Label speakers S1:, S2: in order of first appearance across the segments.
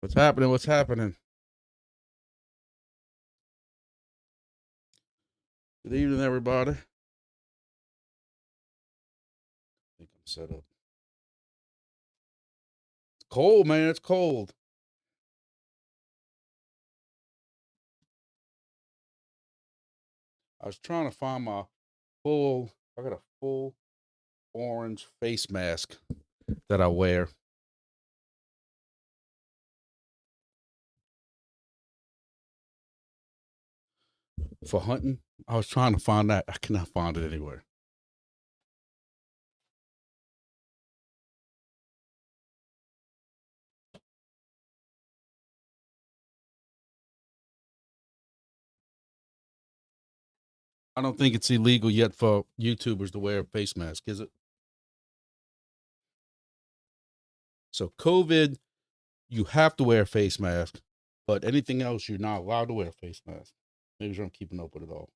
S1: What's happening? What's happening? Good evening, everybody. I think I'm set up. It's cold, man. It's cold. I was trying to find my full, I got a full orange face mask that I wear for hunting. I was trying to find that. I cannot find it anywhere. I don't think it's illegal yet for YouTubers to wear a face mask, is it? So COVID, you have to wear a face mask, but anything else, you're not allowed to wear a face mask. Maybe sure I'm keeping up with it all.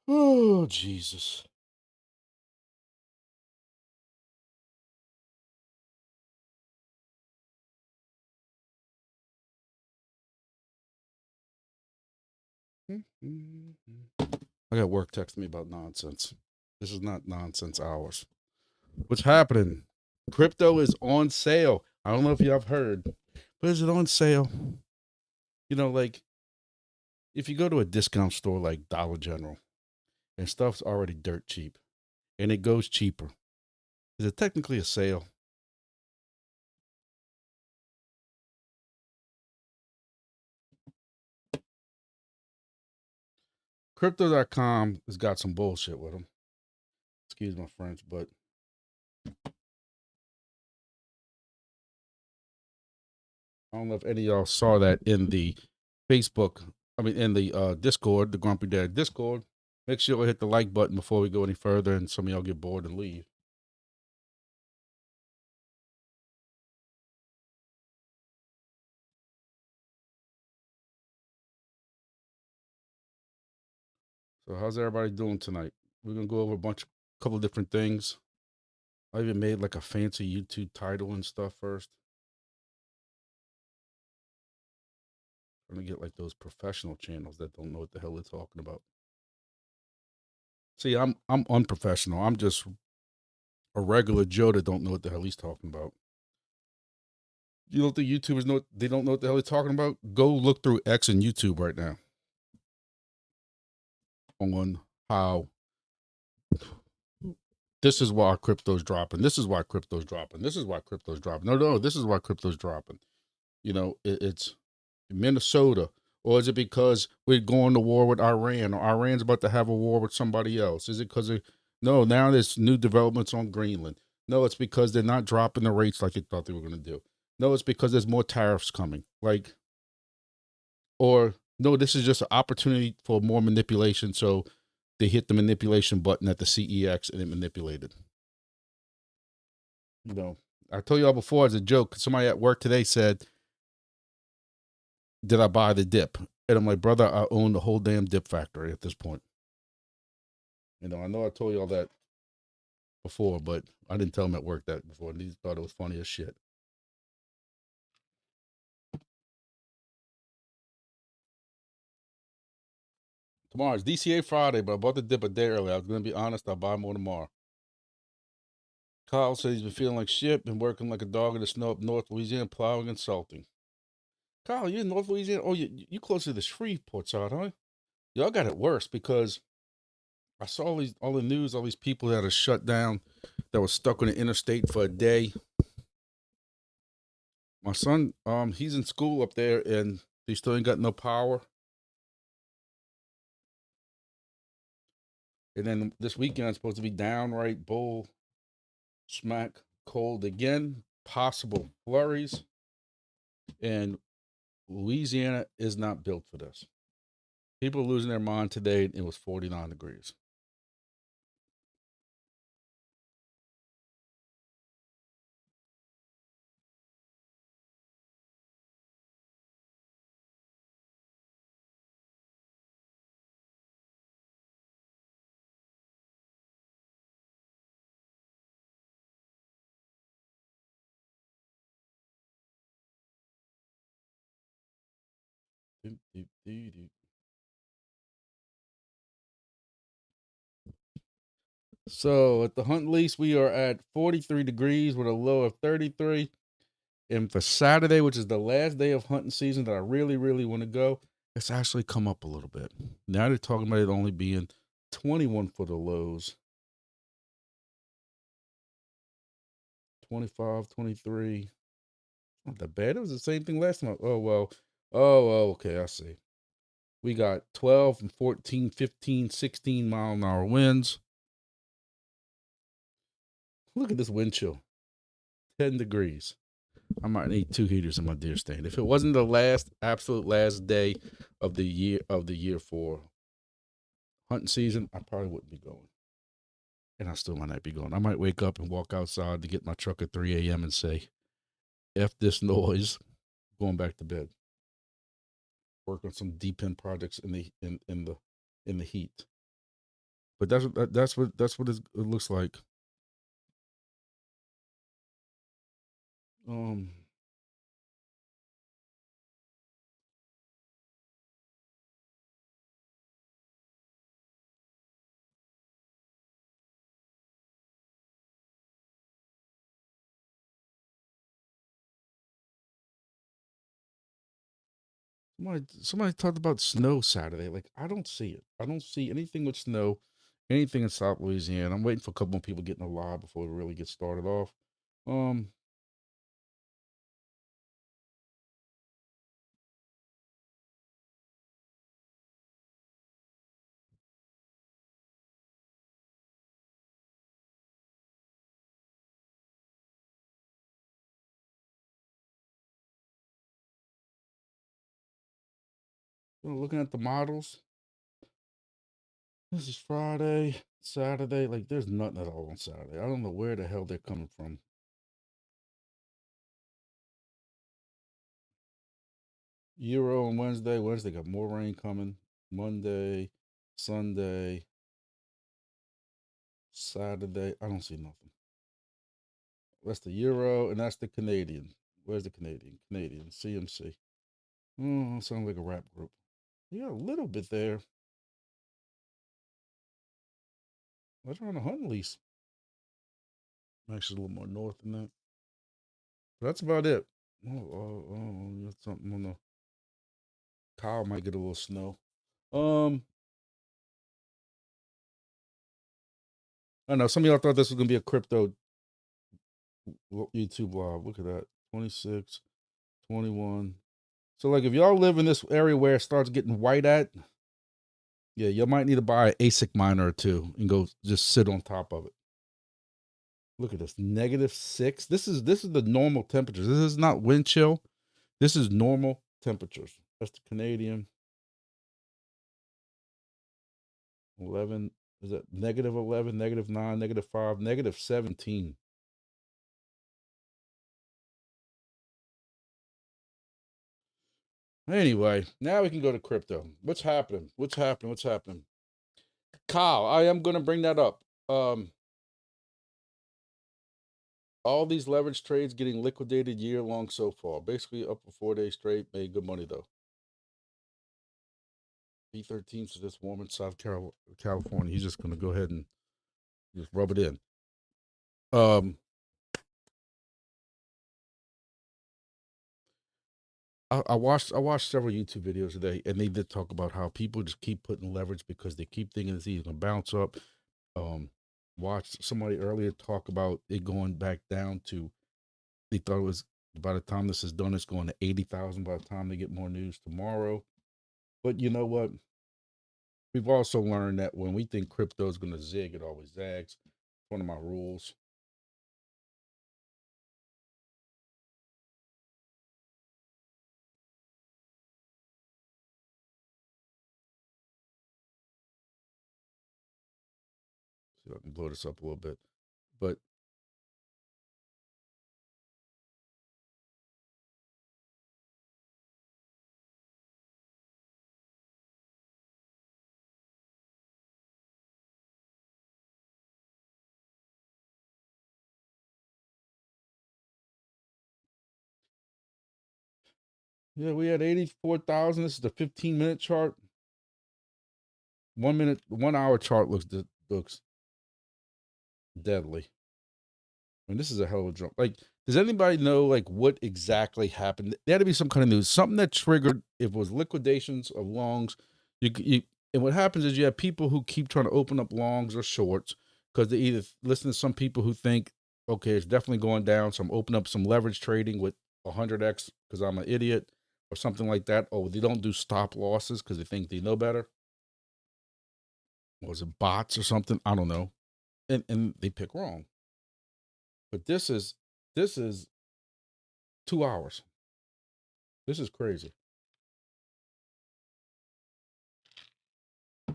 S1: Oh, Jesus. I got work texting me about nonsense. This is not nonsense hours. What's happening? Crypto is on sale. I don't know if you have heard, but is it on sale? You know, like if you go to a discount store like Dollar General and stuff's already dirt cheap and it goes cheaper, is it technically a sale? Crypto.com has got some bullshit with them. Excuse my French, but I don't know if any of y'all saw that in the Facebook, in the Discord, the Grumpy Dad Discord. Make sure we hit the like button before we go any further and some of y'all get bored and leave. So how's everybody doing tonight? We're gonna go over couple of different things. I even made like a fancy YouTube title and stuff first. I'm gonna get like those professional channels that don't know what the hell they're talking about. See, I'm unprofessional. I'm just a regular Joe that don't know what the hell he's talking about. You don't think YouTubers know? They don't know what the hell they're talking about? Go look through X and YouTube right now on how this is why crypto's dropping. This is why crypto's dropping. This is why crypto's dropping. No, this is why crypto's dropping. You know, it's Minnesota. Or is it because we're going to war with Iran or Iran's about to have a war with somebody else? Is it because of, no, now there's new developments on Greenland. No, it's because they're not dropping the rates like they thought they were going to do. No, it's because there's more tariffs coming. Like, or no, this is just an opportunity for more manipulation. So they hit the manipulation button at the CEX and it manipulated. You know, I told y'all before as a joke, somebody at work today said, did I buy the dip? And I'm like, brother, I own the whole damn dip factory at this point. You know I told y'all that before, but I didn't tell him at work that before. And he thought it was funny as shit. Tomorrow's DCA Friday, but I bought the dip a day early. I was going to be honest, I'll buy more tomorrow. Kyle said he's been feeling like shit, been working like a dog in the snow up North Louisiana, plowing and salting. Kyle, you in North Louisiana? Oh, you close to the Shreveport side, huh? Y'all got it worse because I saw all the news, all these people that are shut down, that was stuck on the interstate for a day. My son, he's in school up there and he still ain't got no power. And then this weekend it's supposed to be downright bull smack cold again, possible flurries. And Louisiana is not built for this. People are losing their mind today. It was 49 degrees. So at the hunt lease, we are at 43 degrees with a low of 33. And for Saturday, which is the last day of hunting season that I really, really want to go, it's actually come up a little bit. Now they're talking about it only being 21 for the lows, 25, 23. Not that bad. It was the same thing last time. Oh, well. Oh, okay. I see. We got 12 and 14, 15, 16 mile-an-hour winds. Look at this wind chill. 10 degrees. I might need 2 heaters in my deer stand. If it wasn't the absolute last day of the year for hunting season, I probably wouldn't be going. And I still might not be going. I might wake up and walk outside to get my truck at 3 a.m. and say, F this noise, going back to bed. Work on some deep end projects in the heat. But that's what it looks like. Somebody talked about snow Saturday. Like, I don't see it. I don't see anything with snow, anything in South Louisiana. I'm waiting for a couple more people getting alive before we really get started off. Looking at the models, this is Friday, Saturday. Like, there's nothing at all on Saturday. I don't know where the hell they're coming from. Euro on Wednesday. Wednesday got more rain coming. Monday, Sunday, Saturday. I don't see nothing. That's the Euro and that's the Canadian. Where's the Canadian? Canadian CMC. Oh, sounds like a rap group. Yeah, a little bit there. Let's run a hunt lease. Actually, a little more north than that. But that's about it. That's something on the Kyle might get a little snow. I know some of y'all thought this was gonna be a crypto YouTube live. Look at that. 26, 21. So like if y'all live in this area where it starts getting white at, yeah, you might need to buy an ASIC miner or two and go just sit on top of it. Look at this, -6. This is the normal temperatures. This is not wind chill. This is normal temperatures. That's the Canadian. 11. Is that -11, -9, -5, -17? Anyway, now we can go to crypto. What's happening? What's happening? What's happening? Kyle, I am going to bring that up. All these leverage trades getting liquidated year long so far. Basically up for 4 days straight. Made good money though. B13 is this warm in South California. He's just going to go ahead and just rub it in. I watched several YouTube videos today, and they did talk about how people just keep putting leverage because they keep thinking it's either gonna bounce up. Watched somebody earlier talk about it going back down to. They thought it was by the time this is done, it's going to 80,000 by the time they get more news tomorrow. But you know what? We've also learned that when we think crypto is gonna zig, it always zags. It's one of my rules. See if I can blow this up a little bit, but Yeah, we had 84,000. This is the 15-minute chart. 1 minute, 1 hour chart looks deadly. I mean, this is a hell of a jump. Like, does anybody know like what exactly happened? There had to be some kind of news, something that triggered. If it was liquidations of longs, you and what happens is you have people who keep trying to open up longs or shorts because they either listen to some people who think, okay, it's definitely going down, so I'm opening up some leverage trading with 100x because I'm an idiot or something like that. Oh, they don't do stop losses because they think they know better. Was it bots or something? I don't know, and they pick wrong. But this is 2 hours. This is crazy. I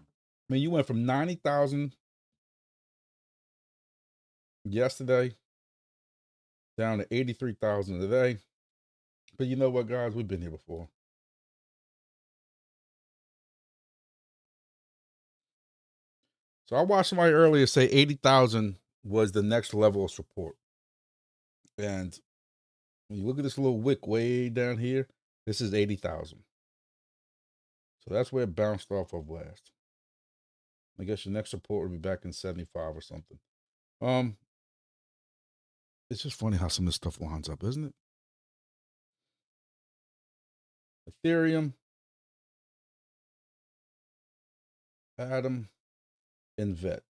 S1: mean, you went from 90,000 yesterday down to 83,000 today. But you know what, guys? We've been here before. So I watched somebody earlier say 80,000 was the next level of support. And when you look at this little wick way down here, this is 80,000. So that's where it bounced off of last. I guess your next support would be back in 75 or something. It's just funny how some of this stuff lines up, isn't it? Ethereum, Atom, and Vet.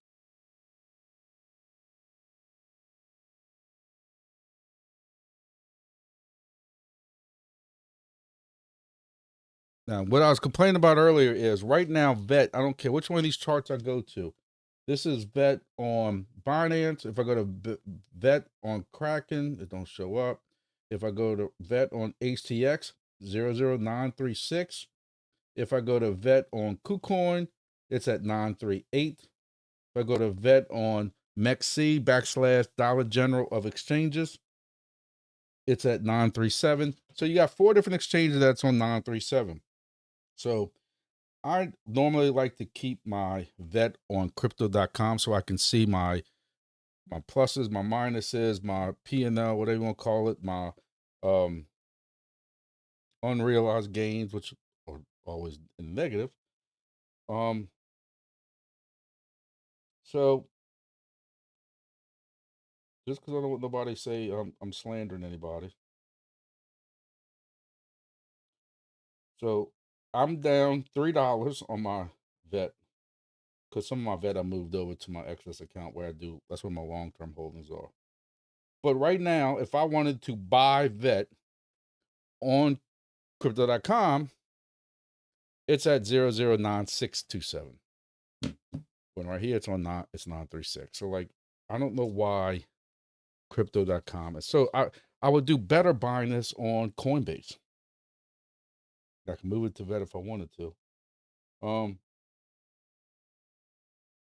S1: Now, what I was complaining about earlier is right now, Vet, I don't care which one of these charts I go to. This is Vet on Binance. If I go to Vet on Kraken, it don't show up. If I go to Vet on HTX, 00936. If I go to Vet on KuCoin, it's at 938. If I go to Vet on MEXC / Dollar General of Exchanges, it's at 937. So you got 4 different exchanges that's on 937. So I normally like to keep my vet on crypto.com so I can see my pluses, my minuses, my P&L, whatever you want to call it, my unrealized gains, which are always negative. So just because I don't want nobody say I'm slandering anybody. So I'm down $3 on my vet because some of my vet I moved over to my excess account where that's where my long-term holdings are. But right now, if I wanted to buy vet on crypto.com, it's at 009627. When right here, it's 936. So like, I don't know why crypto.com is. So I would do better buying this on Coinbase. I can move it to vet if I wanted to.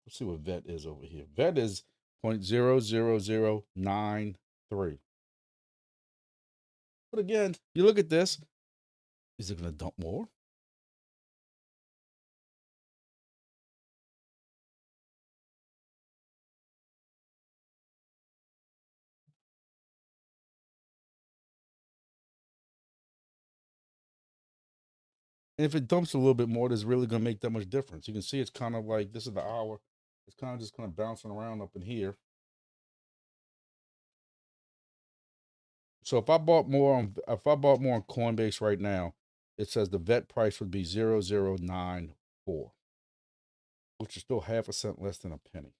S1: Let's see what vet is over here. Vet is 0.00093. But again, you look at this, is it going to dump more? And if it dumps a little bit more, it's really going to make that much difference. You can see it's kind of like, this is the hour. It's kind of just kind of bouncing around up in here. So if I bought more on Coinbase right now, it says the vet price would be 0094, which is still half a cent less than a penny.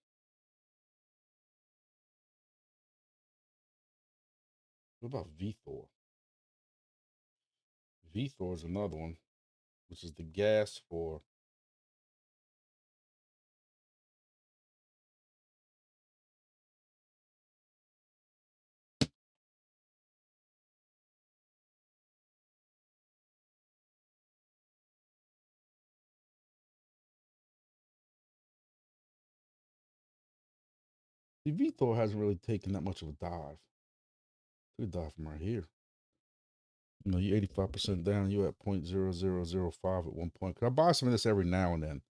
S1: What about VThor? VThor is another one, which is the gas for. The VThor hasn't really taken that much of a dive. Took a dive from right here. You know, you're 85% down. You're at 0.0005 at one point. Cause I buy some of this every now and then.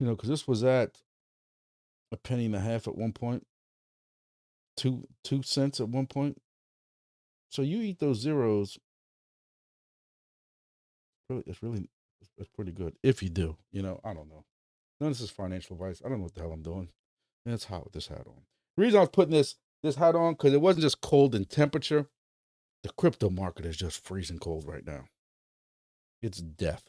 S1: You know, because this was at a penny and a half at one point. 2 cents at one point. So you eat those zeros, it's pretty good if you do. I don't know. None of this is financial advice. I don't know what the hell I'm doing. And it's hot with this hat on. The reason I was putting this hat on, because it wasn't just cold in temperature. The crypto market is just freezing cold right now. It's death.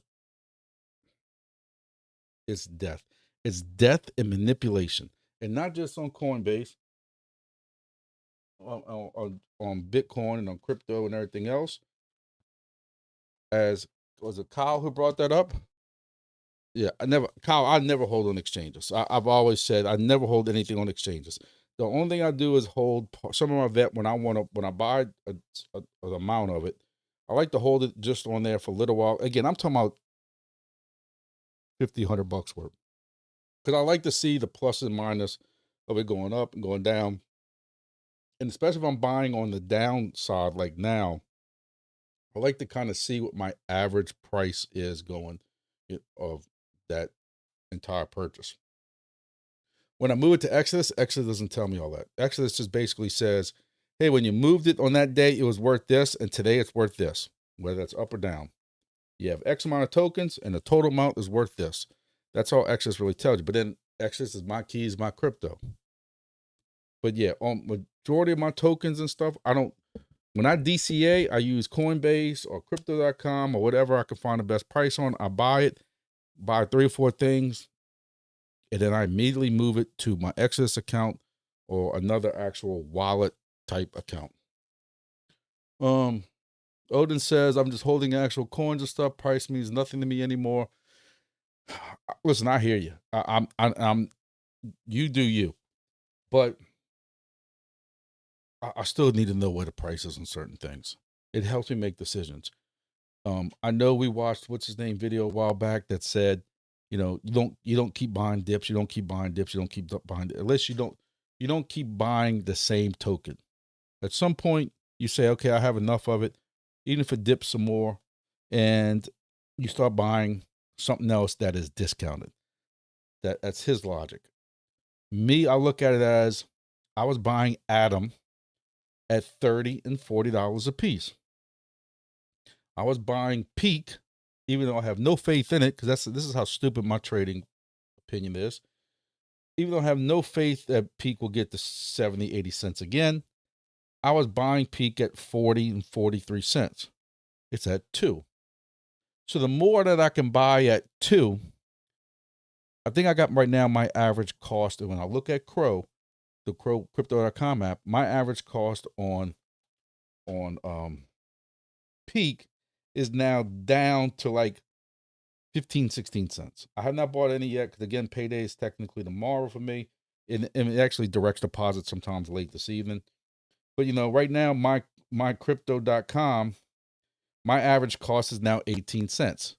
S1: It's death. It's death and manipulation. And not just on Coinbase, on Bitcoin and on crypto and everything else. Was it Kyle who brought that up? Yeah, I never hold on exchanges. I've always said I never hold anything on exchanges. The only thing I do is hold some of my vet when I buy an amount of it. I like to hold it just on there for a little while. Again, I'm talking about $50, $100 worth, because I like to see the plus and minus of it going up and going down. And especially if I'm buying on the downside, like now, I like to kind of see what my average price is going of that entire purchase. When I move it to Exodus doesn't tell me all that. Exodus just basically says, hey, when you moved it on that day, it was worth this, and today it's worth this, whether that's up or down. You have X amount of tokens, and the total amount is worth this. That's all Exodus really tells you. But then Exodus is my keys, my crypto. But yeah, on majority of my tokens and stuff, when I DCA, I use Coinbase or Crypto.com or whatever I can find the best price on. I buy 3 or 4 things, and then I immediately move it to my Exodus account or another actual wallet type account. Odin says, I'm just holding actual coins and stuff. Price means nothing to me anymore. Listen, I hear you. I'm you do you, but I still need to know where the price is on certain things. It helps me make decisions. I know we watched what's his name video a while back that said, you don't keep buying dips, you don't keep buying dips, you don't keep buying unless you don't keep buying the same token. At some point, you say, okay, I have enough of it, even if it dips some more, and you start buying something else that is discounted. That's his logic. Me, I look at it as I was buying Atom at $30 and $40 a piece. I was buying Peak, even though I have no faith in it, because this is how stupid my trading opinion is. Even though I have no faith that Peak will get to 70, 80 cents again, I was buying Peak at 40 and 43 cents. It's at 2. So the more that I can buy at 2, I think I got right now my average cost. And when I look at Crow, the Crow Crypto.com app, my average cost on Peak is now down to like 15, 16 cents. I have not bought any yet because, again, payday is technically tomorrow for me. And it actually directs deposit sometimes late this evening. But, right now, my crypto.com, my average cost is now 18 cents.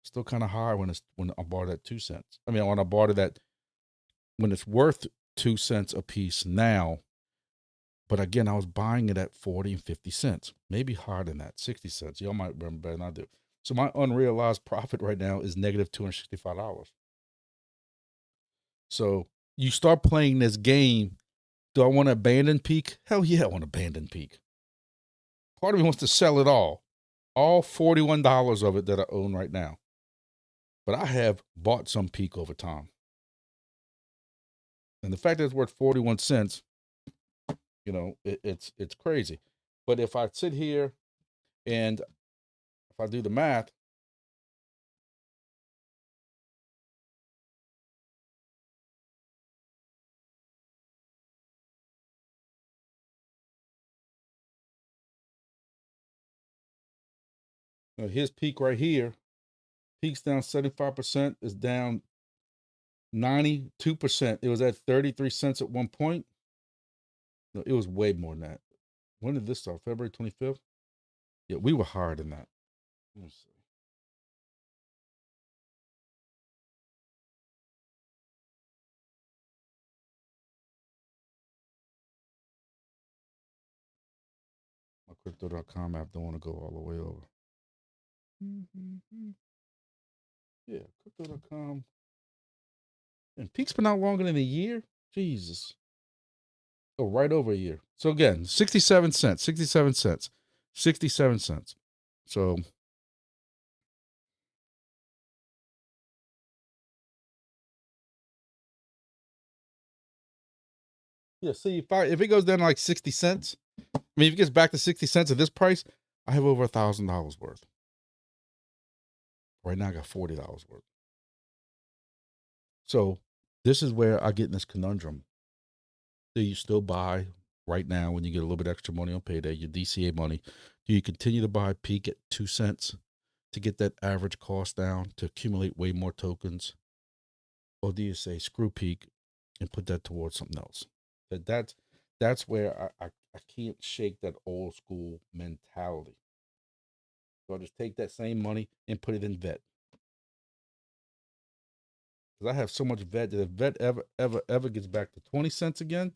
S1: Still kind of high when I bought it at 2 cents. I mean, when I bought it when it's worth 2 cents a piece now. But again, I was buying it at 40 and 50 cents, maybe higher than that, 60 cents. Y'all might remember better than I do. So my unrealized profit right now is negative $265. So you start playing this game. Do I want to abandon Peak? Hell yeah, I want to abandon Peak. Part of me wants to sell it all $41 of it that I own right now. But I have bought some Peak over time. And the fact that it's worth 41 cents, it's crazy. But if I sit here and if I do the math, his Peak right here, Peak's down 75%, is down 92%. It was at 33 cents at one point. No, it was way more than that. When did this start? February 25th? Yeah, we were higher than that. Let me see. My crypto.com app don't want to go all the way over. Yeah, crypto.com. And Peak's been out longer than a year? Jesus. Oh, right over a year. So again, 67 cents, 67 cents. 67 cents. So yeah, see if it goes down to like 60 cents, I mean if it gets back to 60 cents at this price, I have over $1,000 worth. Right now I got $40 worth. So this is where I get in this conundrum. Do you still buy right now when you get a little bit extra money on payday, your DCA money? Do you continue to buy peak at 2 cents to get that average cost down to accumulate way more tokens? Or do you say screw peak and put that towards something else? That's where I can't shake that old school mentality. So I just take that same money and put it in vet. Because I have so much vet that if vet ever gets back to 20 cents again,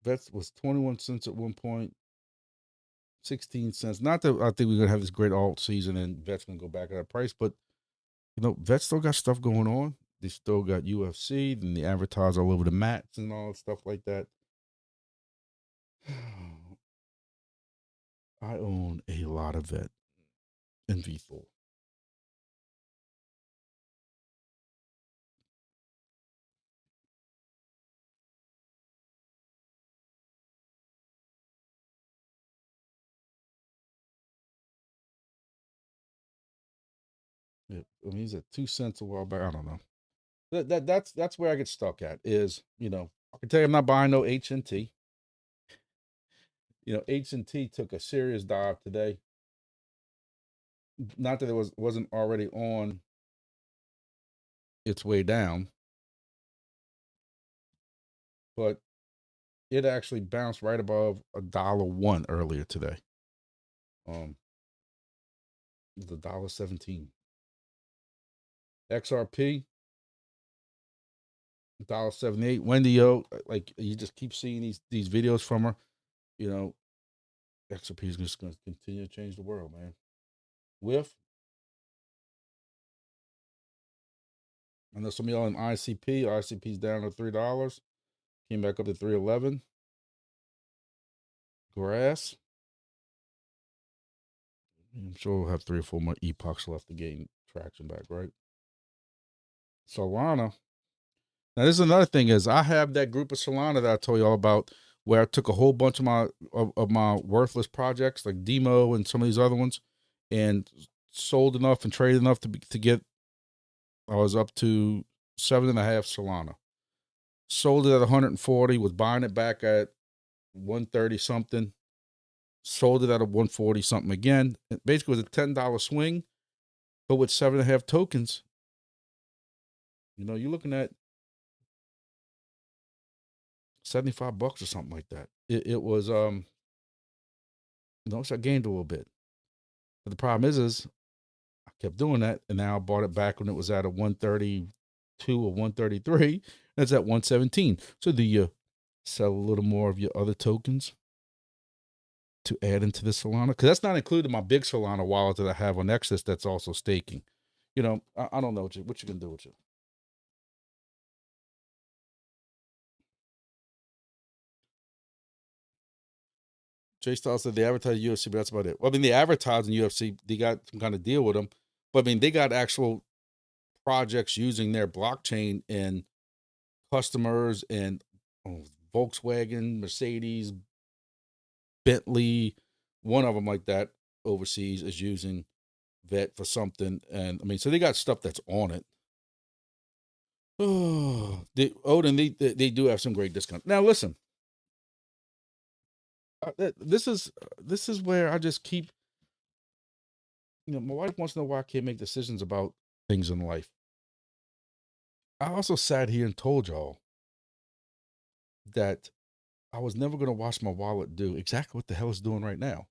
S1: vet was 21 cents at one point, 16 cents. Not that I think we're gonna have this great alt season and vet's gonna go back at that price, but vet still got stuff going on. They still got UFC, then they advertise all over the mats and all stuff like that. I own a lot of vet and VThor. Yeah, I mean, he's at 2 cents a while back. I don't know. That's where I get stuck at is, I can tell you I'm not buying no H&T. H&T took a serious dive today. Not that it wasn't already on its way down, but it actually bounced right above $1.01 earlier today. It was $1.17. XRP $1.78. Wendy like you just keep seeing these videos from her. XRP is just going to continue to change the world, man. With I know some of y'all in ICP. ICP's down to $3. Came back up to 311. Grass. I'm sure we'll have 3 or 4 more epochs left to gain traction back, right? Solana. Now, this is another thing is I have that group of Solana that I told you all about where I took a whole bunch of my worthless projects like Demo and some of these other ones and sold enough and traded enough to get, I was up to 7.5 Solana. Sold it at 140, was buying it back at 130 something. Sold it at a 140 something again. It basically was a $10 swing, but with 7.5 tokens, you're looking at $75 or something like that. It was so I gained a little bit. But the problem is I kept doing that, and now I bought it back when it was at a 132 or 133, and it's at 117. So do you sell a little more of your other tokens to add into the Solana? Because that's not included my big Solana wallet that I have on Nexus that's also staking. I don't know what you can do with it. Jay Styles said they advertise UFC, but that's about it. Well, I mean, they advertise in UFC. They got some kind of deal with them, but I mean, they got actual projects using their blockchain and customers and Volkswagen, Mercedes, Bentley. One of them like that overseas is using vet for something, and I mean, so they got stuff that's on it. Oh, they do have some great discounts. Now, listen, this is where I just keep. My wife wants to know why I can't make decisions about things in life. I also sat here and told y'all that I was never going to watch my wallet do exactly what the hell it's doing right now.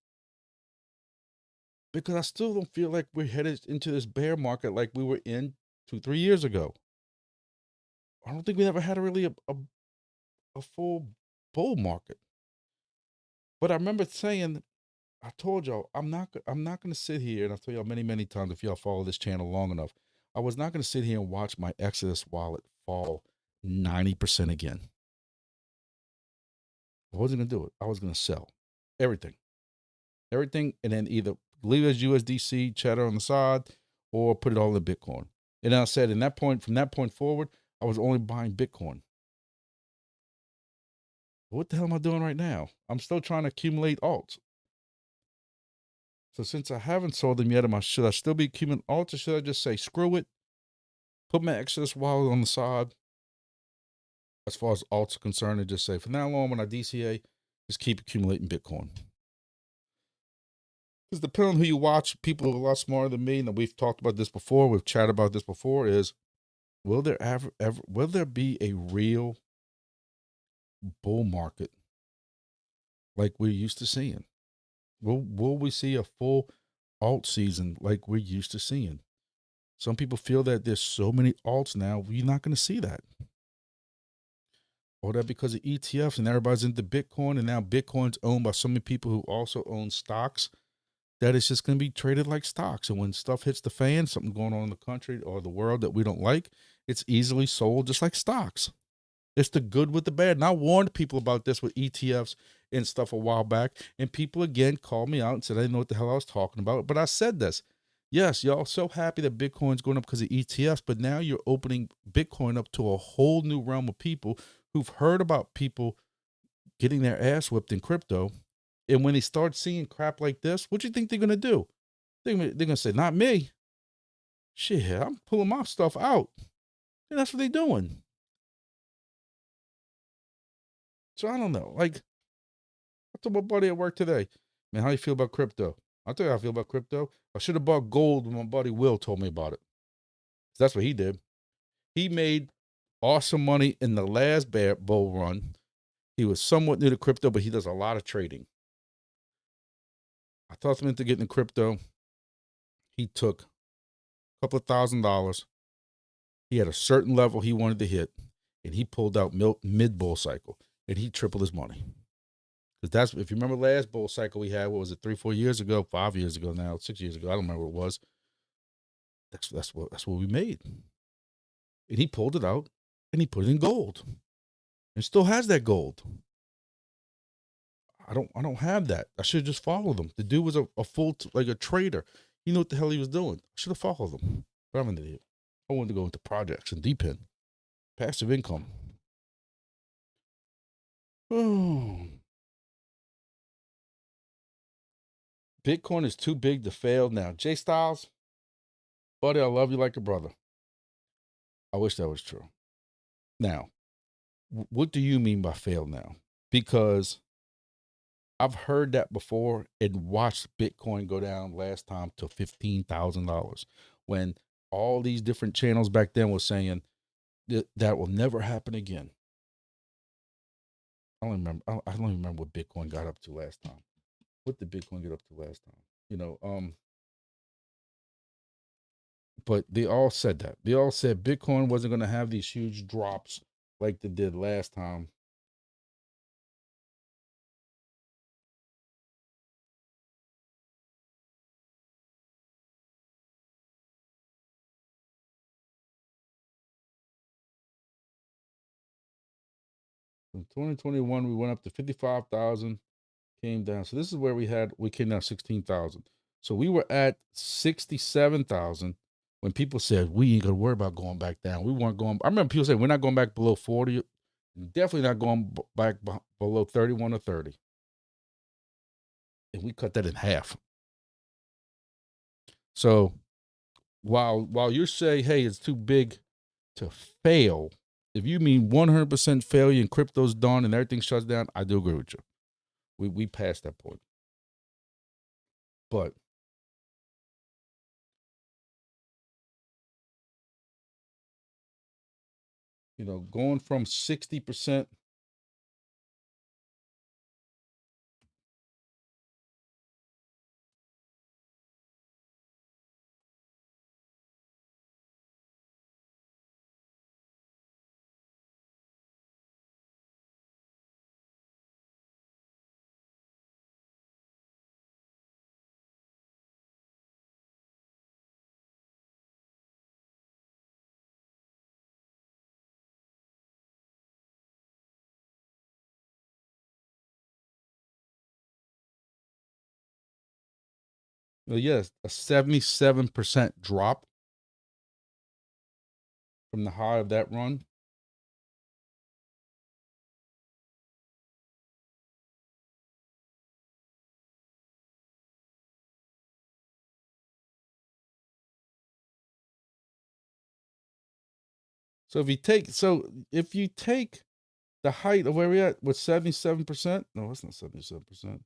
S1: Because I still don't feel like we're headed into this bear market like we were in 2-3 years ago. I don't think we ever had a full bull market. But I remember saying I told y'all I'm not gonna sit here, and I've told y'all many, many times if y'all follow this channel long enough, I was not gonna sit here and watch my Exodus wallet fall 90% again. I wasn't gonna do it. I was gonna sell everything. Everything, and then either leave it as USDC, cheddar on the side, or put it all in Bitcoin. And I said, from that point forward, I was only buying Bitcoin. What the hell am I doing right now? I'm still trying to accumulate alts. So since I haven't sold them yet, should I still be accumulating alts, or should I just say screw it, put my Exodus wallet on the side as far as alts are concerned, and just say from now on when I DCA, just keep accumulating Bitcoin? Because depending on who you watch, people who are a lot smarter than me, and we've talked about this before, we've chatted about this before, is will there will there be a real bull market like we're used to seeing? Will we see a full alt season like we're used to seeing? Some people feel that there's so many alts now, we're not going to see that. Or that because of ETFs and everybody's into Bitcoin, and now Bitcoin's owned by so many people who also own stocks, that it's just going to be traded like stocks. And when stuff hits the fan, something going on in the country or the world that we don't like, it's easily sold just like stocks. It's the good with the bad. And I warned people about this with ETFs and stuff a while back. And people again called me out and said I didn't know what the hell I was talking about. But I said this. Yes, y'all so happy that Bitcoin's going up because of ETFs, but now you're opening Bitcoin up to a whole new realm of people who've heard about people getting their ass whipped in crypto. And when they start seeing crap like this, what do you think they're going to do? They're going to say, not me. Shit, I'm pulling my stuff out. And that's what they're doing. So I don't know. Like, I told my buddy at work today, man, how you feel about crypto? I'll tell you how I feel about crypto. I should have bought gold when my buddy Will told me about it. That's what he did. He made awesome money in the last bull run. He was somewhat new to crypto, but he does a lot of trading. I talked him into getting crypto. He took a couple of $1,000. He had a certain level he wanted to hit, and he pulled out mid bull cycle, and he tripled his money. Because that's, if you remember last bull cycle we had, what was it, 3-4 years ago, 5 years ago now, 6 years ago, I don't remember what it was. That's what we made. And he pulled it out and he put it in gold. And still has that gold. I don't have that. I should have just followed him. The dude was a full like a trader. He knew what the hell he was doing. I should have followed him. But I'm an idiot. I wanted to go into projects and deep in. Passive income. Oh. Bitcoin is too big to fail now. Jay Styles, buddy, I love you like a brother. I wish that was true. Now, what do you mean by fail now? Because I've heard that before and watched Bitcoin go down last time to $15,000 when all these different channels back then were saying that will never happen again. I don't remember. I don't even remember what Bitcoin got up to last time. What did Bitcoin get up to last time? But they all said that. They all said Bitcoin wasn't going to have these huge drops like they did last time. In 2021, we went up to 55,000, came down. So this is where we came down 16,000. So we were at 67,000 when people said, we ain't gonna worry about going back down. We weren't going, I remember people saying, we're not going back below 40, definitely not going back below 31 or 30. And we cut that in half. So while you say, hey, it's too big to fail, if you mean 100% failure and crypto's done and everything shuts down, I do agree with you. We passed that point. But going from 60%. Well, yes, a 77% drop from the high of that run. So if you take the height of where we're at with 77%, no, it's not 77%.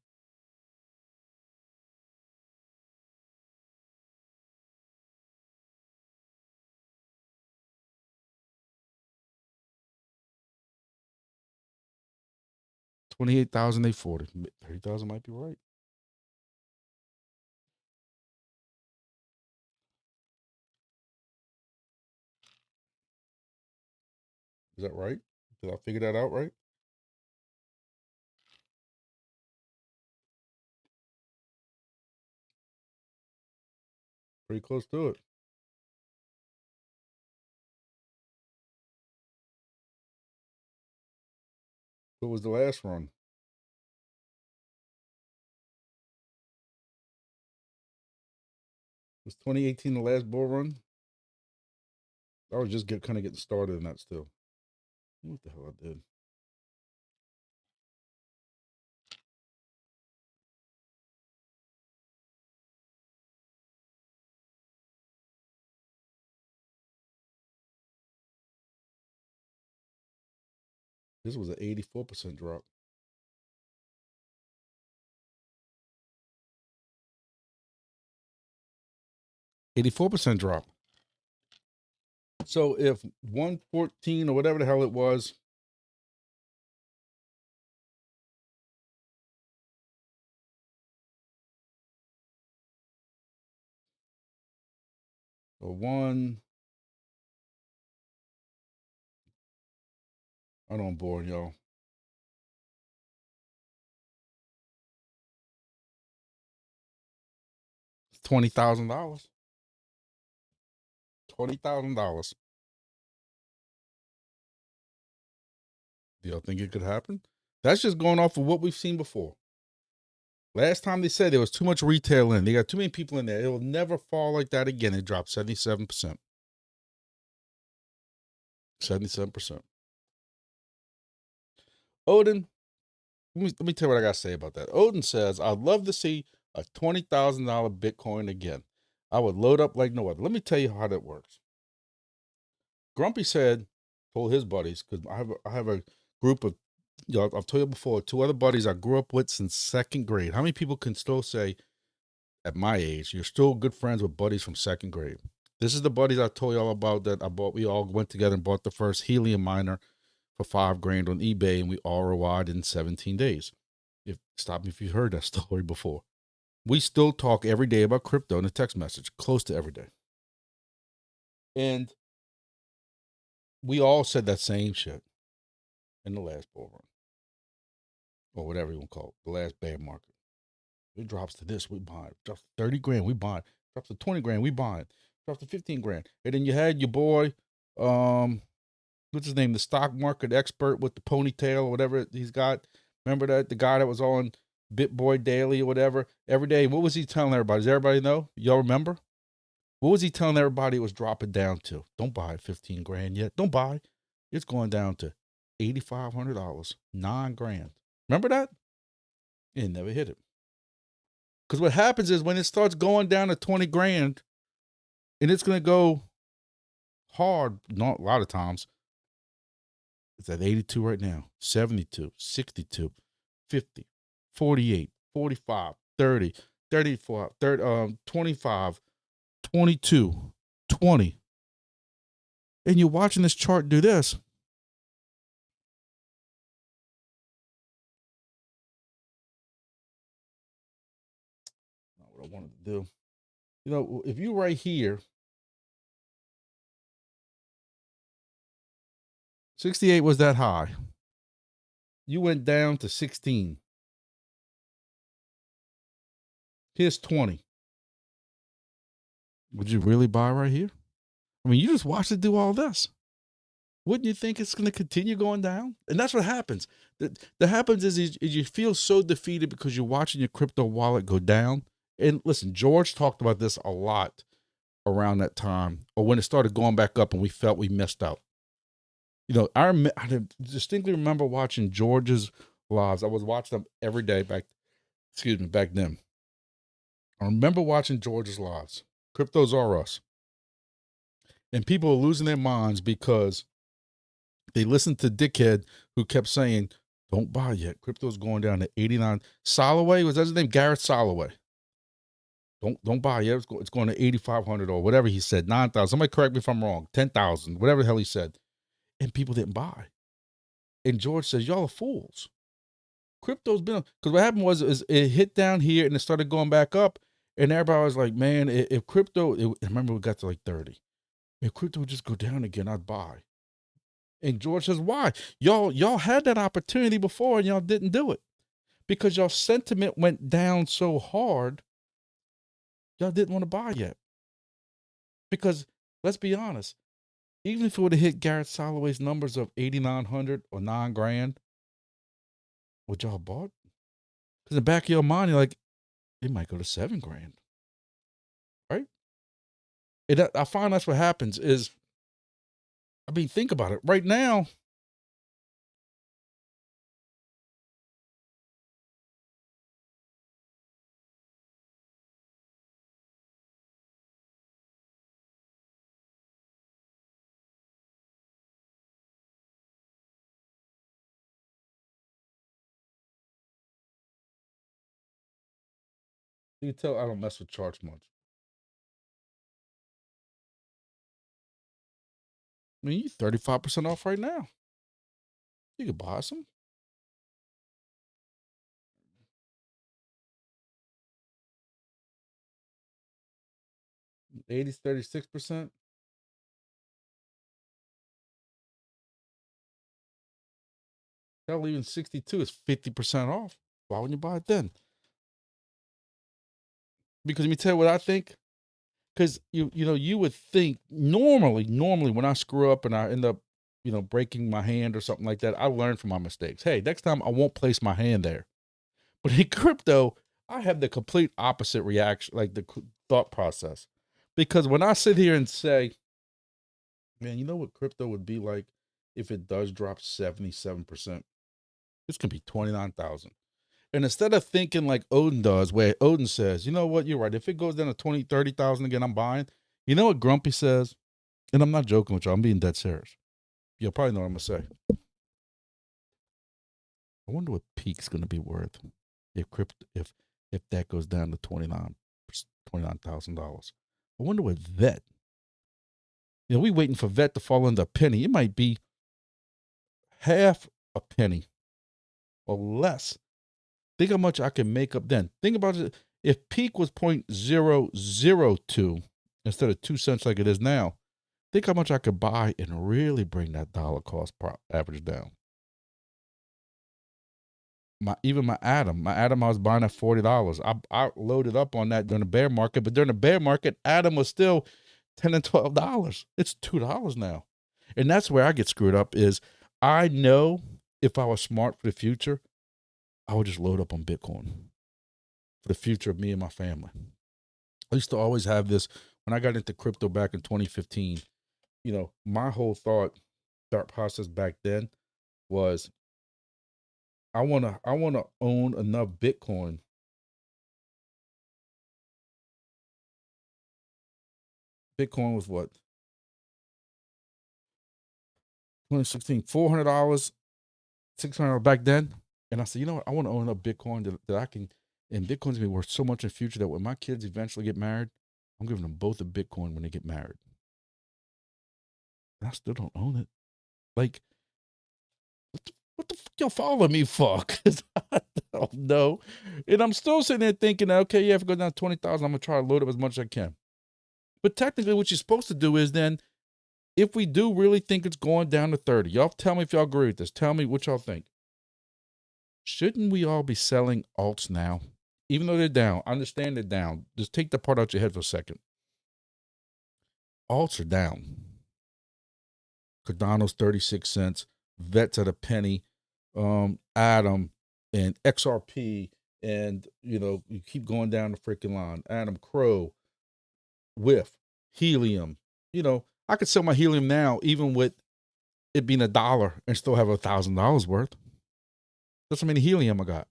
S1: $28,840. 30,000 might be right. Is that right? Did I figure that out right? Pretty close to it. What was the last run? Was 2018 the last bull run? I was just kind of getting started in that still. What the hell I did? This was an 84% drop. 84% drop. So if 114 or whatever the hell it was, or I don't board y'all. $20,000. $20,000. Do y'all think it could happen? That's just going off of what we've seen before. Last time they said there was too much retail in. They got too many people in there. It will never fall like that again. It dropped 77%. 77%. Odin, let me tell you what I got to say about that. Odin says, I'd love to see a $20,000 Bitcoin again. I would load up like no other. Let me tell you how that works. Grumpy told his buddies, because I have a group of, I've told you before, 2 other buddies I grew up with since 2nd grade. How many people can still say at my age, you're still good friends with buddies from 2nd grade? This is the buddies I told y'all about that I bought. We all went together and bought the first helium miner for $5,000 on eBay, and we ROI'd in 17 days. Stop me if you heard that story before. We still talk every day about crypto in a text message, close to every day. And we all said that same shit in the last bull run, or whatever you want to call it, the last bear market. It drops to this, we buy it. Drops to $30,000, we buy it. Drops to $20,000, we buy it. Drops to $15,000. And then you had your boy, what's his name? The stock market expert with the ponytail or whatever he's got. Remember that? The guy that was on BitBoy Daily or whatever every day. What was he telling everybody? Does everybody know? Y'all remember? What was he telling everybody it was dropping down to? Don't buy it $15,000 yet. Don't buy. It's going down to $8,500, $9,000. Remember that? It never hit it. Because what happens is when it starts going down to $20,000, and it's going to go hard, not a lot of times. It's at 82 right now, 72, 62, 50, 48, 45, 30, 34, 30, 25, 22, 20. And you're watching this chart do this. Not what I wanted to do. You know, if you right here, 68 was that high. You went down to 16. Here's 20. Would you really buy right here? I mean, you just watched it do all this. Wouldn't you think it's going to continue going down? And that's what happens. That happens is you feel so defeated because you're watching your crypto wallet go down, And listen, George talked about this a lot around that time, or when it started going back up and we felt we missed out. I distinctly remember watching George's lives. I was watching them every day back then. I remember watching George's lives. Cryptos are us. And people are losing their minds because they listened to dickhead who kept saying, don't buy yet. Crypto's going down to 89. Soloway, was that his name? Garrett Soloway. Don't buy yet. It's going to 8,500 or whatever he said. 9,000. Somebody correct me if I'm wrong. 10,000, whatever the hell he said. And people didn't buy. And George says, y'all are fools. Crypto's been, because what happened was is it hit down here and it started going back up. And everybody was like, man, if crypto, I remember we got to like 30. If crypto would just go down again, I'd buy. And George says, why? Y'all had that opportunity before and y'all didn't do it. Because y'all sentiment went down so hard, y'all didn't want to buy yet. Because let's be honest, even if it would have hit Garrett Soloway's numbers of 8,900 or $9,000, would y'all bought? Because in the back of your mind, you're like, it might go to $7,000, right? I find that's what happens is, I mean, think about it. Right now, you can tell I don't mess with charts much. I mean, you 35% off right now. You could buy some. 80's 36%. Hell, even 62 is 50% off. Why wouldn't you buy it then? Because let me tell you what I think. Because you would think normally when I screw up and I end up, breaking my hand or something like that, I learn from my mistakes. Hey, next time I won't place my hand there. But in crypto, I have the complete opposite reaction, like the thought process. Because when I sit here and say, man, you know what crypto would be like if it does drop 77%? This can be 29,000. And instead of thinking like Odin does, where Odin says, you know what, you're right. If it goes down to 20, 30,000 again, I'm buying. You know what Grumpy says? And I'm not joking with you. I'm being dead serious. You'll probably know what I'm going to say. I wonder what peak's going to be worth if that goes down to $29,000. I wonder what Vet. We waiting for Vet to fall under a penny. It might be half a penny or less. Think how much I can make up then. Think about it. If peak was 0.002 instead of 2 cents like it is now, think how much I could buy and really bring that dollar cost average down. My Atom I was buying at $40. I loaded up on that during the bear market, but during the bear market, Atom was still $10 and $12. It's $2 now. And that's where I get screwed up is I know if I was smart for the future, I would just load up on Bitcoin for the future of me and my family. I used to always have this when I got into crypto back in 2015. My whole thought process back then was I wanna own enough Bitcoin. Bitcoin was what? 2016, $400, $600 back then. And I said, you know what? I want to own enough Bitcoin that I can, and Bitcoin's gonna be worth so much in the future that when my kids eventually get married, I'm giving them both a Bitcoin when they get married. And I still don't own it. Like, what the fuck y'all follow me for? Because I don't know. And I'm still sitting there thinking, okay, yeah, if it goes down to 20,000, I'm gonna try to load up as much as I can. But technically, what you're supposed to do is then, if we do really think it's going down to 30, y'all tell me if y'all agree with this. Tell me what y'all think. Shouldn't we all be selling alts now? Even though they're down, I understand they're down. Just take the part out your head for a second. Alts are down. Cardano's 36 cents. Vet's at a penny. Atom and XRP And, you keep going down the freaking line. Adam Crow, Whiff, Helium. I could sell my Helium now, even with it being $1 and still have $1,000 worth. That's how many Helium I got.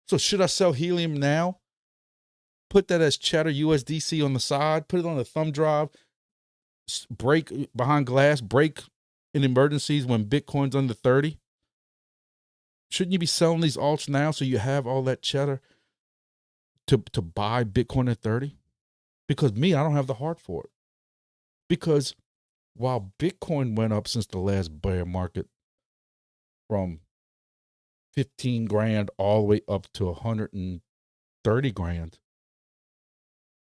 S1: So should I sell Helium now? Put that as Cheddar USDC on the side, put it on a thumb drive, break behind glass, break in emergencies when Bitcoin's under 30? Shouldn't you be selling these alts now so you have all that cheddar to buy Bitcoin at 30? Because me, I don't have the heart for it. Because while Bitcoin went up since the last bear market from 15 grand all the way up to 130 grand,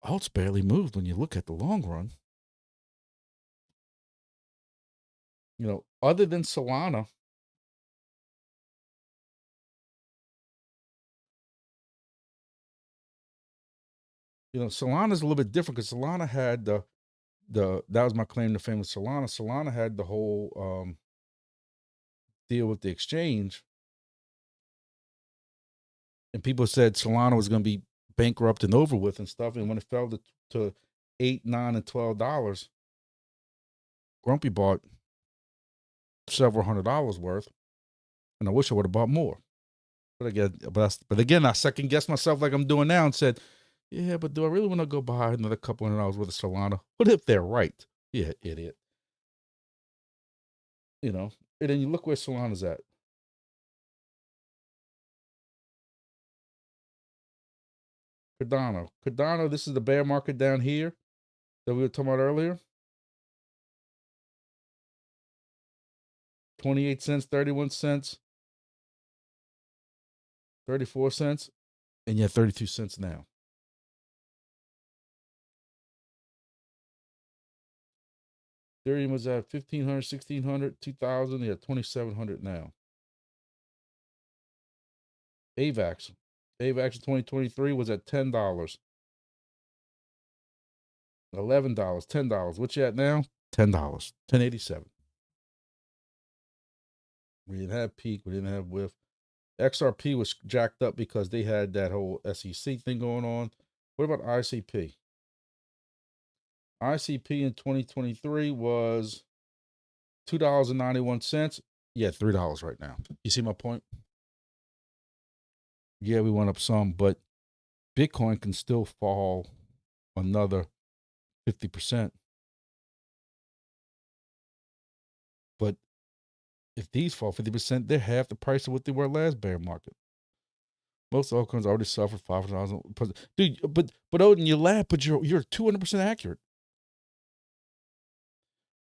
S1: alts barely moved when you look at the long run. Other than Solana, Solana's a little bit different because Solana had that was my claim to fame with Solana. Solana had the whole deal with the exchange, and people said Solana was going to be bankrupt and over with and stuff. And when it fell to $8, $9, and $12, Grumpy bought several $100s worth, and I wish I would have bought more. But again, I second guessed myself like I'm doing now and said, yeah, but do I really want to go buy another couple $100 worth of Solana? What if they're right? Yeah, idiot. And then you look where Solana's at. Cardano, this is the bear market down here that we were talking about earlier. 28 cents, 31 cents, 34 cents, and yet 32 cents now. Ethereum was at 1,500, 1,600, 2,000, yeah, 2,700 now. AVAX in 2023 was at $10, $11, $10. What you at now? $10, $10.87. We didn't have peak, we didn't have whiff. XRP was jacked up because they had that whole SEC thing going on. What about ICP? ICP in 2023 was $2.91. Yeah, $3 right now. You see my point? Yeah, we went up some, but Bitcoin can still fall another 50%. But if these fall 50%, they're half the price of what they were last bear market. Most altcoins already suffered $500. Dude, but Odin, you laugh, but you're 200% accurate.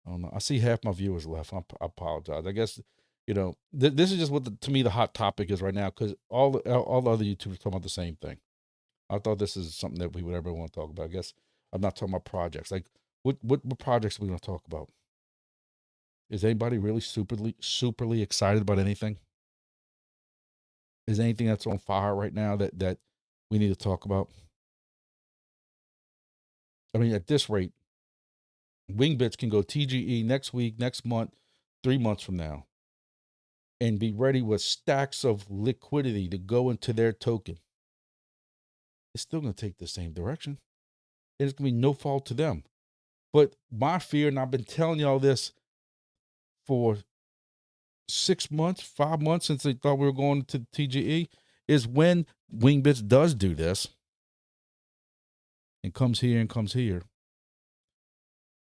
S1: I don't know. I see half my viewers left. I apologize. I guess this is just what to me the hot topic is right now, because all the other YouTubers talking about the same thing. I thought this is something that we would ever want to talk about. I guess I'm not talking about projects. Like what projects are we going to talk about? Is anybody really superly excited about anything? Is anything that's on fire right now that we need to talk about? I mean, at this rate, Wingbits can go TGE next week, next month, 3 months from now, and be ready with stacks of liquidity to go into their token. It's still going to take the same direction. It's going to be no fault to them. But my fear, and I've been telling y'all this for 6 months, 5 months since they thought we were going to TGE, is when Wingbits does do this and comes here,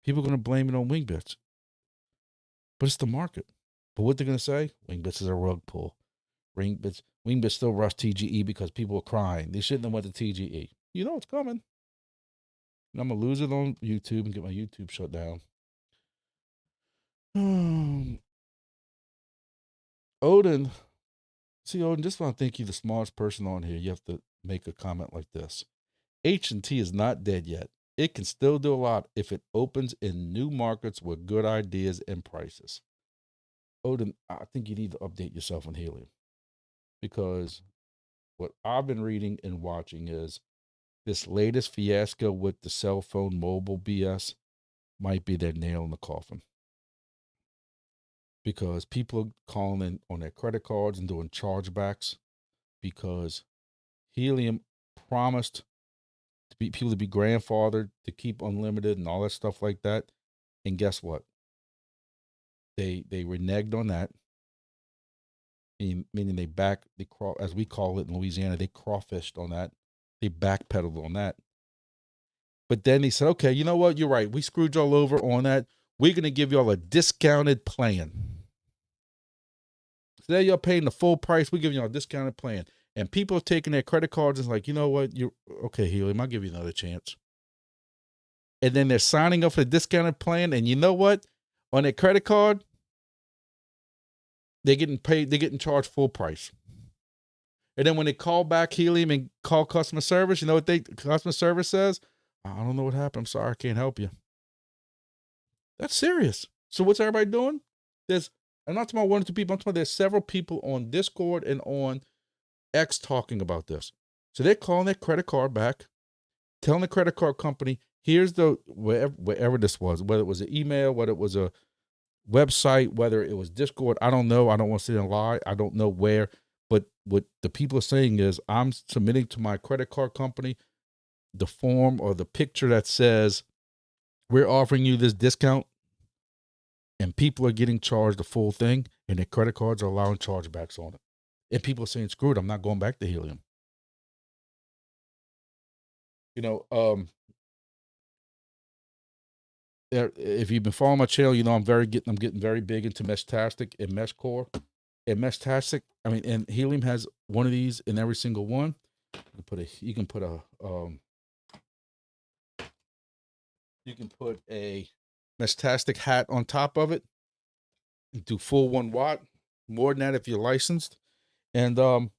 S1: people are going to blame it on Wingbits. But it's the market. But what they're going to say, Wingbits is a rug pull. Wingbits still rushed TGE because people are crying. They shouldn't have went to TGE. You know it's coming. And I'm going to lose it on YouTube and get my YouTube shut down. Odin, just when I think you're the smartest person on here, you have to make a comment like this. H&T is not dead yet. It can still do a lot if it opens in new markets with good ideas and prices. Odin, I think you need to update yourself on Helium, because what I've been reading and watching is this latest fiasco with the cell phone mobile BS might be their nail in the coffin, because people are calling in on their credit cards and doing chargebacks because Helium promised to be people to be grandfathered, to keep unlimited and all that stuff like that. And guess what? They reneged on that, meaning as we call it in Louisiana, they crawfished on that. They backpedaled on that. But then he said, okay, you know what? You're right. We screwed y'all over on that. We're going to give y'all a discounted plan. So there you're paying the full price. We're giving y'all a discounted plan. And people are taking their credit cards and like, you know what? You're okay, Helium, I'll give you another chance. And then they're signing up for the discounted plan. And you know what? On their credit card, they're getting charged full price. And then when they call back Helium and call customer service, you know what customer service says? I don't know what happened. I'm sorry, I can't help you. That's serious. So what's everybody doing? I'm not talking about one or two people. I'm talking about there's several people on Discord and on X talking about this. So they're calling their credit card back, telling the credit card company, here's wherever this was, whether it was an email, whether it was a website, whether it was Discord. I don't know. I don't want to sit and lie. I don't know where. But what the people are saying is, I'm submitting to my credit card company the form or the picture that says, we're offering you this discount, and people are getting charged the full thing, and their credit cards are allowing chargebacks on it. And people are saying, screw it, I'm not going back to Helium. You know, if you've been following my channel, you know I'm getting very big into Mashtastic and Meshcore. And Mashtastic, and Helium has one of these in every single one. You can put a Mashtastic hat on top of it and do full 1 watt. More than that if you're licensed. And I've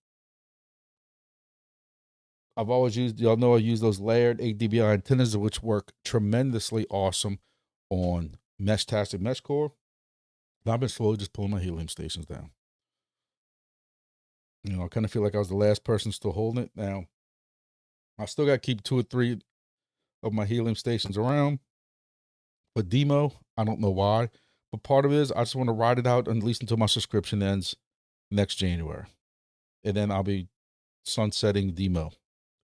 S1: always used, y'all know I use those layered 8 dBi antennas, which work tremendously awesome on Mashtastic Meshcore. And I've been slowly just pulling my Helium stations down. You know, I kind of feel like I was the last person still holding it. Now, I still got to keep 2 or 3 of my Helium stations around. But demo, I don't know why. But part of it is I just want to ride it out at least until my subscription ends next January. And then I'll be sunsetting demo.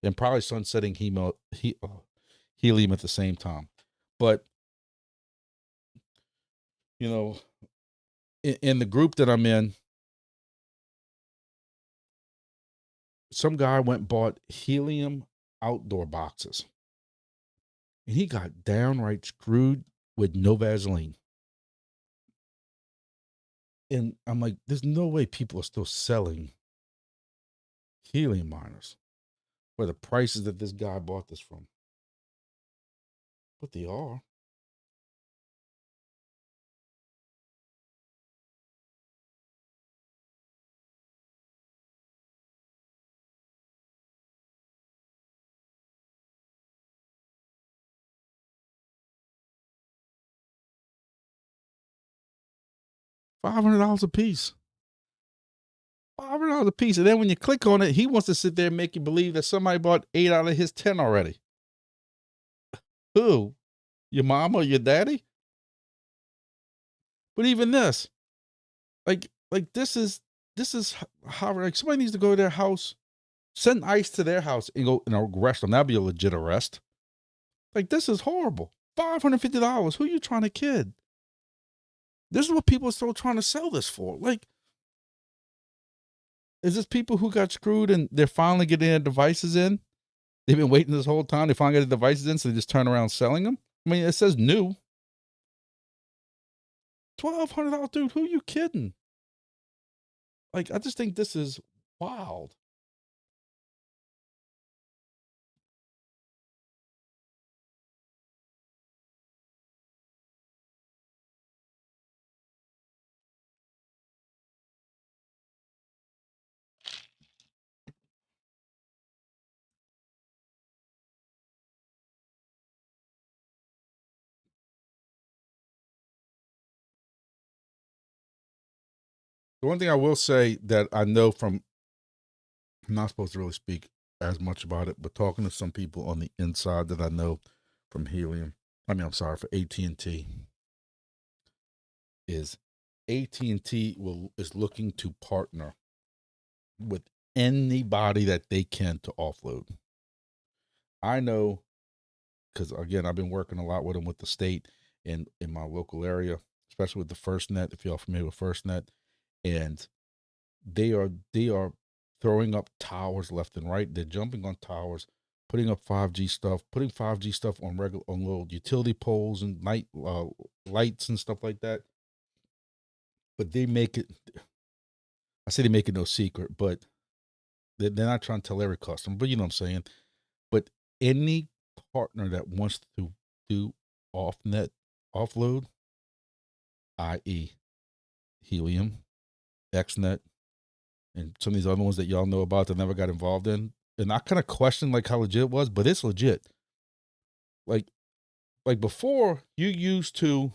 S1: And probably sunsetting Helium at the same time. But, you know, in the group that I'm in, some guy went and bought Helium outdoor boxes. And he got downright screwed with no Vaseline. And I'm like, there's no way people are still selling Helium miners for the prices that this guy bought this from. But they are. $500 a piece. $500 a piece. And then when you click on it, he wants to sit there and make you believe that somebody bought 8 out of his 10 already. Who? Your mama or your daddy? But even this, like this is how, like, somebody needs to go to their house, send ICE to their house and go and arrest them. That'd be a legit arrest. Like, this is horrible. $550. Who are you trying to kid? This is what people are still trying to sell this for. Like, is this people who got screwed and they're finally getting their devices in? They've been waiting this whole time. They finally get the devices in, so they just turn around selling them. I mean, it says new. $1,200, dude. Who are you kidding? Like, I just think this is wild. The one thing I will say that I know from, I'm not supposed to really speak as much about it, but talking to some people on the inside that I know from Helium, for AT&T, is AT&T is looking to partner with anybody that they can to offload. I know, because again, I've been working a lot with them with the state and in my local area, especially with the FirstNet. If y'all familiar with FirstNet, and they are throwing up towers left and right. They're jumping on towers, putting up 5G stuff, putting 5G stuff on little utility poles and night lights and stuff like that. But they make it. I say they make it no secret, but they're not trying to tell every customer. But you know what I'm saying. But any partner that wants to do off net offload, i.e., Helium, XNet, and some of these other ones that y'all know about that never got involved in. And I kind of questioned like how legit it was, but it's legit. Like before, you used to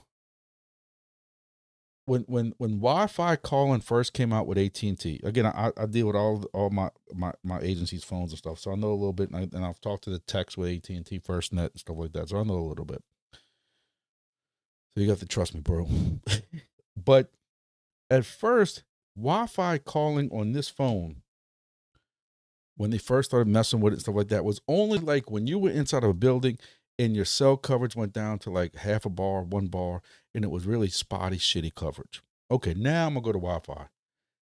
S1: when Wi-Fi calling first came out with AT&T. Again, I deal with all my agency's phones and stuff, so I know a little bit, and I've talked to the techs with AT&T FirstNet and stuff like that, so I know a little bit. So you have to trust me, bro. But at first, Wi-Fi calling on this phone, when they first started messing with it and stuff like that, was only like when you were inside of a building and your cell coverage went down to like half a bar, 1 bar, and it was really spotty, shitty coverage. Okay, now I'm gonna go to Wi-Fi.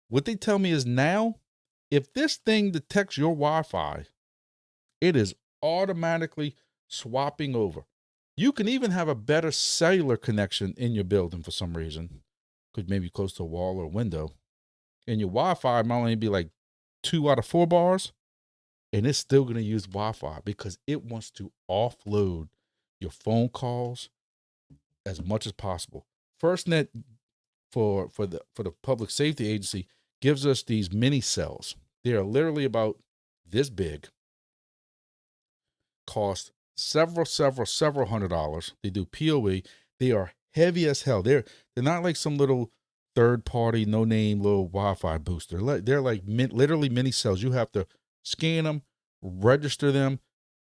S1: What they tell me is now, if this thing detects your Wi-Fi, it is automatically swapping over. You can even have a better cellular connection in your building for some reason, because maybe close to a wall or a window, and your Wi-Fi might only be like 2 out of 4 bars, and it's still going to use Wi-Fi because it wants to offload your phone calls as much as possible. FirstNet for the public safety agency gives us these mini cells. They are literally about this big, cost several $100. They do PoE. They are heavy as hell. They're not like some little third party, no name little Wi-Fi booster. They're like literally mini cells. You have to scan them, register the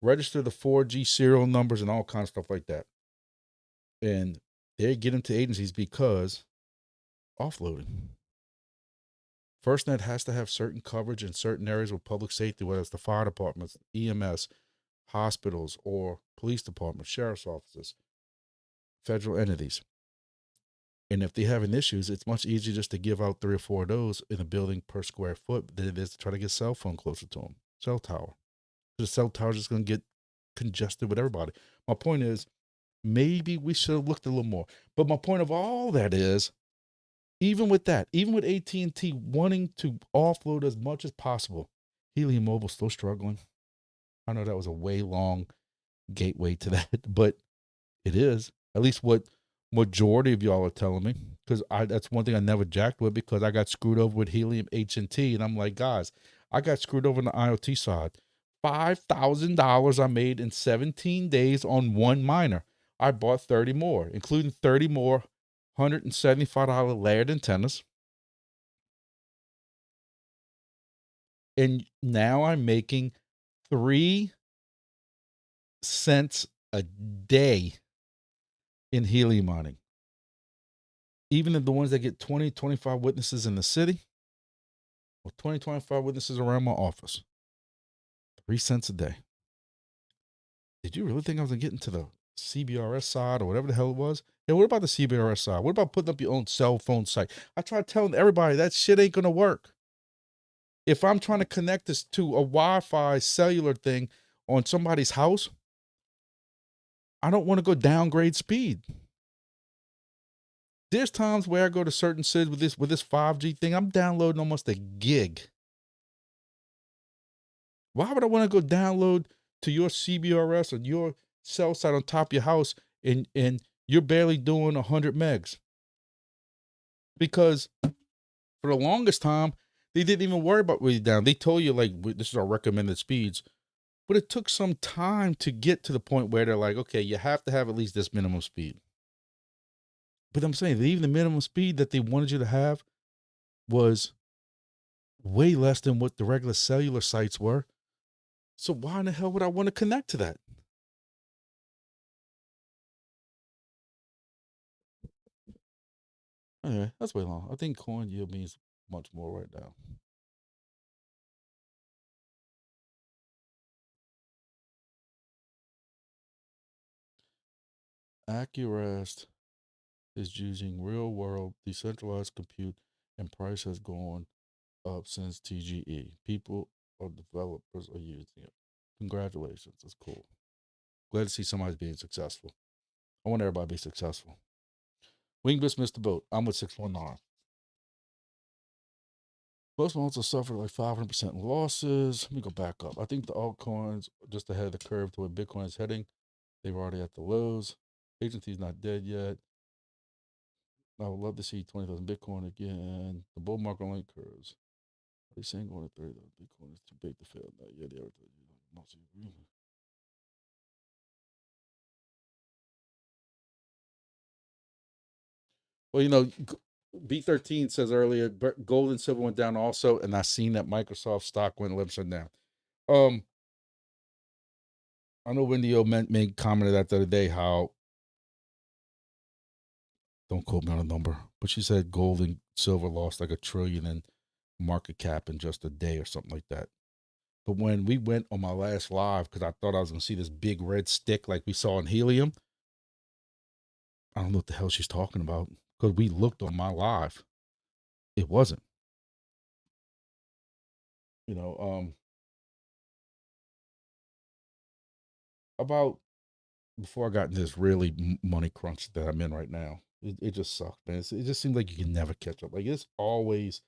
S1: 4G serial numbers and all kinds of stuff like that. And they get into agencies because offloading. FirstNet has to have certain coverage in certain areas with public safety, whether it's the fire departments, EMS, hospitals, or police departments, sheriff's offices, federal entities. And if they're having issues, it's much easier just to give out 3 or 4 of those in a building per square foot than it is to try to get cell phone closer to them. Cell tower. The cell tower is just going to get congested with everybody. My point is, maybe we should have looked a little more. But my point of all that is, even with that, even with AT&T wanting to offload as much as possible, Helium Mobile still struggling. I know that was a way long gateway to that, but it is. At least what majority of y'all are telling me. Because that's one thing I never jacked with, because I got screwed over with Helium HNT. And I'm like, guys, I got screwed over on the IoT side. $5,000 I made in 17 days on one miner. I bought 30 more, including 30 more $175 layered antennas. And now I'm making 3 cents a day in helium mining. Even if the ones that get 20, 25 witnesses in the city, or 20, 25 witnesses around my office, 3 cents a day. Did you really think I was going to get into the CBRS side or whatever the hell it was? Hey, what about the CBRS side? What about putting up your own cell phone site? I tried telling everybody that shit ain't going to work. If I'm trying to connect this to a Wi-Fi cellular thing on somebody's house, I don't want to go downgrade speed. There's times where I go to certain cities with this 5G thing, I'm downloading almost a gig. Why would I want to go download to your CBRS or your cell site on top of your house and you're barely doing 100 megs? Because for the longest time, they didn't even worry about really down. They told you, like, this is our recommended speeds. But it took some time to get to the point where they're like, okay, you have to have at least this minimum speed. But I'm saying that even the minimum speed that they wanted you to have was way less than what the regular cellular sites were. So why in the hell would I want to connect to that? Anyway, that's way long. I think coin yield means much more right now. Accurast is using real world decentralized compute and price has gone up since TGE. People or developers are using it. Congratulations. That's cool. Glad to see somebody's being successful. I want everybody to be successful. Wingbits missed the boat. I'm with 619. Most wallets have suffered like 500% losses. Let me go back up. I think the altcoins just ahead of the curve to where Bitcoin is heading. They were already at the lows. Agency's not dead yet. I would love to see 20,000 Bitcoin again. The bull market only curves. Are they saying going to 30,000 Bitcoin is too big to fail? No, yeah, they are. Well, B13 says earlier, gold and silver went down also, and I seen that Microsoft stock went 11% down. I know Wendy O made commented that the other day how, don't quote me on a number, but she said gold and silver lost like $1 trillion in market cap in just a day or something like that. But when we went on my last live, because I thought I was going to see this big red stick like we saw in helium, I don't know what the hell she's talking about because we looked on my live. It wasn't. You know, about before I got into this really money crunch that I'm in right now, it just sucks, man. It just seems like you can never catch up. Like it's always,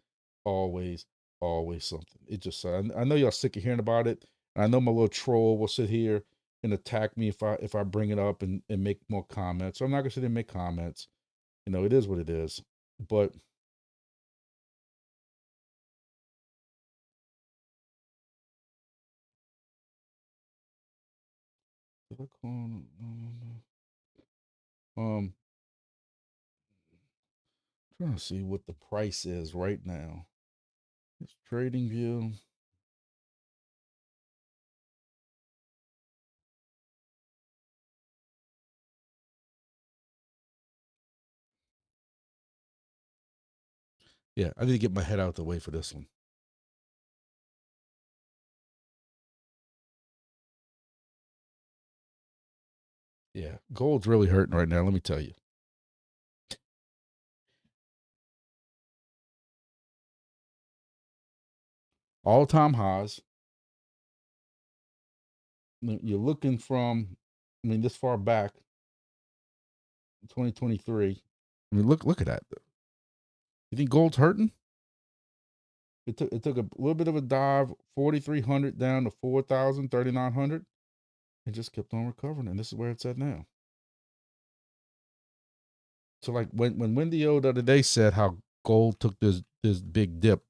S1: always, always something. It just I know y'all sick of hearing about it. And I know my little troll will sit here and attack me if I bring it up and make more comments. So I'm not gonna sit there and make comments. It is what it is. But um trying to see what the price is right now. It's trading view. Yeah, I need to get my head out the way for this one. Yeah, gold's really hurting right now. Let me tell you. All time highs. You're looking from, this far back, 2023. Look at that. You think gold's hurting? It took a little bit of a dive, 4,300 down to 4,000, 3,900. It just kept on recovering, and this is where it's at now. So like when Wendy O the other day said how gold took this big dip,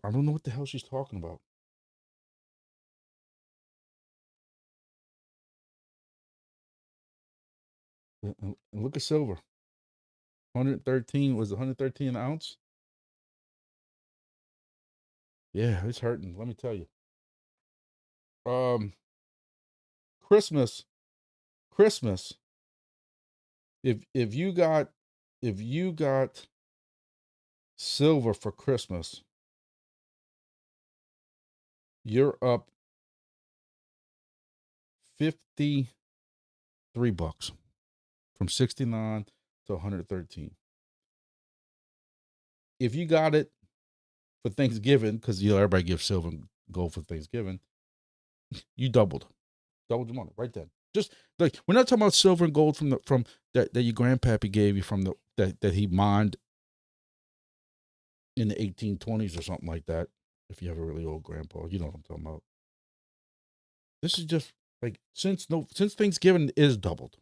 S1: I don't know what the hell she's talking about. And look at silver. 113 was 113 an ounce. Yeah, it's hurting. Let me tell you. Um, Christmas, Christmas. If you got silver for Christmas, you're up $53 from 69 to 113. If you got it for Thanksgiving, because everybody gives silver and gold for Thanksgiving, you doubled your money right then. Just like we're not talking about silver and gold from that your grandpappy gave you from that he mined in the 1820s or something like that. If you have a really old grandpa, you know what I'm talking about. This is just like since Thanksgiving is doubled.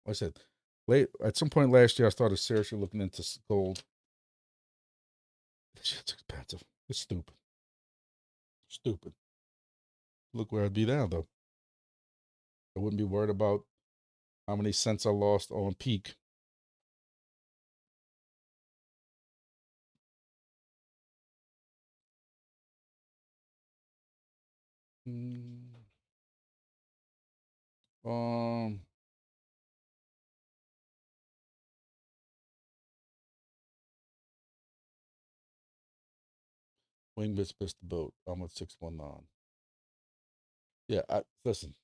S1: Like I said, late at some point last year, I started seriously looking into gold. This shit's expensive. It's stupid. Stupid. Look where I'd be now, though. I wouldn't be worried about how many cents I lost on peak. Mm, Um, Wingbits missed the boat. I'm at 619. Yeah, listen,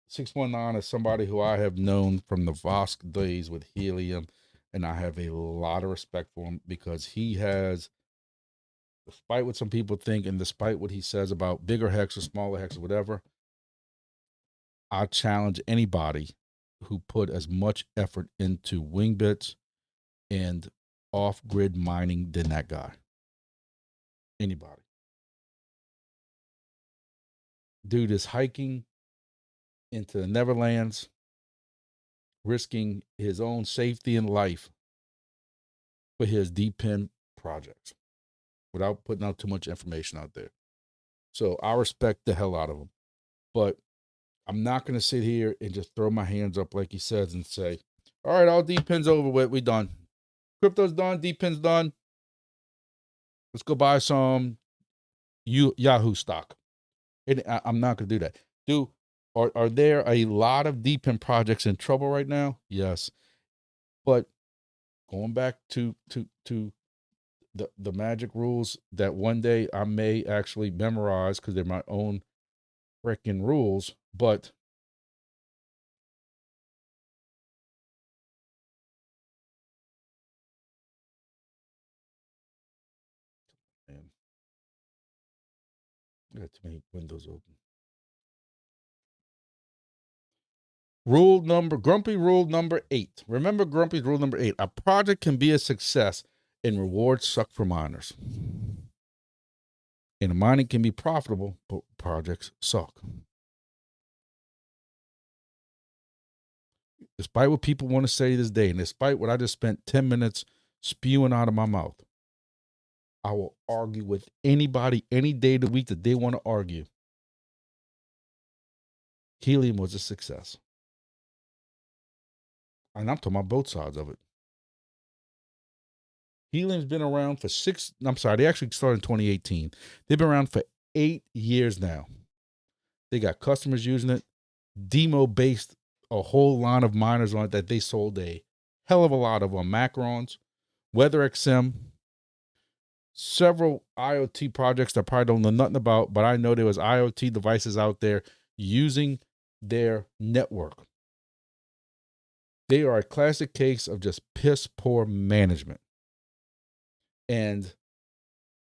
S1: 619 is somebody who I have known from the Vosk days with Helium, and I have a lot of respect for him because he has, despite what some people think and despite what he says about bigger hex or smaller hex or whatever, I challenge anybody who put as much effort into Wingbits and off-grid mining than that guy. Anybody. Dude is hiking into the Neverlands, risking his own safety and life for his deep-pin projects without putting out too much information out there. So I respect the hell out of him. But I'm not going to sit here and just throw my hands up like he says and say, all right, all deep-pins over with, we done. Crypto's done, deep-pin's done. Let's go buy some Yahoo stock. And I'm not going to do that. Are there a lot of deep-pin projects in trouble right now? Yes. But going back to the magic rules that one day I may actually memorize because they're my own freaking rules, but man, I got too many windows open. Grumpy rule number 8. Remember Grumpy's rule number 8. A project can be a success and rewards suck for miners. And mining can be profitable, but projects suck. Despite what people want to say this day, and despite what I just spent 10 minutes spewing out of my mouth, I will argue with anybody any day of the week that they want to argue. Helium was a success. And I'm talking about both sides of it. Helium's been around for they actually started in 2018. They've been around for 8 years now. They got customers using it. Demo based a whole line of miners on it that they sold a hell of a lot of on Macrons, WeatherXM, several IoT projects that I probably don't know nothing about, but I know there was IoT devices out there using their network. They are a classic case of just piss poor management. And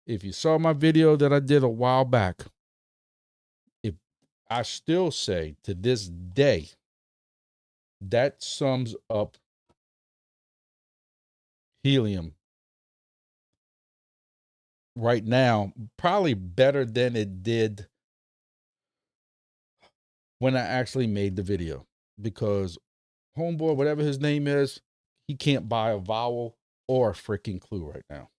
S1: if you saw my video that I did a while back, I still say to this day, that sums up Helium right now, probably better than it did when I actually made the video. Because homeboy, whatever his name is, he can't buy a vowel or a freaking clue right now.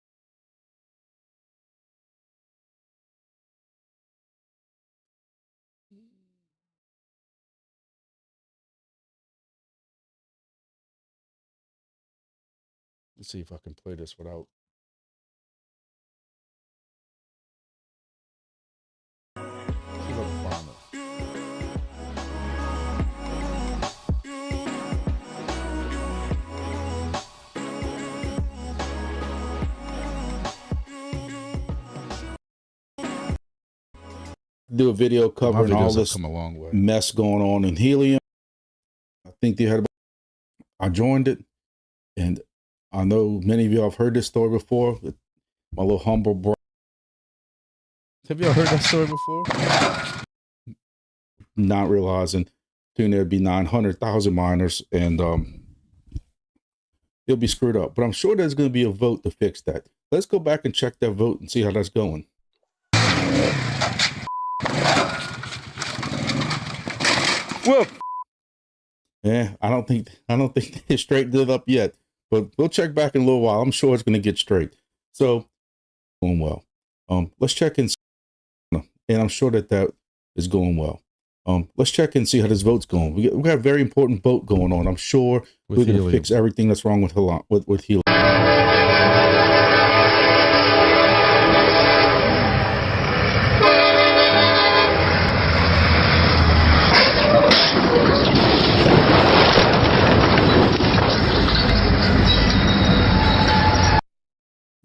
S1: Let's see if I can play this without. See if I can find it. Do a video covering all this mess going on in Helium. I think they had. I joined it, and I know many of y'all have heard this story before. My little humble bro. Have y'all heard that story before? Not realizing soon there'd be 900,000 miners, and it'll be screwed up. But I'm sure there's going to be a vote to fix that. Let's go back and check that vote and see how that's going. Well, yeah, I don't think they straightened it up yet, but we'll check back in a little while. I'm sure it's going to get straight. So, going well. Let's check in, and I'm sure that is going well. Let's check and see how this vote's going. We got a very important vote going on. I'm sure we're going to fix everything that's wrong with Helium.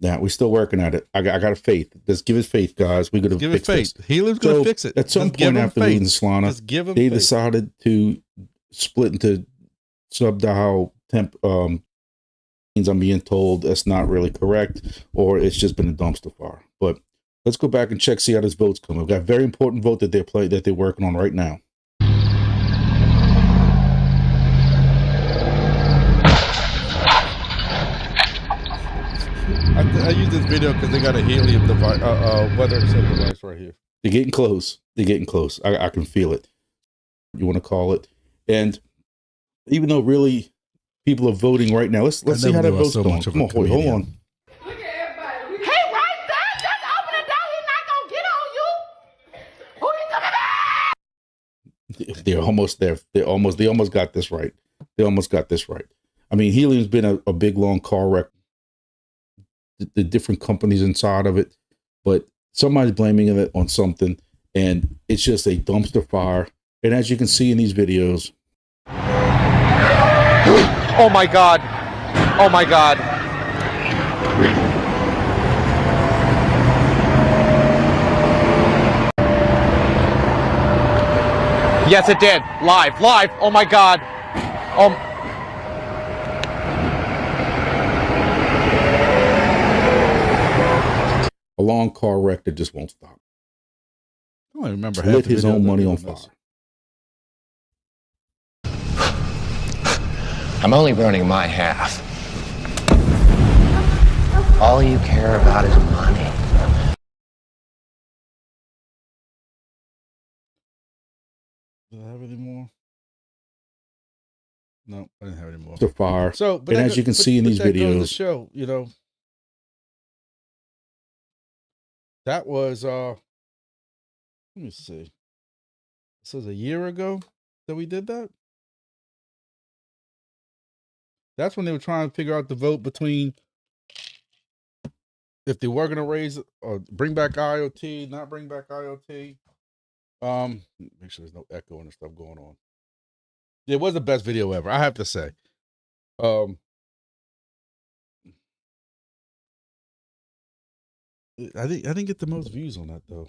S1: Now, that. We're still working at it. I got a faith. Just give it faith, guys. We're gonna fix this.
S2: Helium's gonna fix it.
S1: At some point after losing Solana, they decided to split into sub-DAO temp. I'm being told that's not really correct, or it's just been a dumpster fire. But let's go back and check, see how this vote's coming. We've got a very important vote that they're working on right now.
S2: I use this video because they got a helium device, weather accept device right here.
S1: They're getting close. They're getting close. I can feel it. You want to call it? And even though really people are voting right now, let's see how that vote's going. Come on, hold on. They're almost there. They almost got this right. I mean, helium's been a big long car wreck. The different companies inside of it, but somebody's blaming it on something, and it's just a dumpster fire. And as you can see in these videos,
S3: oh my god, oh my god. Yes, it did. Live. Oh my god.
S1: A long car wreck that just won't stop.
S2: I don't remember.
S1: Lit his own money on fire.
S4: I'm only burning my half. All you care about is money.
S2: Do I have any more? No, I didn't have any more.
S1: The fire.
S2: So,
S1: but as you can see in these videos,
S2: the show, you know, that was let me see. This was a year ago that we did that. That's when they were trying to figure out the vote between if they were going to raise or bring back IoT, not bring back IoT. Make sure there's no echo and stuff going on. It was the best video ever, I have to say. I didn't get the most views on that though.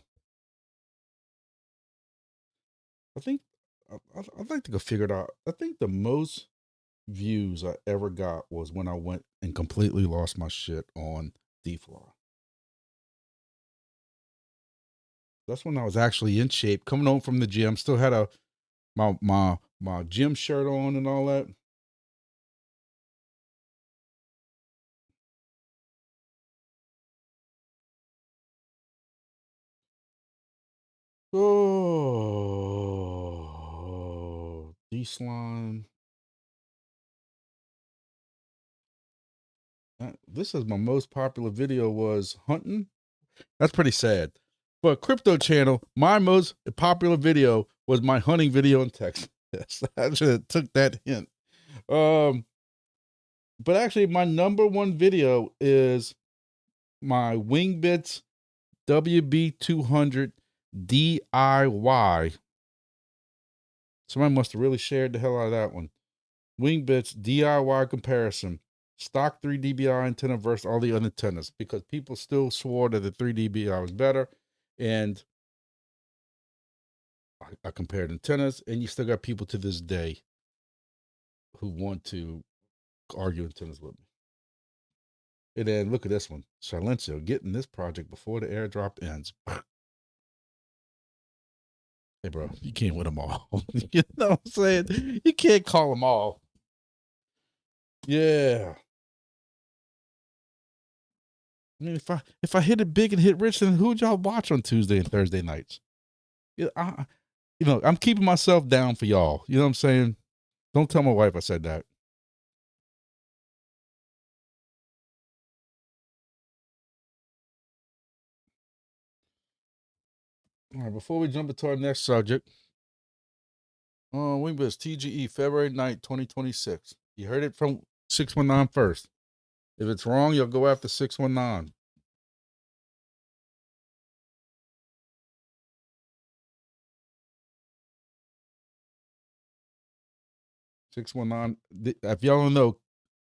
S2: I think I'd like to go figure it out. I think the most views I ever got was when I went and completely lost my shit on DeFly. That's when I was actually in shape, coming home from the gym. Still had my gym shirt on and all that. Oh, D-Slime. This is my most popular video was hunting. That's pretty sad. But Crypto Channel, my most popular video was my hunting video in Texas. I should have took that hint. But actually my number one video is my Wingbits WB200 DIY. Somebody must have really shared the hell out of that one. Wingbits DIY comparison. Stock 3 dBi antenna versus all the other antennas, because people still swore that the 3 dBi was better. And I compared antennas, and you still got people to this day who want to argue antennas with me. And then look at this one. Silencio getting this project before the airdrop ends. Hey, bro, you can't win them all. You know what I'm saying? You can't call them all. Yeah. I mean, if I hit it big and hit rich, then who'd y'all watch on Tuesday and Thursday nights? Yeah, I'm keeping myself down for y'all. You know what I'm saying? Don't tell my wife I said that. All right, before we jump into our next subject, Wingbits TGE, February 9th, 2026. You heard it from 619 first. If it's wrong, you'll go after 619. If y'all don't know,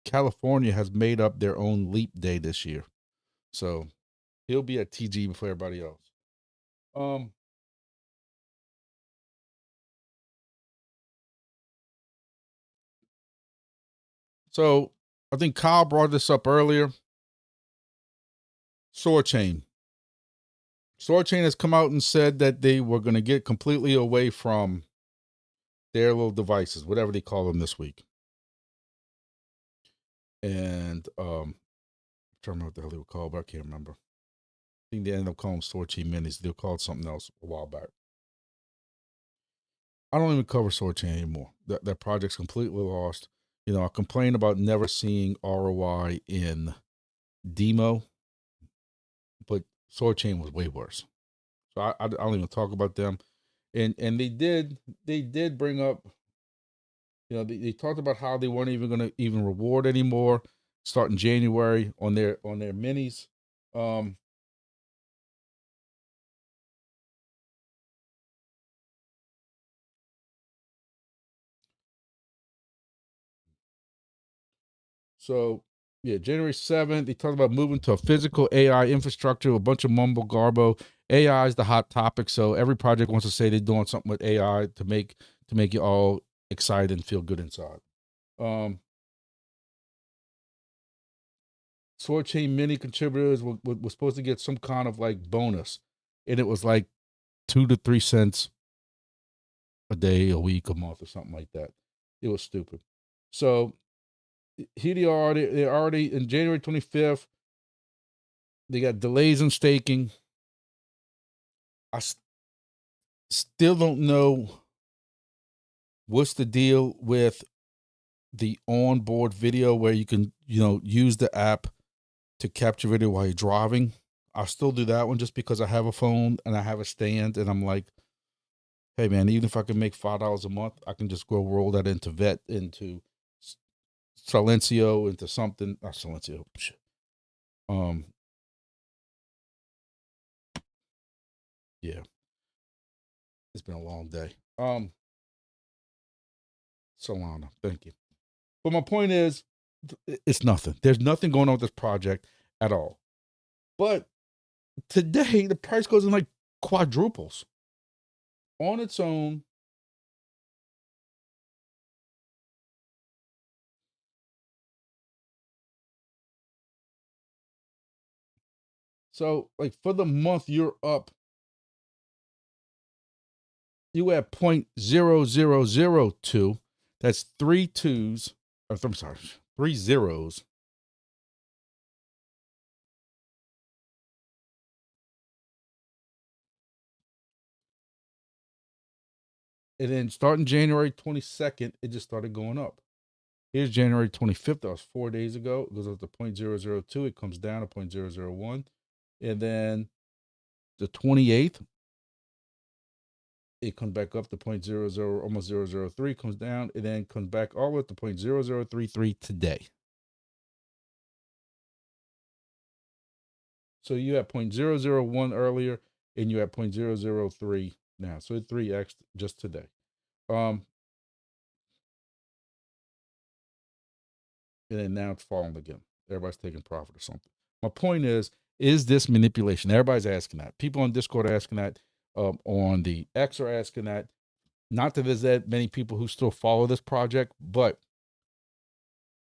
S2: California has made up their own leap day this year. So he'll be at TG before everybody else. So I think Kyle brought this up earlier. Swordchain. Swordchain has come out and said that they were going to get completely away from their little devices, whatever they call them this week. And I'm trying to remember what the hell they were called, but I can't remember. I think they ended up calling them Swordchain Minis. They were called something else a while back. I don't even cover Swordchain anymore. That project's completely lost. You know, I complain about never seeing ROI in Demo, but Swordchain was way worse. So I don't even talk about them. And they did bring up, you know, they talked about how they weren't even going to even reward anymore starting January on their minis. So yeah, January 7th, they talked about moving to a physical AI infrastructure, a bunch of mumbo garbo. AI is the hot topic, so every project wants to say they're doing something with AI to make you all excited and feel good inside. Swordchain Mini contributors were supposed to get some kind of like bonus, and it was like 2 to 3 cents a day, a week, a month, or something like that. It was stupid. So they're already in January 25th. They got delays in staking. I still don't know what's the deal with the onboard video where you can, you know, use the app to capture video while you're driving. I'll still do that one just because I have a phone and I have a stand, and I'm like, hey man, even if I can make $5 a month, I can just go roll that into into Silencio, into something, not Silencio. Shit. Yeah. It's been a long day. Solana, thank you. But my point is, it's nothing. There's nothing going on with this project at all. But today, the price goes in like quadruples on its own. So, like for the month, you're up. You at 0.0002. That's 3 2s. I'm sorry, 3 zeros. And then starting January 22nd, it just started going up. Here's January 25th. That was 4 days ago. It goes up to 0.002. It comes down to 0.001. And then the 28th, it comes back up to 0.00, almost 003, comes down, and then comes back all the way up to 0.0033 today. So you had 0.001 earlier, and you had 0.003 now. So it 3x just today. And then now it's falling again. Everybody's taking profit or something. My point is this manipulation? Everybody's asking that. People on Discord are asking that. On the X are asking that. Not that there's that many people who still follow this project, but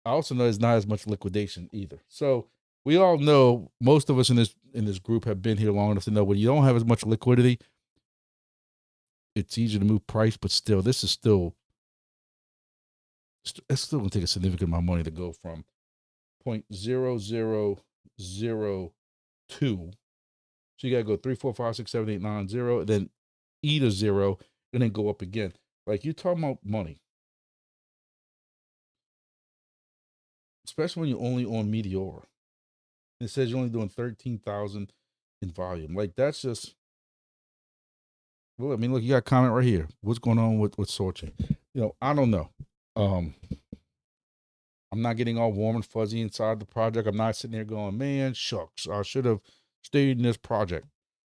S2: I also know there's not as much liquidation either. So we all know, most of us in this group have been here long enough to know when you don't have as much liquidity, it's easier to move price, but still, it's still going to take a significant amount of money to go from 0.0002. So you got to go 3, 4, 5, 6, 7, 8, 9, 0, and then eat a 0, and then go up again. Like, you're talking about money. Especially when you're only on Meteor. It says you're only doing 13,000 in volume. Like, that's just, well, I mean, look, you got a comment right here. What's going on with Swordchain? You know, I don't know. I'm not getting all warm and fuzzy inside the project. I'm not sitting there going, man, shucks, I should have stayed in this project.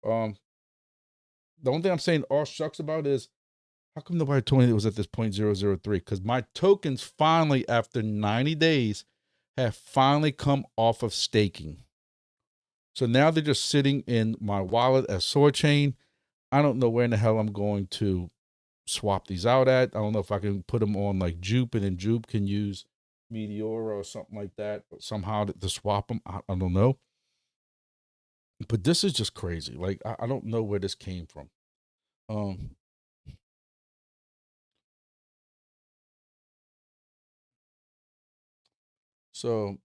S2: The only thing I'm saying all shucks about is, how come nobody told me it was at this 0.003? Because my tokens finally, after 90 days, have finally come off of staking. So now they're just sitting in my wallet as sword chain. I don't know where in the hell I'm going to swap these out at. I don't know if I can put them on like Jupe, and then Jupe can use Meteora or something like that, but somehow to swap them. I don't know. But this is just crazy. Like, I don't know where this came from. So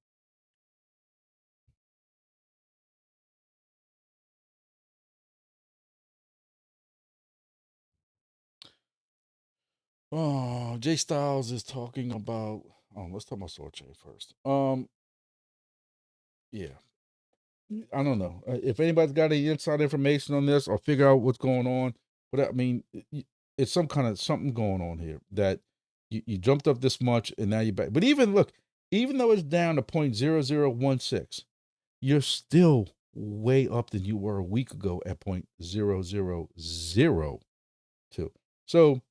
S2: Jay Styles is talking about, let's talk about sword chain first. Yeah. I don't know if anybody's got any inside information on this or figure out what's going on. But I mean, it's some kind of something going on here that you jumped up this much and now you're back. But even look, even though it's down to 0.0016, you're still way up than you were a week ago at 0.0002. So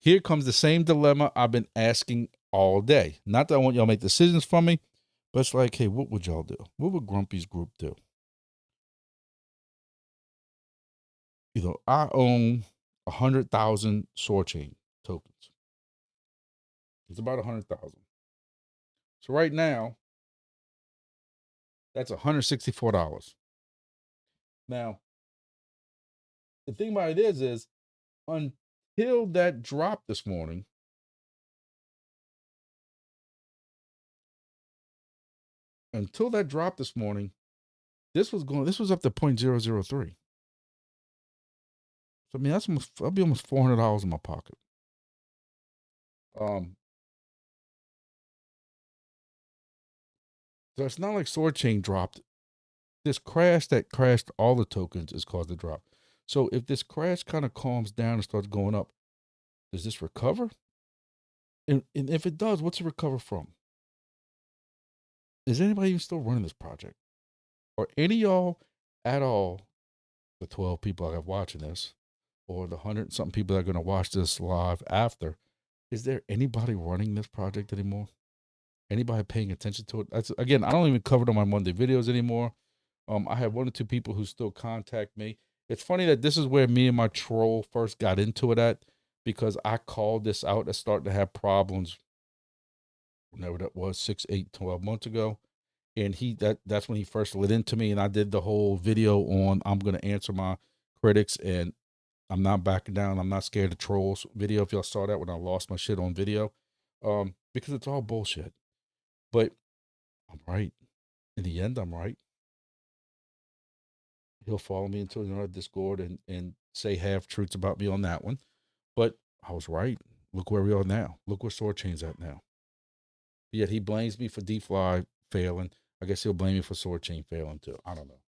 S2: here comes the same dilemma I've been asking all day. Not that I want y'all to make decisions for me, but it's like, hey, what would y'all do? What would Grumpy's group do? You know, I own 100,000 sword chain tokens. It's about 100,000. So right now, that's $164. Now, the thing about it is until that dropped this morning, this was up to 0.003. So I mean, I'll be almost $400 in my pocket. So it's not like sword chain dropped. This crash that crashed all the tokens is caused the drop. So if this crash kind of calms down and starts going up, does this recover? And if it does, what's it recover from? Is anybody even still running this project? Or any of y'all at all, the 12 people I have watching this, or the 100-something people that are going to watch this live after, is there anybody running this project anymore? Anybody paying attention to it? That's, again, I don't even cover it on my Monday videos anymore. I have 1 or 2 people who still contact me. It's funny that this is where me and my troll first got into it at, because I called this out as starting to have problems whenever that was, 6, 8, 12 months ago. And that's when he first lit into me, and I did the whole video on I'm going to answer my critics, and I'm not backing down. I'm not scared of trolls video. If y'all saw that when I lost my shit on video, because it's all bullshit. But I'm right. In the end, I'm right. He'll follow me into another Discord and say half truths about me on that one. But I was right. Look where we are now. Look where Sword Chain's at now. Yet he blames me for D-Fly failing. I guess he'll blame me for Sword Chain failing too. I don't know.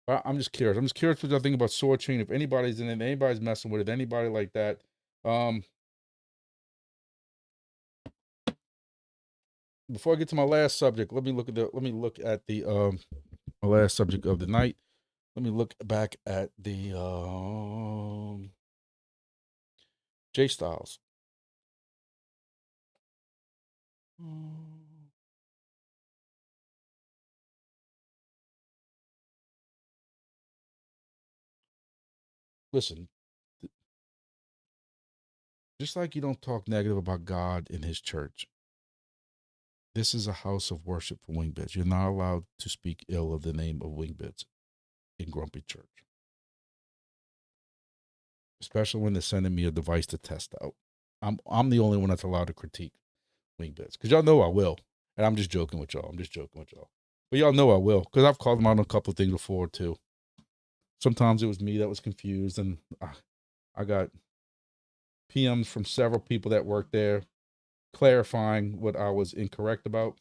S2: But I'm just curious. I'm just curious what y'all think about Sword Chain. If anybody's in it, anybody's messing with it, anybody like that. Before I get to my last subject, let me look at the my last subject of the night. Let me look back at the J Styles. Listen, just like you don't talk negative about God in his church, this is a house of worship for Wingbits. You're not allowed to speak ill of the name of Wingbits in Grumpy Church, especially when they're sending me a device to test out. I'm the only one that's allowed to critique Wingbits, because y'all know I will. And I'm just joking with y'all. But y'all know I will, because I've called them out on a couple of things before too. Sometimes it was me that was confused, and I got PMs from several people that work there clarifying what I was incorrect about.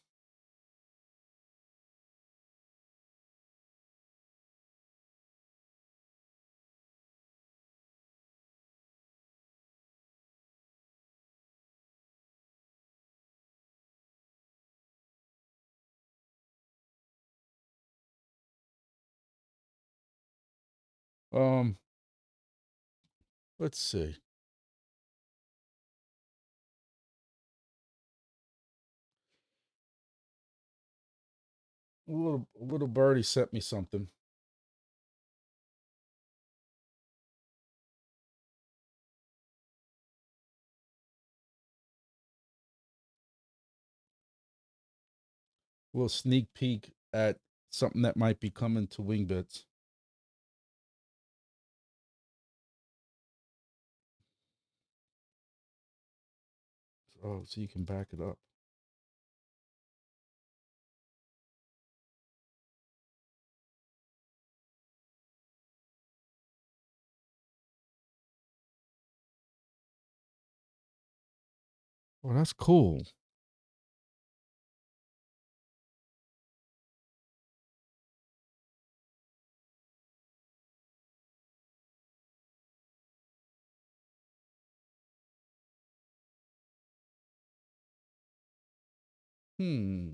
S2: Let's see. A little birdie sent me something. A little sneak peek at something that might be coming to Wingbits. Oh, so you can back it up. Well, that's cool. Hmm.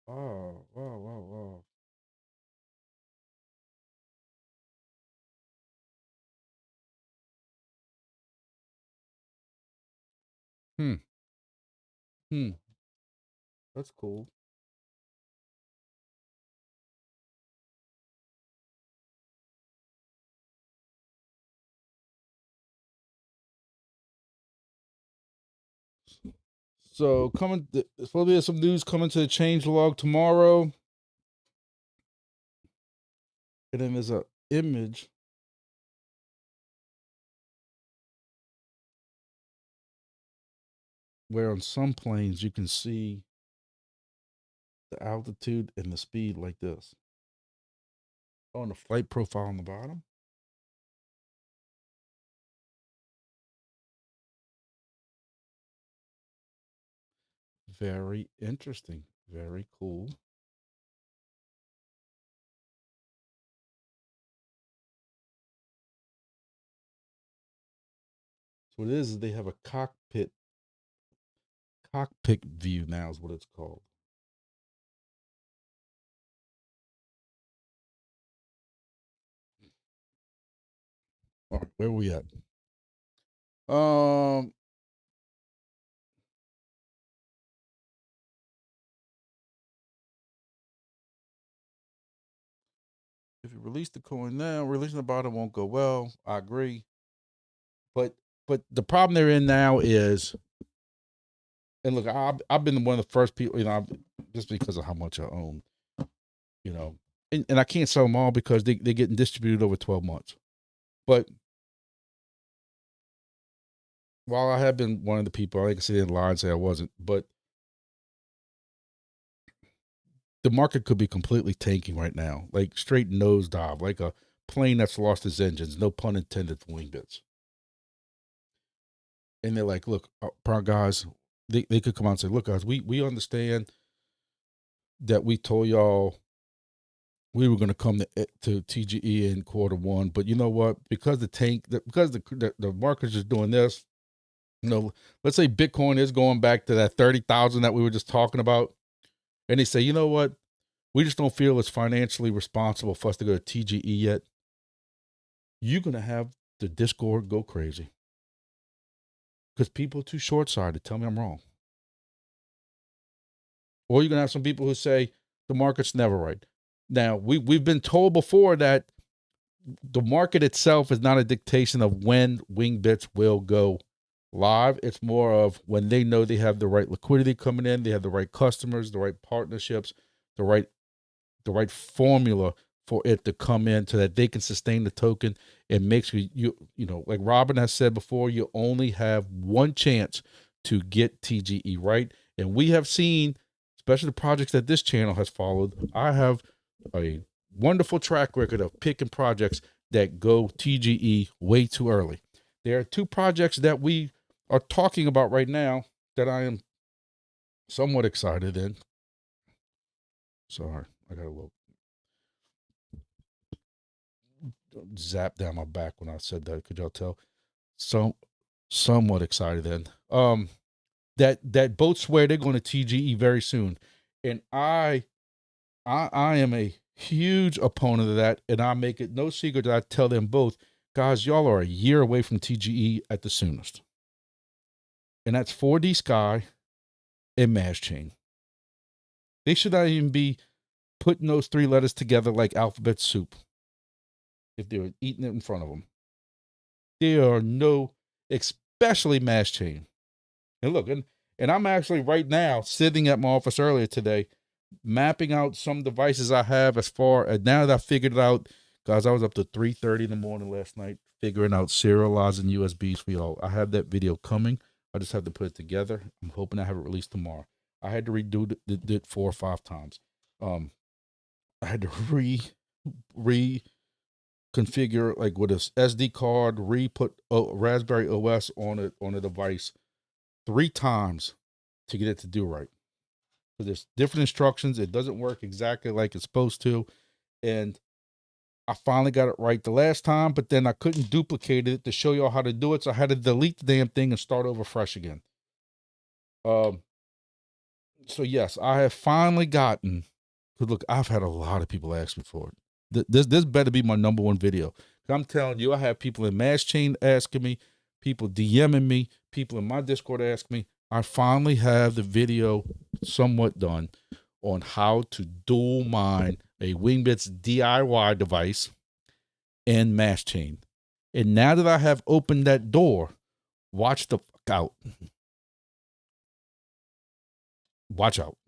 S2: Oh, wow, wow, wow. Hmm. Hmm. That's cool. So supposed to be some news coming to the change log tomorrow. And then there's a image where on some planes you can see the altitude and the speed like this. Oh, and the flight profile on the bottom. Very interesting. Very cool. So what it is they have a cockpit view now is what it's called. All right, where are we at? If you release the coin now, releasing the bottom won't go well. I agree. But the problem they're in now is, and look, I've been one of the first people, just because of how much I own, and I can't sell them all because they're getting distributed over 12 months. But while I have been one of the people, I can sit in line and say I wasn't, but the market could be completely tanking right now, like straight nosedive, like a plane that's lost its engines, no pun intended for Wingbits. And they're like, look, guys, they could come out and say, look, guys, we understand that we told y'all we were going to come to TGE in Q1, but you know what? Because the market's just doing this, let's say Bitcoin is going back to that 30,000 that we were just talking about. And they say, you know what? We just don't feel it's financially responsible for us to go to TGE yet. You're going to have the Discord go crazy because people are too short-sighted. Tell me I'm wrong. Or you're going to have some people who say the market's never right. Now, we've been told before that the market itself is not a dictation of when Wingbits will go live. It's more of when they know they have the right liquidity coming in, they have the right customers, the right partnerships, the right formula for it to come in so that they can sustain the token. It makes like Robin has said before, you only have one chance to get TGE right. And we have seen, especially the projects that this channel has followed, I have a wonderful track record of picking projects that go TGE way too early. There are two projects that we are talking about right now that I am somewhat excited in. Sorry, I got a little zap down my back when I said that. Could y'all tell? So somewhat excited then. That both swear they're going to TGE very soon, and I am a huge opponent of that, and I make it no secret that I tell them both, guys, y'all are a year away from TGE at the soonest, and that's 4D Sky and Mastchain. They should not even be putting those three letters together like alphabet soup if they were eating it in front of them. There are no, especially Mastchain. And look, and I'm actually right now sitting at my office earlier today, mapping out some devices I have as far as now that I figured it out, guys. I was up to 3:30 in the morning last night figuring out serializing USBs for y'all. I have that video coming. I just have to put it together. I'm hoping I have it released tomorrow. I had to redo it 4 or 5 times. I had to reconfigure like with a SD card, re-put Raspberry OS on a device 3 times to get it to do right. So there's different instructions. It doesn't work exactly like it's supposed to. And I finally got it right the last time, but then I couldn't duplicate it to show y'all how to do it. So I had to delete the damn thing and start over fresh again. So yes, I have finally gotten, because look, I've had a lot of people ask me for it. This better be my #1 video. I'm telling you, I have people in Mastchain asking me, people DMing me, people in my Discord asking me. I finally have the video somewhat done on how to dual mine a Wingbits DIY device and Mastchain. And now that I have opened that door, watch the fuck out. Watch out.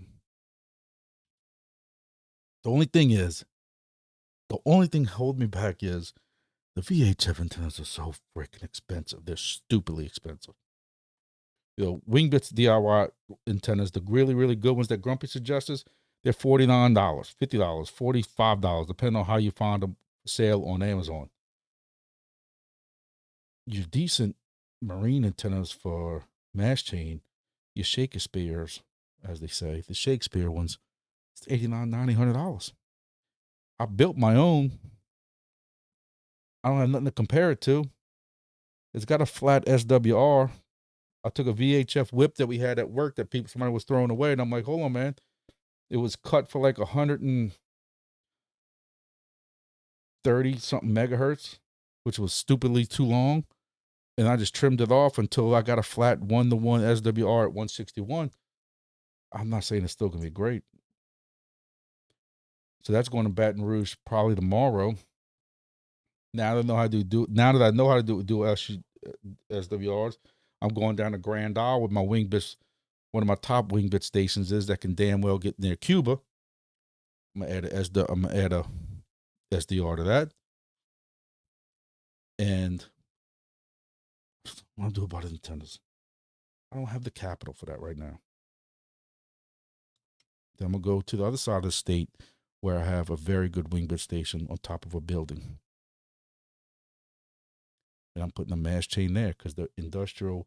S2: The only thing holding me back is the VHF antennas are so freaking expensive. They're stupidly expensive. You know, Wingbits DIY antennas, the really, really good ones that Grumpy suggests, they're $49, $50, $45, depending on how you find a sale on Amazon. Your decent marine antennas for Mastchain, your Shakespeare's, as they say, the Shakespeare ones, it's $89, $90, $100. I built my own. I don't have nothing to compare it to. It's got a flat SWR. I took a VHF whip that we had at work that somebody was throwing away, and I'm like, hold on, man. It was cut for like 130 something megahertz, which was stupidly too long. And I just trimmed it off until I got a flat 1-to-1 SWR at 161. I'm not saying it's still gonna be great. So that's going to Baton Rouge probably tomorrow. Now that I know how to do SWRs, I'm going down to Grand Isle with my Wingbits. One of my top Wingbit stations is that can damn well get near Cuba. I'm gonna add a SDR to that. And what I'll do about antennas. I don't have the capital for that right now. Then I'm gonna go to the other side of the state where I have a very good Wingbit station on top of a building. And I'm putting a Mastchain there because the intercoastal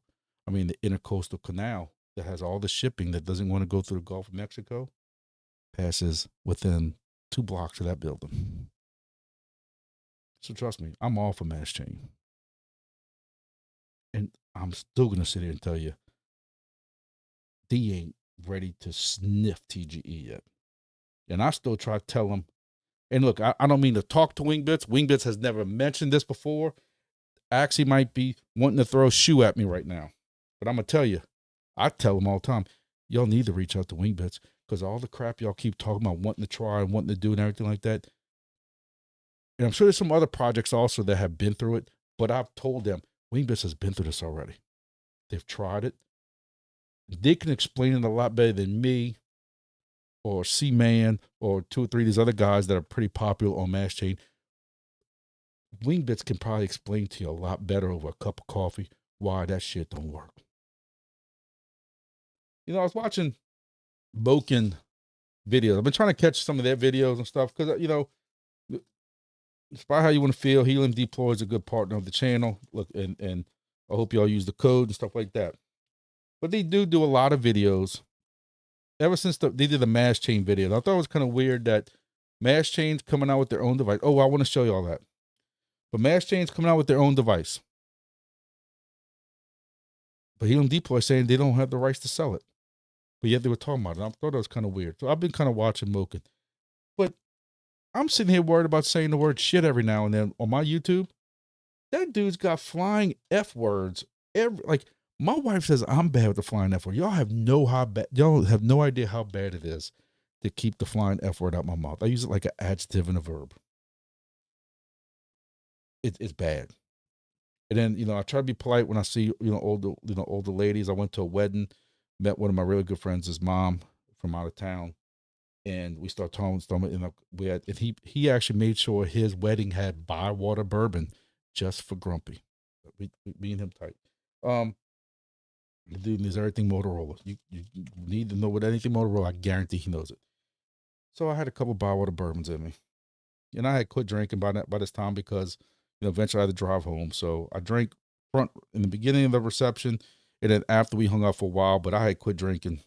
S2: canal that has all the shipping that doesn't want to go through the Gulf of Mexico passes within 2 blocks of that building. So trust me, I'm all for Mastchain. And I'm still going to sit here and tell you, they ain't ready to sniff TGE yet. And I still try to tell them, and look, I don't mean to talk to Wingbits. Wingbits has never mentioned this before. Actually might be wanting to throw a shoe at me right now. But I'm going to tell you, I tell them all the time, y'all need to reach out to Wingbits because all the crap y'all keep talking about wanting to try and wanting to do and everything like that. And I'm sure there's some other projects also that have been through it, but I've told them Wingbits has been through this already. They've tried it. They can explain it a lot better than me or C-Man or 2 or 3 of these other guys that are pretty popular on Mastchain. Wingbits can probably explain to you a lot better over a cup of coffee why that shit don't work. You know, I was watching Boken videos. I've been trying to catch some of their videos and stuff because, you know, despite how you want to feel, Helium Deploy is a good partner of the channel. Look, and I hope y'all use the code and stuff like that. But they do a lot of videos. Ever since they did the Mastchain video, I thought it was kind of weird that Mastchain's coming out with their own device. Oh, I want to show you all that. But Mastchain's coming out with their own device. But Helium Deploy saying they don't have the rights to sell it. But yet they were talking about it. I thought that was kind of weird. So I've been kind of watching Moken. But I'm sitting here worried about saying the word shit every now and then on my YouTube. That dude's got flying F words. Like, my wife says I'm bad with the flying F word. Y'all have no idea how bad it is to keep the flying F word out my mouth. I use it like an adjective and a verb. It's bad. And then, I try to be polite when I see, older ladies. I went to a wedding, met one of my really good friends, his mom from out of town. And we start talking, and he actually made sure his wedding had Bywater bourbon just for Grumpy. Me and him tight. The dude knows everything Motorola. You need to know what anything Motorola. I guarantee he knows it. So I had a couple Bywater bourbons in me, and I had quit drinking by this time because eventually I had to drive home. So I drank front in the beginning of the reception, and then after we hung out for a while. But I had quit drinking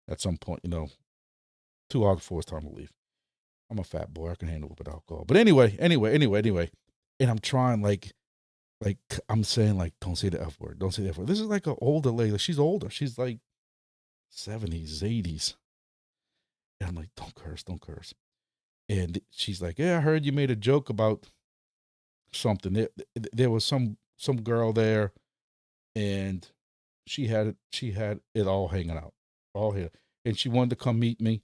S2: at some point. 2 hours before it's time to leave. I'm a fat boy. I can handle a bit of alcohol. But anyway. And I'm trying like I'm saying, like, don't say the F word. Don't say the F word. This is like an older lady. Like, she's older. She's like 70s, 80s. And I'm like, don't curse. And she's like, yeah, I heard you made a joke about something. There was some girl there, and she had it all hanging out, all here. And she wanted to come meet me,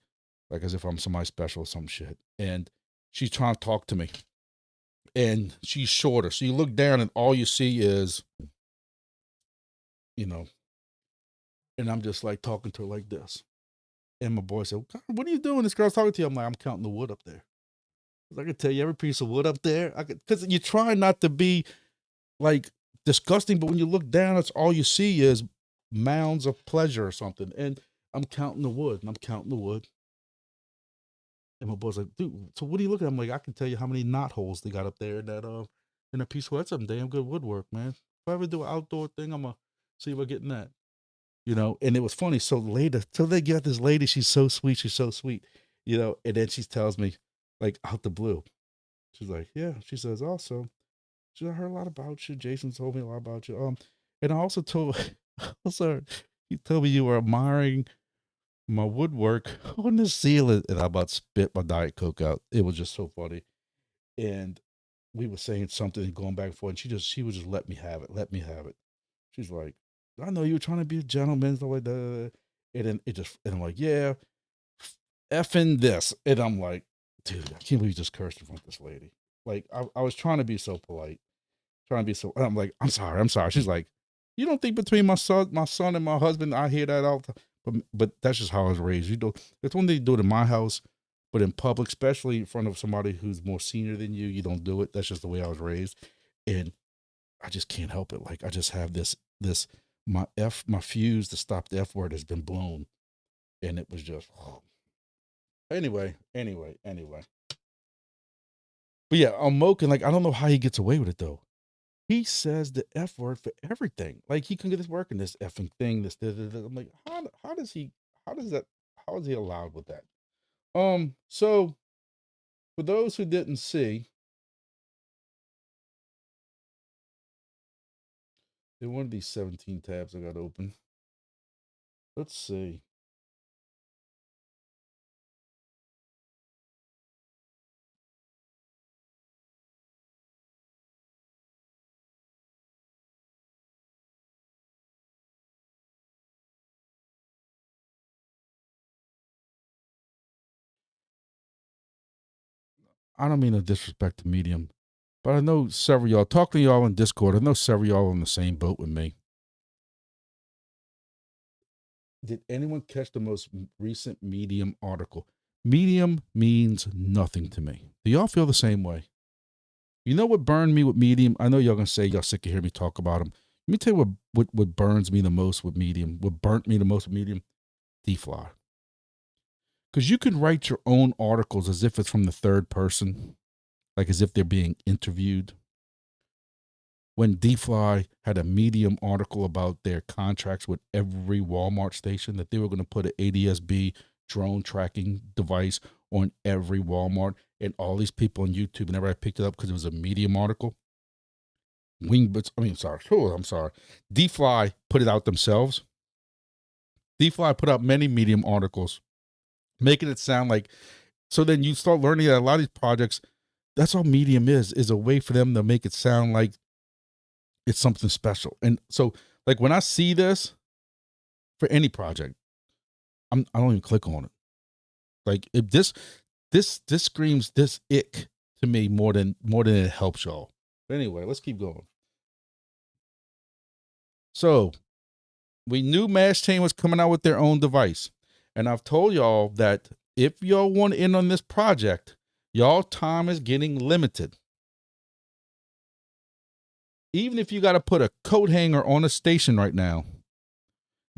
S2: like as if I'm somebody special or some shit. And she's trying to talk to me. And she's shorter. So you look down and all you see is, and I'm just like talking to her like this. And my boy said, what are you doing? This girl's talking to you. I'm like, I'm counting the wood up there. I can tell you every piece of wood up there. Because you try not to be like disgusting, but when you look down, it's all you see is mounds of pleasure or something. And I'm counting the wood, And my boy's like, dude, so what are you looking at? I'm like, I can tell you how many knot holes they got up there in a piece of wood. That's some damn good woodwork, man. If I ever do an outdoor thing, I'm going to see if I getting that. And it was funny. So later, till they get this lady, she's so sweet. And then she tells me, like, out the blue, she's like, yeah. She says, also, I heard a lot about you. Jason told me a lot about you. And I also he told me you were admiring my woodwork on the ceiling, and I about spit my Diet Coke out. It was just so funny. And we were saying something and going back and forth, and she would just let me have it. She's like, I know you were trying to be a gentleman, stuff like that. And then and I'm like, yeah, effing this. And I'm like, dude, I can't believe you just cursed in front of this lady. Like, I was trying to be so polite, and I'm like, I'm sorry. She's like, you don't think between my son and my husband, I hear that all the time. But that's just how I was raised. It's one thing to do it in my house, but in public, especially in front of somebody who's more senior than you, you don't do it. That's just the way I was raised. And I just can't help it. Like, I just have my fuse to stop the F word has been blown. And it was just, anyway. But yeah, I'm Moken, like, I don't know how he gets away with it though. He says the F word for everything. Like, he can get this working, this effing thing, this. I'm like, how is he allowed with that? So for those who didn't see, in one of these 17 tabs I got open, let's see. I don't mean to disrespect the medium, but I know several of y'all, talking to y'all in Discord, I know several of y'all on the same boat with me. Did anyone catch the most recent Medium article? Medium means nothing to me. Do y'all feel the same way? You know what burned me with Medium? I know y'all gonna say y'all sick of hearing me talk about them. Let me tell you what burns me the most with Medium. What burnt me the most with Medium? D-Fly. Because you can write your own articles as if it's from the third person, like as if they're being interviewed. When D-Fly had a Medium article about their contracts with every Walmart station, that they were going to put an ADS-B drone tracking device on every Walmart, and all these people on YouTube, and everybody picked it up because it was a Medium article. Wingbits, I'm sorry. D-Fly put it out themselves. D-Fly put out many Medium articles, making it sound like, so then you start learning that a lot of these projects, that's all Medium is a way for them to make it sound like it's something special. And so, like, when I see this for any project, I don't even click on it. Like, if this screams this ick to me more than it helps y'all. But anyway, let's keep going. So we knew Mastchain was coming out with their own device, and I've told y'all that if y'all want in on this project, y'all time is getting limited. Even if you got to put a coat hanger on a station right now,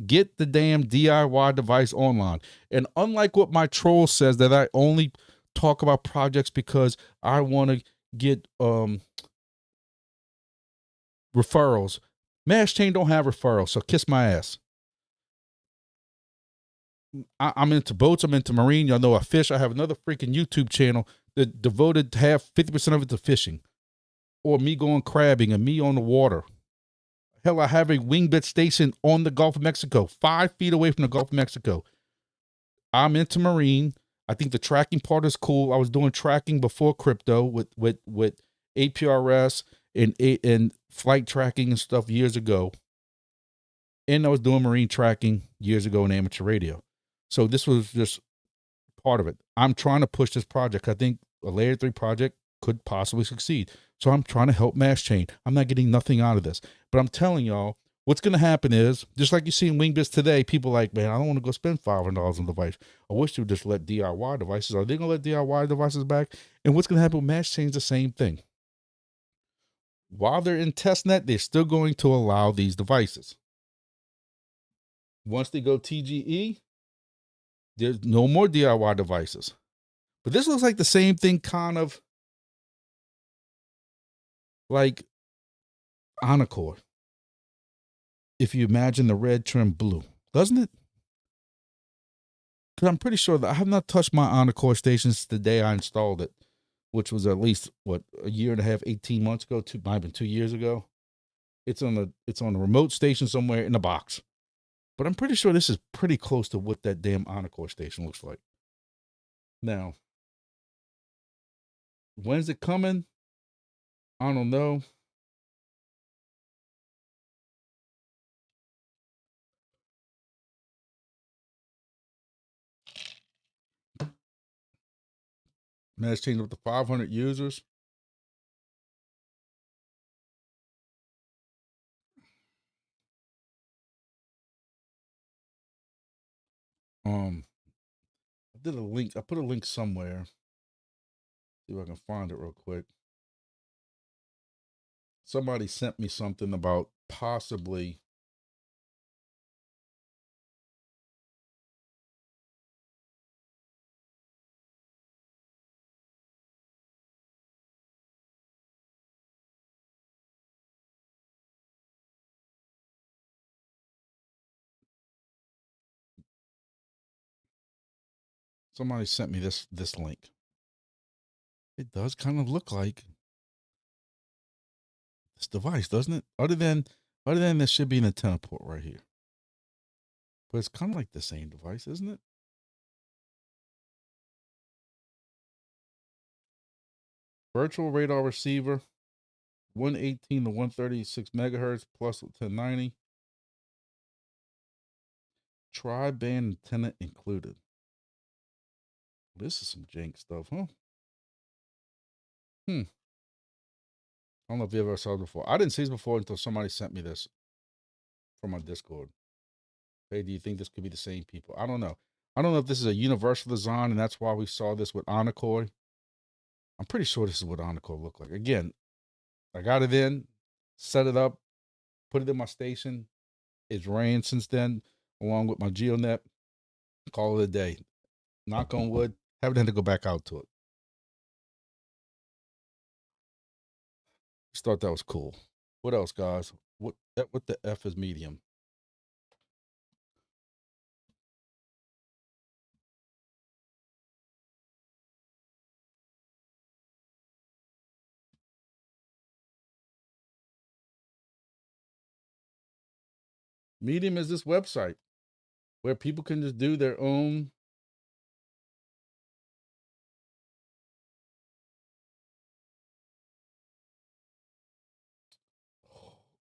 S2: get the damn DIY device online. And unlike what my troll says, that I only talk about projects because I want to get referrals. Mastchain don't have referrals, so kiss my ass. I'm into boats. I'm into marine. Y'all know I fish. I have another freaking YouTube channel that devoted half 50% of it to fishing, or me going crabbing and me on the water. Hell, I have a Wingbit station on the Gulf of Mexico, 5 feet away from the Gulf of Mexico. I'm into marine. I think the tracking part is cool. I was doing tracking before crypto with APRS and flight tracking and stuff years ago. And I was doing marine tracking years ago in amateur radio. So this was just part of it. I'm trying to push this project. I think a layer 3 project could possibly succeed. So I'm trying to help Mastchain. I'm not getting nothing out of this, but I'm telling y'all, what's going to happen is, just like you see in Wingbits today, people like, man, I don't want to go spend $500 on a device. I wish you would just let DIY devices. Are they going to let DIY devices back? And what's going to happen with Mastchain is the same thing. While they're in testnet, they're still going to allow these devices. Once they go TGE, there's no more DIY devices. But this looks like the same thing, kind of like Encore. If you imagine the red trim blue, doesn't it? Because I'm pretty sure that I have not touched my Encore station since the day I installed it, which was at least, what, a year and a half, 18 months ago, might have been 2 years ago. It's on a remote station somewhere in a box. But I'm pretty sure this is pretty close to what that damn Encore station looks like. Now, when's it coming? I don't know. That's changed up to 500 users. I did a link. I put a link somewhere. See if I can find it real quick. Somebody sent me something about possibly somebody sent me this link. It does kind of look like this device, doesn't it? Other than there should be an antenna port right here. But it's kind of like the same device, isn't it? Virtual radar receiver, 118 to 136 megahertz plus 1090. Tri-band antenna included. This is some jank stuff, huh? I don't know if you ever saw it before. I didn't see this before until somebody sent me this from my Discord. Hey, do you think this could be the same people? I don't know. I don't know if this is a universal design and that's why we saw this with Encore. I'm pretty sure this is what Encore looked like. Again, I got it in, set it up, put it in my station. It's ran since then, along with my GeoNet. Call it a day. Knock on wood. Haven't had to go back out to it. Just thought that was cool. What else, guys? What the F is Medium? Medium is this website where people can just do their own.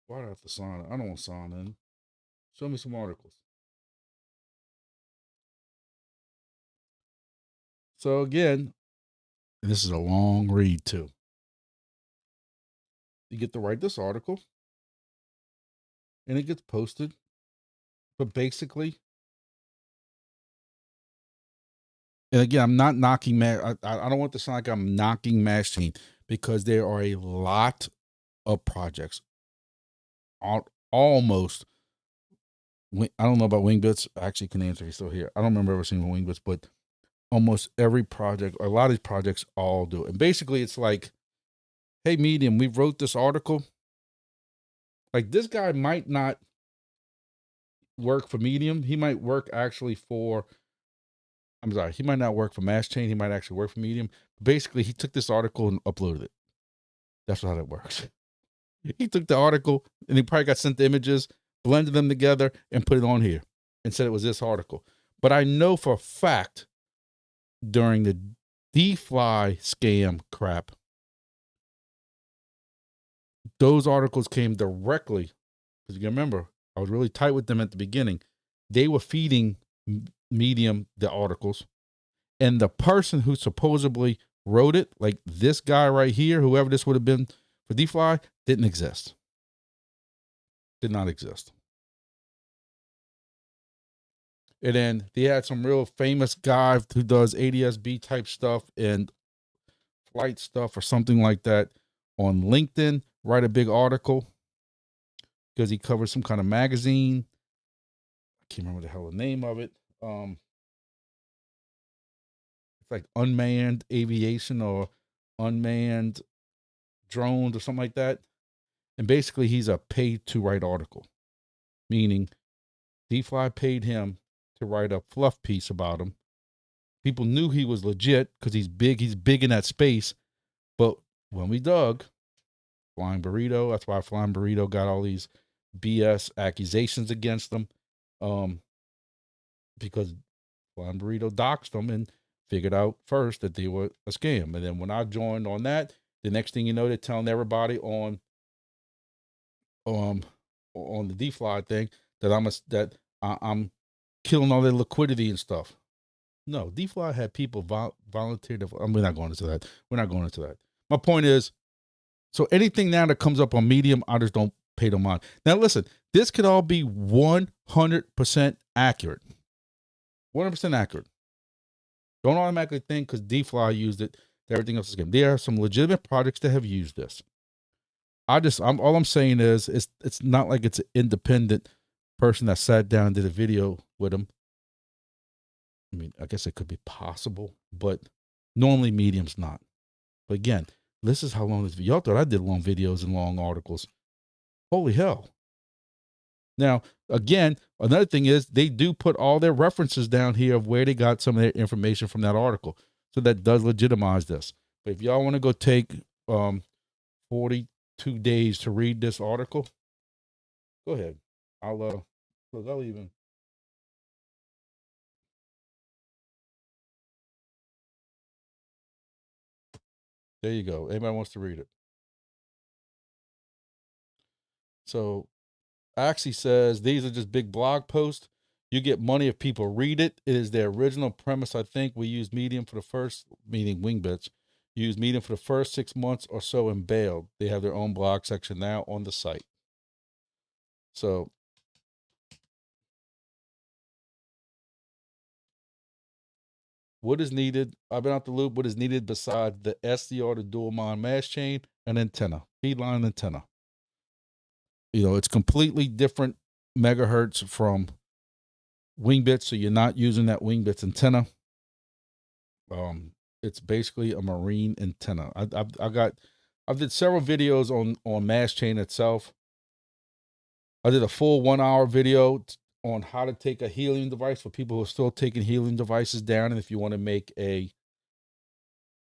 S2: Why do I have to sign? I don't want to sign in. Show me some articles. So again, this is a long read too. You get to write this article and it gets posted. But basically, and again, I'm not knocking I don't want to sound like I'm knocking Mastchain, because there are a lot of projects. Almost, I don't know about Wingbits. I actually can answer if he's still here. I don't remember ever seeing Wingbits, but almost every project, or a lot of these projects all do it. And basically it's like, hey, Medium, we wrote this article. Like, this guy might not work for Medium. He might work actually for, I'm sorry, he might not work for Mastchain. He might actually work for Medium. Basically, he took this article and uploaded it. That's how that works. He took the article and he probably got sent the images, blended them together, and put it on here and said it was this article. But I know for a fact during the DeFi scam crap, those articles came directly, because you remember, I was really tight with them at the beginning. They were feeding Medium the articles, and the person who supposedly wrote it, like this guy right here, whoever this would have been for DeFi, didn't exist. Did not exist. And then they had some real famous guy who does ADSB type stuff and flight stuff or something like that on LinkedIn write a big article because he covers some kind of magazine. I can't remember the hell the name of it. It's like unmanned aviation or unmanned drones or something like that. And basically he's a paid to write article, meaning DeFi paid him to write a fluff piece about him. People knew he was legit because he's big in that space. But when we dug, Flying Burrito, that's why Flying Burrito got all these BS accusations against them. Because Flying Burrito doxed them and figured out first that they were a scam. And then when I joined on that, the next thing you know, they're telling everybody on the DeFi thing that I'm killing all their liquidity and stuff. No, DeFi had people volunteer to. We're not going into that. We're not going into that. My point is, so anything now that comes up on Medium, I just don't pay no mind. Now listen, this could all be 100% accurate. 100% accurate. Don't automatically think because DeFi used it that everything else is game. There are some legitimate projects that have used this. All I'm saying is it's not like it's an independent person that sat down and did a video with him. I mean, I guess it could be possible, but normally Medium's not. But again, this is how long this video. Y'all thought I did long videos and long articles. Holy hell. Now, again, another thing is they do put all their references down here of where they got some of their information from that article. So that does legitimize this. But if y'all want to go take 42 days to read this article, go ahead. I'll even. There you go. Anybody wants to read it. So Axie says these are just big blog posts. You get money if people read it. It is their original premise. I think we use Medium for the first, meaning Wingbits, use Medium for the first 6 months or so and bailed. They have their own blog section now on the site. So what is needed? I've been out the loop. What is needed besides the SDR, the dual mine Mastchain, an antenna, feedline antenna? You know, it's completely different megahertz from Wingbits, so you're not using that Wingbits antenna. It's basically a marine antenna. I did several videos on Mastchain itself. I did a full 1 hour video on how to take a helium device for people who are still taking helium devices down, and if you want to make a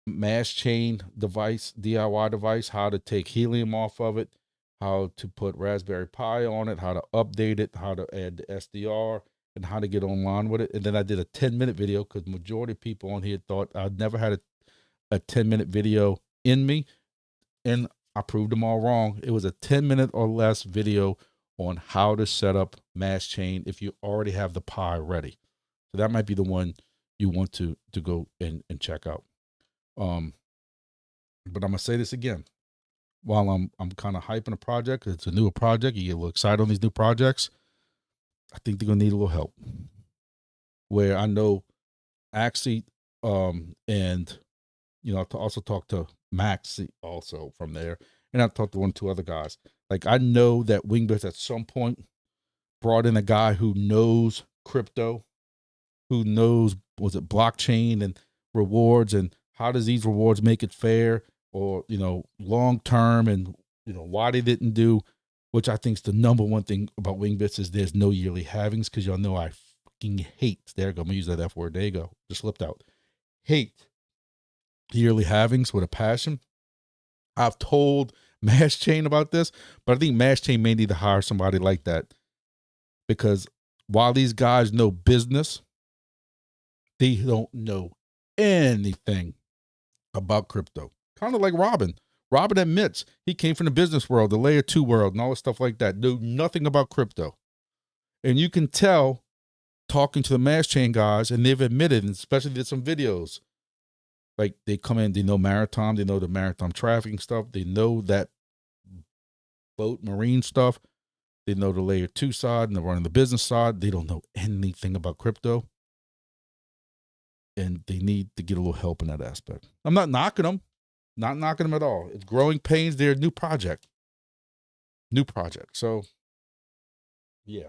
S2: Mastchain device, DIY device, how to take helium off of it, how to put Raspberry Pi on it, how to update it, how to add the SDR, and how to get online with it. And then I did a 10-minute video because majority of people on here thought I'd never had a 10-minute video in me. And I proved them all wrong. It was a 10-minute or less video on how to set up Mastchain if you already have the Pi ready. So that might be the one you want to go and check out. But I'm gonna say this again. While I'm kind of hyping a project, it's a newer project, you get a little excited on these new projects. I think they're gonna need a little help. Where I know Axie, and you know, I also talked to Max also from there, and I talked to 1 or 2 other guys. Like I know that Wingbits at some point brought in a guy who knows crypto, who knows, was it blockchain and rewards, and how does these rewards make it fair, or, you know, long term, and, you know, why they didn't do, which I think is the number one thing about Wingbits is there's no yearly halvings, because y'all know I fucking hate, there you go, I'm gonna use that F word, there you go, just slipped out, hate yearly halvings with a passion. I've told Mastchain about this, but I think Mastchain may need to hire somebody like that, because while these guys know business, they don't know anything about crypto. Kind of like Robin. Robin admits he came from the business world, the layer 2 world, and all this stuff like that. Knew nothing about crypto. And you can tell talking to the Mastchain guys, and they've admitted, and especially did some videos, like they come in, they know maritime, they know the maritime trafficking stuff, they know that boat marine stuff, they know the layer 2 side and they're running the business side. They don't know anything about crypto. And they need to get a little help in that aspect. I'm not knocking them. Not knocking them at all. It's growing pains. They're a new project. New project. So, yeah.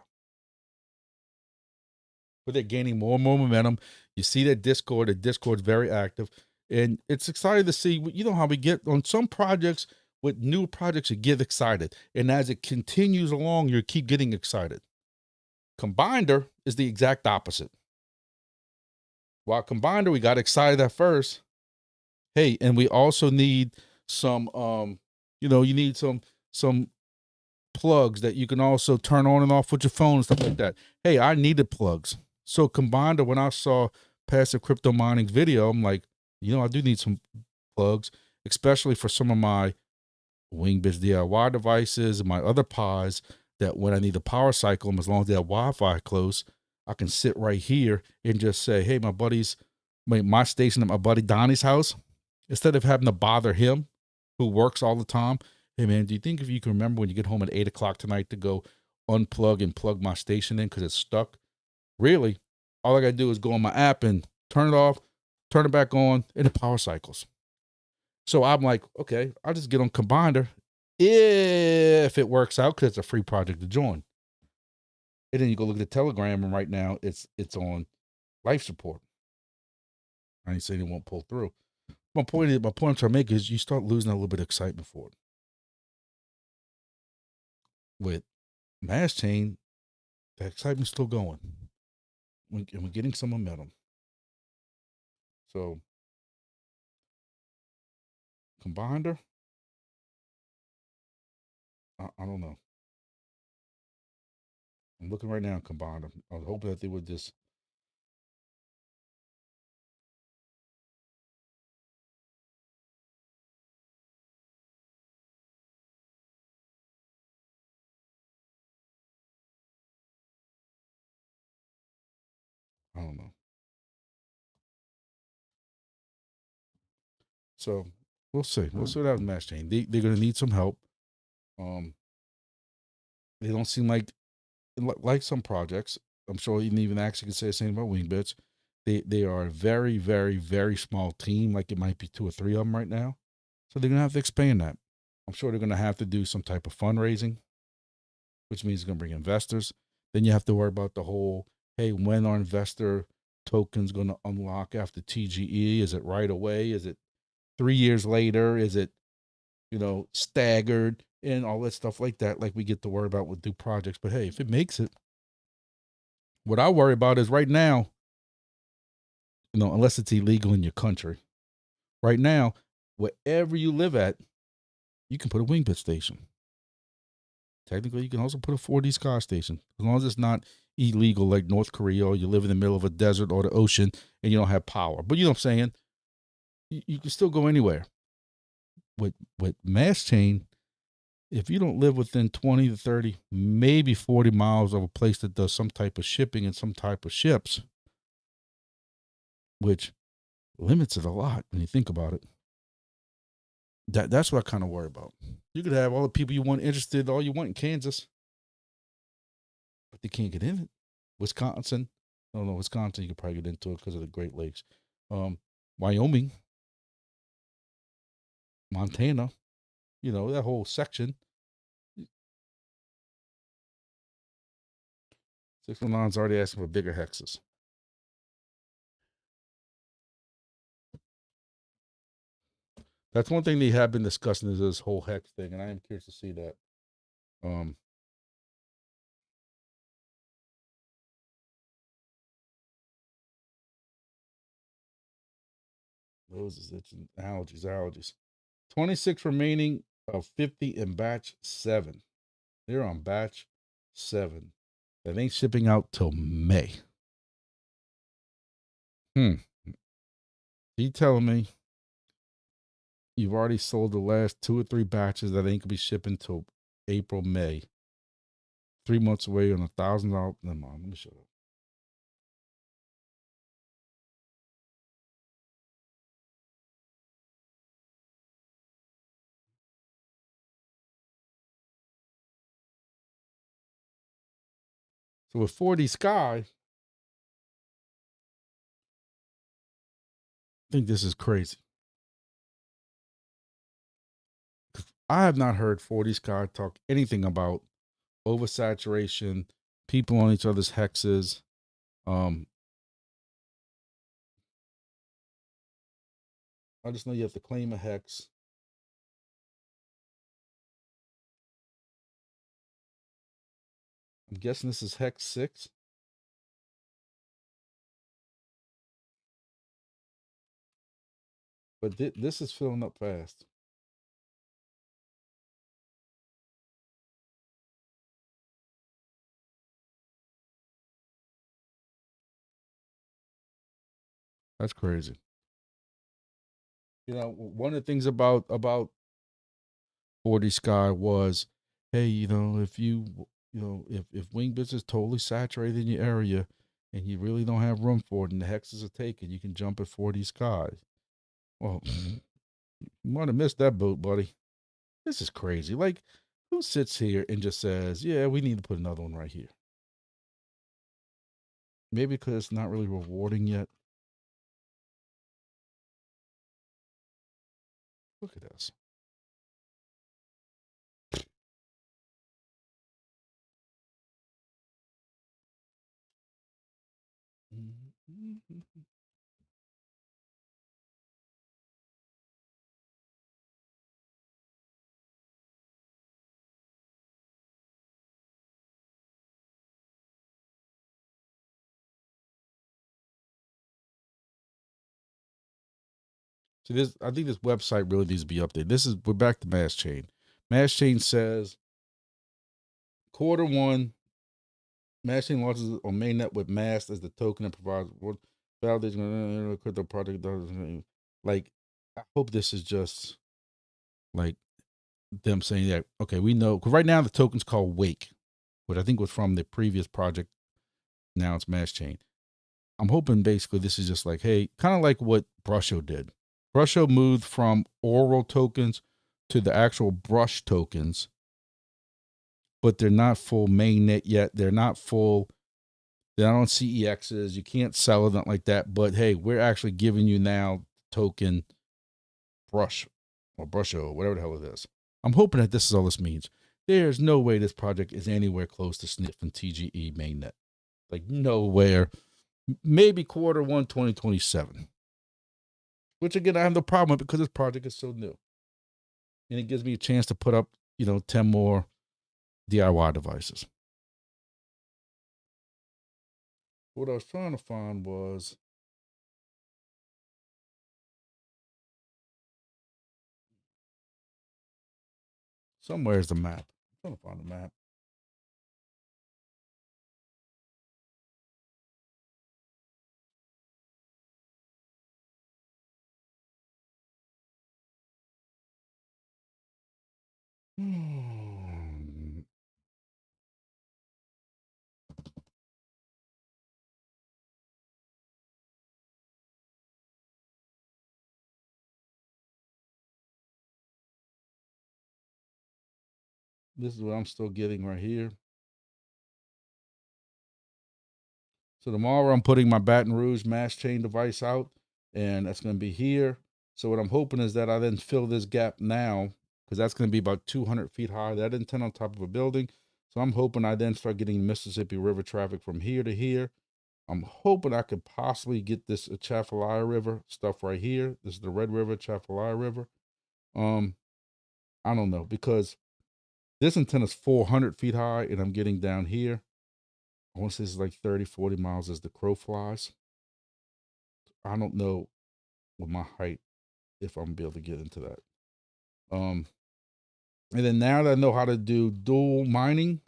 S2: But they're gaining more and more momentum. You see that Discord. The Discord's very active. And it's exciting to see. You know how we get on some projects, with new projects, you get excited. And as it continues along, you keep getting excited. Combiner is the exact opposite. While Combiner, we got excited at first. Hey, and we also need some, you know, you need some plugs that you can also turn on and off with your phone and stuff like that. Hey, I needed plugs. So Combiner, when I saw Passive Crypto Mining's video, I'm like, you know, I do need some plugs, especially for some of my Wingbits DIY devices and my other Pis, that when I need to power cycle them, as long as they have Wi-Fi close, I can sit right here and just say, hey, my buddy's, my station at my buddy Donnie's house, instead of having to bother him, who works all the time. Hey, man, do you think if you can remember when you get home at 8 o'clock tonight to go unplug and plug my station in because it's stuck? Really, all I got to do is go on my app and turn it off, turn it back on, and it power cycles. So I'm like, okay, I'll just get on Combiner if it works out, because it's a free project to join. And then you go look at the Telegram, and right now it's on life support. I ain't saying it won't pull through. My point I'm trying to make is you start losing a little bit of excitement for it. With Mastchain, the excitement's still going. And we're getting some momentum. So, Combiner, I don't know. I'm looking right now on Combiner. I was hoping that they would just, I don't know. So we'll see. We'll see what happens with Mastchain. They're going to need some help. They don't seem like some projects. I'm sure even actually can say the same about Wingbits. They are a very, very, very small team. Like it might be 2 or 3 of them right now. So they're going to have to expand that. I'm sure they're going to have to do some type of fundraising, which means it's going to bring investors. Then you have to worry about the whole, hey, when are investor tokens going to unlock after TGE? Is it right away? Is it 3 years later? Is it, you know, staggered and all that stuff like that? Like we get to worry about with new projects. But hey, if it makes it, what I worry about is right now, you know, unless it's illegal in your country, right now, wherever you live at, you can put a Wingbit station. technically you can also put a 4D Sky station as long as it's not illegal like North Korea or you live in the middle of a desert or the ocean and you don't have power. But you know what I'm saying? You can still go anywhere. With Mastchain, if you don't live within 20 to 30, maybe 40 miles of a place that does some type of shipping and some type of ships, which limits it a lot when you think about it. That's what I kind of worry about. You could have all the people you want interested, all you want in Kansas, but they can't get in it. Wisconsin, I don't know, Wisconsin, you could probably get into it because of the Great Lakes. Wyoming, Montana, you know, that whole section. 619's already asking for bigger hexes. That's one thing they have been discussing is this whole hex thing, and I am curious to see that. Those is itching. Allergies. 26 remaining of 50 in batch 7. They're on batch 7. That ain't shipping out till May. You telling me you've already sold the last 2 or 3 batches that ain't gonna be shipping till April, May? 3 months away on $1,000. Never mind, let me shut up. So with 4D Sky, I think this is crazy. I have not heard 4D Sky talk anything about oversaturation, people on each other's hexes. I just know you have to claim a hex. I'm guessing this is hex 6. But this is filling up fast. That's crazy. You know, one of the things about 4D Sky was, hey, you know, if if Wingbits is totally saturated in your area and you really don't have room for it and the hexes are taken, you can jump at 4D Sky. Well, you might have missed that boat, buddy. This is crazy. Like, who sits here and just says, yeah, we need to put another one right here? Maybe because it's not really rewarding yet. Look at this. So I think this website really needs to be updated. We're back to Mastchain. Mastchain says Q1, Mastchain launches on mainnet with Mast as the token and provides validation crypto project. Like, I hope this is just like them saying that, okay, we know, because right now the token's called Wake, which I think was from the previous project. Now it's Mastchain. I'm hoping basically this is just like, hey, kind of like what Brusho did. Brusho moved from oral tokens to the actual brush tokens, but they're not full mainnet yet. They're not full. They're not on CEXs. You can't sell it, not like that. But hey, we're actually giving you now token brush or Brusho, whatever the hell it is. I'm hoping that this is all this means. There's no way this project is anywhere close to sniffing TGE mainnet. Like, nowhere. Maybe Q1 2027. Which again, I have no problem with because this project is so new. And it gives me a chance to put up, 10 more DIY devices. What I was trying to find was somewhere's the map. trying to find the map. This is what I'm still getting right here. So tomorrow I'm putting my Baton Rouge Mastchain device out, and that's going to be here. So what I'm hoping is that I then fill this gap now, because that's going to be about 200 feet high. That antenna on top of a building. So I'm hoping I then start getting Mississippi River traffic from here to here. I'm hoping I could possibly get this Atchafalaya River stuff right here. This is the Red River, Atchafalaya River. I don't know, because this antenna is 400 feet high, and I'm getting down here. I want to say this is like 30, 40 miles as the crow flies. I don't know with my height if I'm gonna be able to get into that. And then now that I know how to do dual mining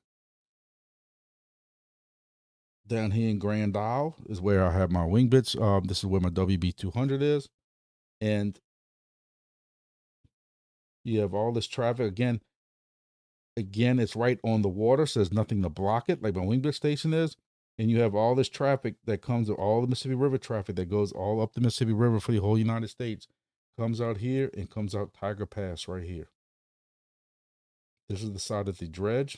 S2: down here in Grand Isle is where I have my Wingbits. This is where my WB200 is. And you have all this traffic again, it's right on the water, so there's nothing to block it, like my Wingbit station is. And you have all this traffic that comes with all the Mississippi River traffic that goes all up the Mississippi River for the whole United States, comes out here and comes out Tiger Pass right here. This is the side of the dredge.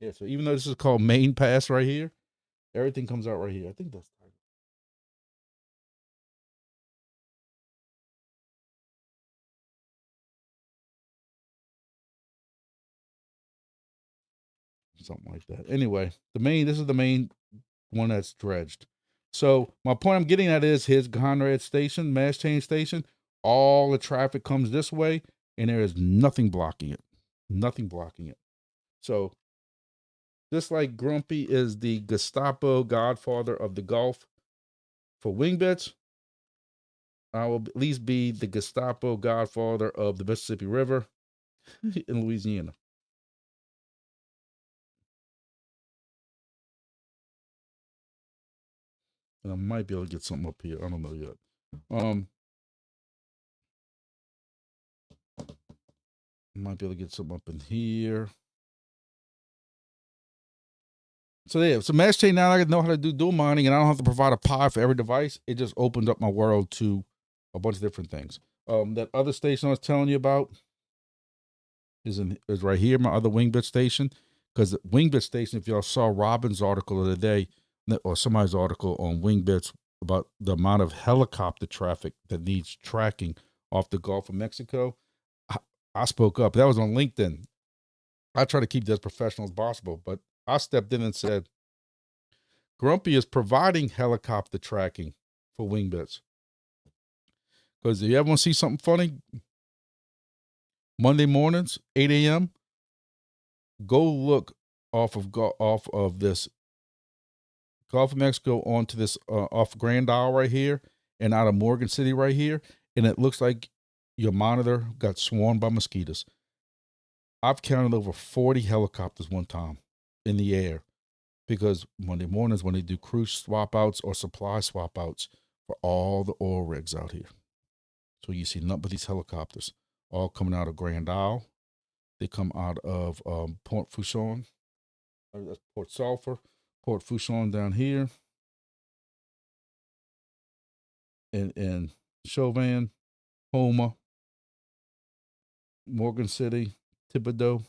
S2: Yeah, so even though this is called Main Pass right here, everything comes out right here. I think that's Tiger. Something like that. Anyway, this is the main one that's dredged. So my point I'm getting at is here's Conrad Station, Mastchain Station. All the traffic comes this way, and there is nothing blocking it. Nothing blocking it. So just like Grumpy is the Gestapo godfather of the Gulf for Wingbits, I will at least be the Gestapo godfather of the Mississippi River in Louisiana. And I might be able to get something up here. I don't know yet. I might be able to get something up in here. So yeah, so Mastchain, now I know how to do dual mining, and I don't have to provide a pod for every device. It just opened up my world to a bunch of different things. That other station I was telling you about is right here, my other Wingbit station. Because the Wingbit station, if y'all saw Robin's article of the day, or somebody's article on Wingbits about the amount of helicopter traffic that needs tracking off the Gulf of Mexico, I spoke up. That was on LinkedIn. I try to keep that as professional as possible, but I stepped in and said, Grumpy is providing helicopter tracking for Wingbits. Because if you ever want to see something funny, Monday mornings, 8 a.m., go look off of this Gulf of Mexico onto this off Grand Isle right here and out of Morgan City right here, and it looks like your monitor got swarmed by mosquitoes. I've counted over 40 helicopters one time in the air, because Monday mornings when they do crew swap outs or supply swap outs for all the oil rigs out here. So you see nothing but these helicopters all coming out of Grand Isle. They come out of Port Fourchon, that's Port Sulphur, Port Fourchon down here, and Chauvin, Houma, Morgan City, Thibodaux.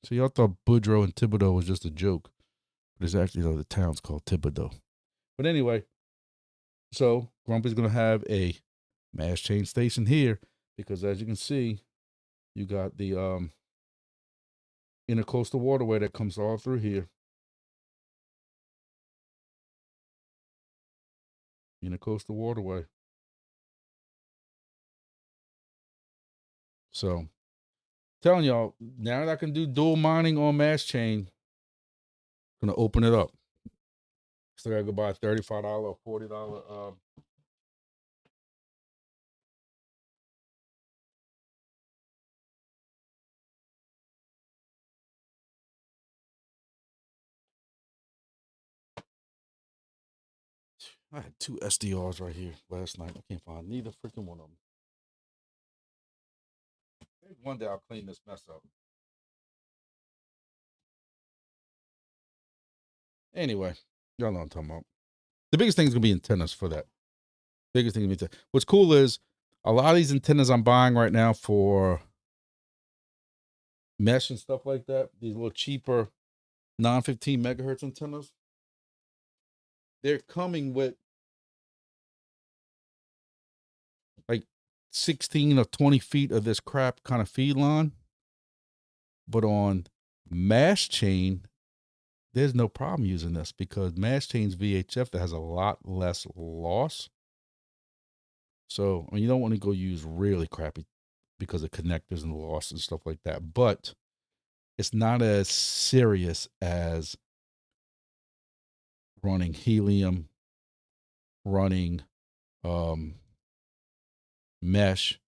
S2: So y'all thought Boudreaux and Thibodaux was just a joke, but it's actually, the town's called Thibodaux. But anyway, so Grumpy's going to have a Mastchain station here, because as you can see, you got the intercoastal waterway that comes all through here. Intercoastal waterway. So telling y'all, now that I can do dual mining on Mastchain, gonna open it up. Still gotta go buy a $35 or $40. I had 2 SDRs right here last night. I can't find neither freaking one of them. Maybe one day I'll clean this mess up. Anyway, y'all know what I'm talking about. The biggest thing is gonna be antennas for that. Biggest thing is gonna be what's cool is a lot of these antennas I'm buying right now for mesh and stuff like that. These little cheaper non-15 megahertz antennas. They're coming with like 16 or 20 feet of this crap kind of feed line. But on Mastchain, there's no problem using this because Mastchain's VHF that has a lot less loss. So you don't want to go use really crappy because of connectors and loss and stuff like that. But it's not as serious as running helium, running mesh,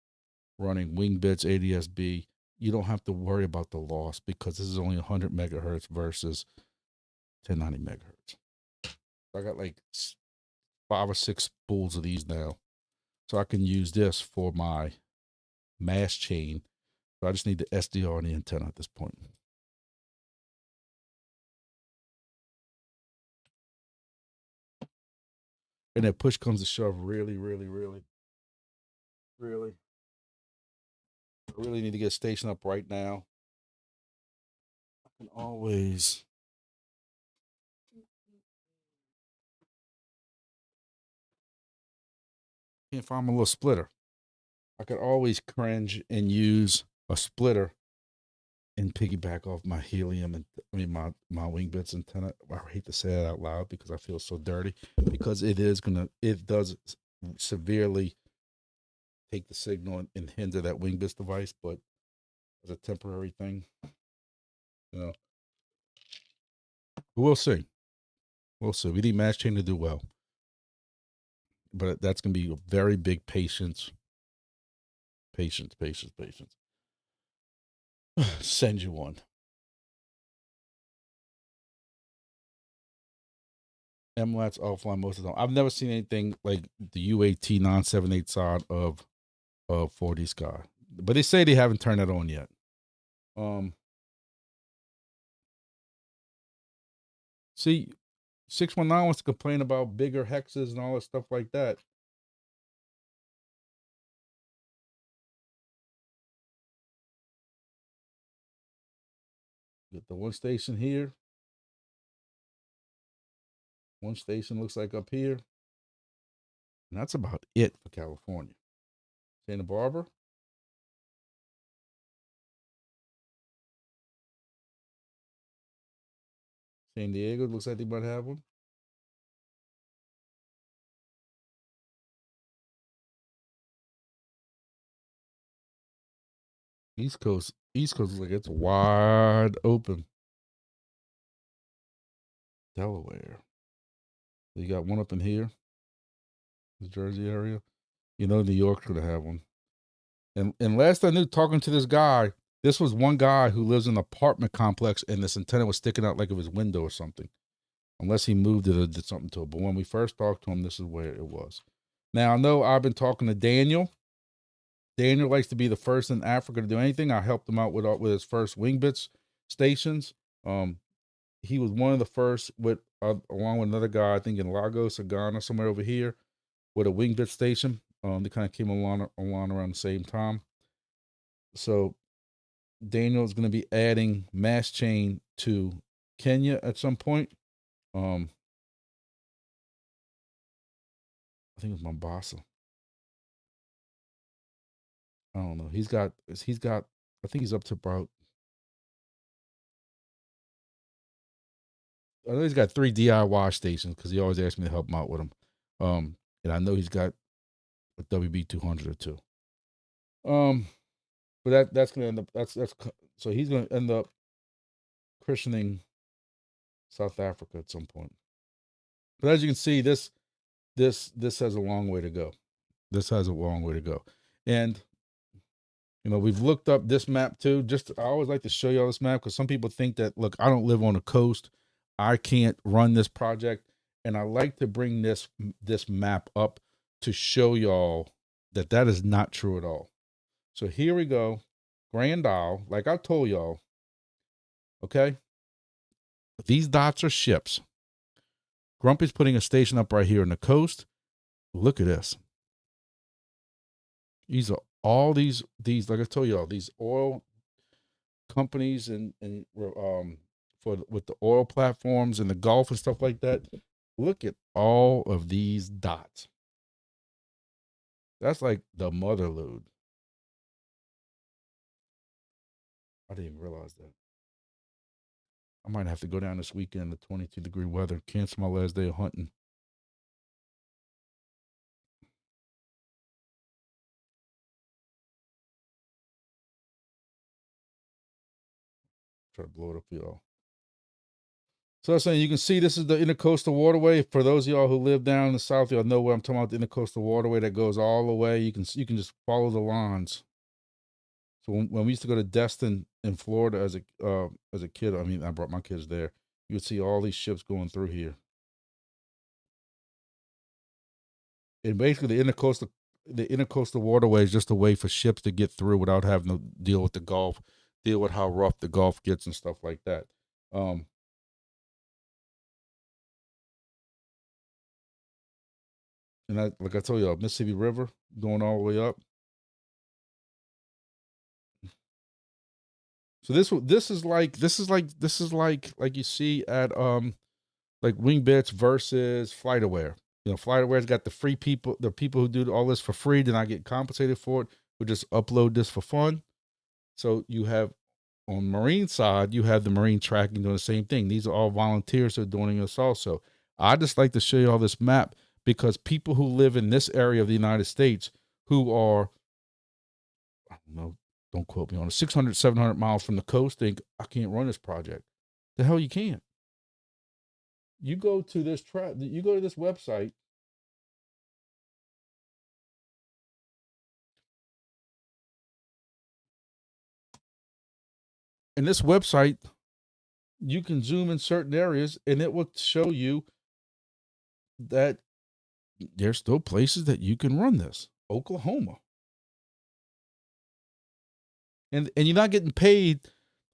S2: running Wingbits, ADSB. You don't have to worry about the loss because this is only 100 megahertz versus 1090 megahertz. I got like 5 or 6 spools of these now. So I can use this for my Mastchain. So I just need the SDR and the antenna at this point. And that push comes to shove really. I really need to get a station up right now. I can always can't find my little splitter. I could always cringe and use a splitter and piggyback off my helium and my Wingbits antenna. I hate to say it out loud because I feel so dirty because it does severely take the signal and hinder that Wingbits device, but as a temporary thing, we'll see. We'll see. We need Mastchain to do well, but that's going to be a very big patience. Send you one. MLAT's offline most of the time. I've never seen anything like the UAT 978 side of 4D Sky, but they say they haven't turned that on yet. See, 619 wants to complain about bigger hexes and all that stuff like that. Get the one station here. One station looks like up here. And that's about it for California. Santa Barbara. San Diego looks like they might have one. East Coast looks like it's wide open. Delaware. You got one up in here, the Jersey area. You know, New York's gonna have one. And last I knew, talking to this guy, this was one guy who lives in an apartment complex, and this antenna was sticking out like of his window or something. Unless he moved it or did something to it. But when we first talked to him, this is where it was. Now, I know I've been talking to Daniel. Daniel likes to be the first in Africa to do anything. I helped him out with his first Wingbits stations. He was one of the first along with another guy, I think in Lagos or Ghana, somewhere over here, with a Wingbit station. They kind of came along around the same time. So Daniel is going to be adding Mastchain to Kenya at some point. I think it was Mombasa. I don't know. He's got, I think he's up to about, I know he's got 3 DIY stations because he always asks me to help him out with them. And I know he's got a WB 200 or 2. But that's going to end up, so he's going to end up christening South Africa at some point. But as you can see, this has a long way to go. This has a long way to go. And you know, we've looked up this map too. Just I always like to show y'all this map because some people think that, look, I don't live on the coast, I can't run this project, and I like to bring this map up to show y'all that that is not true at all. So here we go, Grand Isle, like I told y'all. Okay, these dots are ships. Grumpy's putting a station up right here on the coast. Look at this. These are all these like I told y'all, these oil companies and for with the oil platforms and the Gulf and stuff like that. Look at all of these dots. That's like the mother lode. I didn't even realize that. I might have to go down this weekend to 22-degree weather, cancel my last day of hunting. Try to blow it up for y'all. So I was saying, you can see this is the intercoastal waterway. For those of y'all who live down in the south, y'all know what I'm talking about. The intercoastal waterway that goes all the way. You can just follow the lines. So when we used to go to Destin in Florida as a kid, I mean, I brought my kids there. You would see all these ships going through here, and basically the intercoastal waterway is just a way for ships to get through without having to deal with the Gulf, deal with how rough the Gulf gets and stuff like that. And like I told you, Mississippi River going all the way up. So this is like you see at like Wingbits versus FlightAware. You know, FlightAware's got the free people, the people who do all this for free, then I get compensated for it. We just upload this for fun. So you have on marine side, you have the marine tracking doing the same thing. These are all volunteers who are doing this also. I just like to show you all this map because people who live in this area of the United States who are, I don't know, don't quote me on it, 600, 700 miles from the coast think, I can't run this project. The hell you can't. You go to this you go to this website. And this website, you can zoom in certain areas and it will show you that there's still places that you can run this. Oklahoma. And you're not getting paid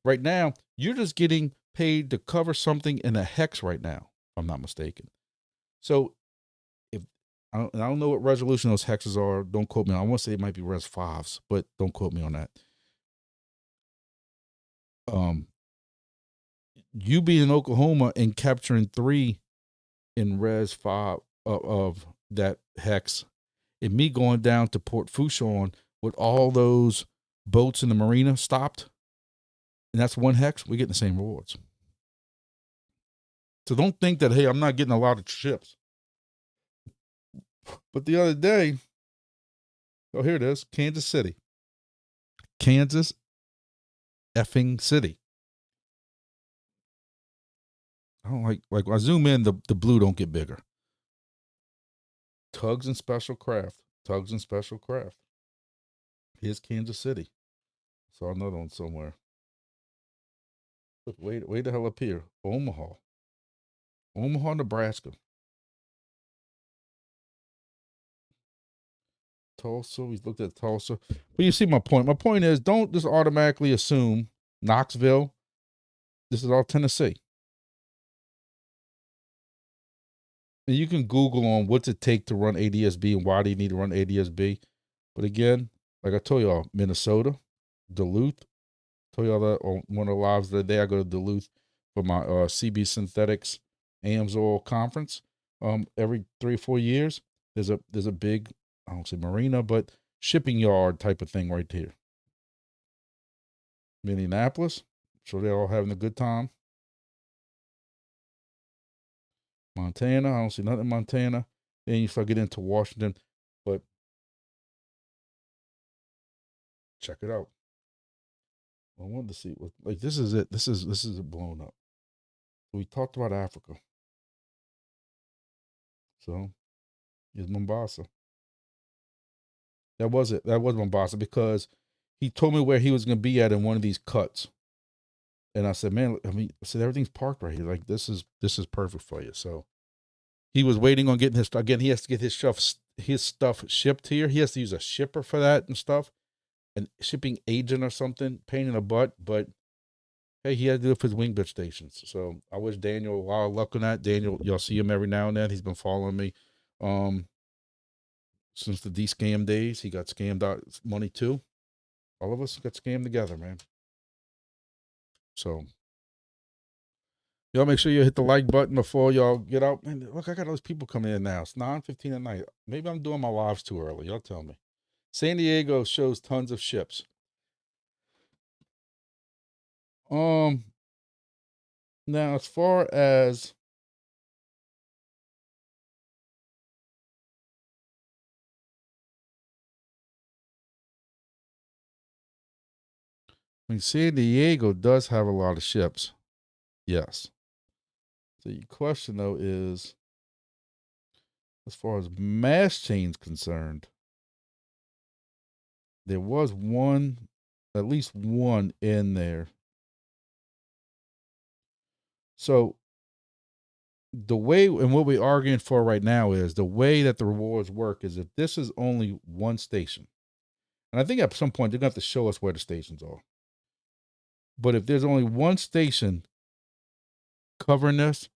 S2: right now. You're just getting paid to cover something in a hex right now, if I'm not mistaken. So if I don't know what resolution those hexes are, don't quote me. I want to say it might be res 5s, but don't quote me on that. You being in Oklahoma and capturing 3 in res 5 of that hex, and me going down to Port Fourchon with all those boats in the marina stopped, and that's 1 hex, we get the same rewards. So don't think that, hey, I'm not getting a lot of ships. But the other day, oh, here it is, Kansas City. Kansas effing City. I don't like when I zoom in, the blue don't get bigger. Tugs and Special Craft. Tugs and Special Craft. Here's Kansas City. Saw another one somewhere. Look, way the hell up here. Omaha, Nebraska. Tulsa. We looked at Tulsa. But you see my point. My point is, don't just automatically assume Knoxville. This is all Tennessee. And you can Google on what's it take to run ADSB and why do you need to run ADSB. But again, like I told y'all, Minnesota, Duluth. Told y'all that on one of the lives the other day. I go to Duluth for my CB Synthetics AMSOIL conference. Every 3 or 4 years, there's a big, I don't say marina, but shipping yard type of thing right here. Minneapolis, sure they're all having a good time. Montana, I don't see nothing in Montana. Then you start getting into Washington, but check it out. I wanted to see what, like, this is it. This is it blown up. We talked about Africa. So it's Mombasa. That was it. That was Mombasa because he told me where he was going to be at in one of these cuts. And I said, man, I said, everything's parked right here. Like, this is perfect for you. So he was waiting on getting his, again, he has to get his stuff shipped here. He has to use a shipper for that and stuff, an shipping agent or something, pain in the butt. But hey, he had to do it for his Wingbits stations. So I wish Daniel a lot of luck on that. Daniel, y'all see him every now and then. He's been following me since the D-scam days. He got scammed out money too. All of us got scammed together, man. So y'all make sure you hit the like button before y'all get out. Man, look, I got all those people coming in now. It's 9:15 at night. Maybe I'm doing my lives too early. Y'all tell me. San Diego shows tons of ships. Now as far as San Diego does have a lot of ships. Yes. So your question though is, as far as Mastchain's concerned, there was one, at least one in there. So the way, and what we're arguing for right now is the way that the rewards work is if this is only one station, and I think at some point they're going to have to show us where the stations are. But if there's only one station covering this,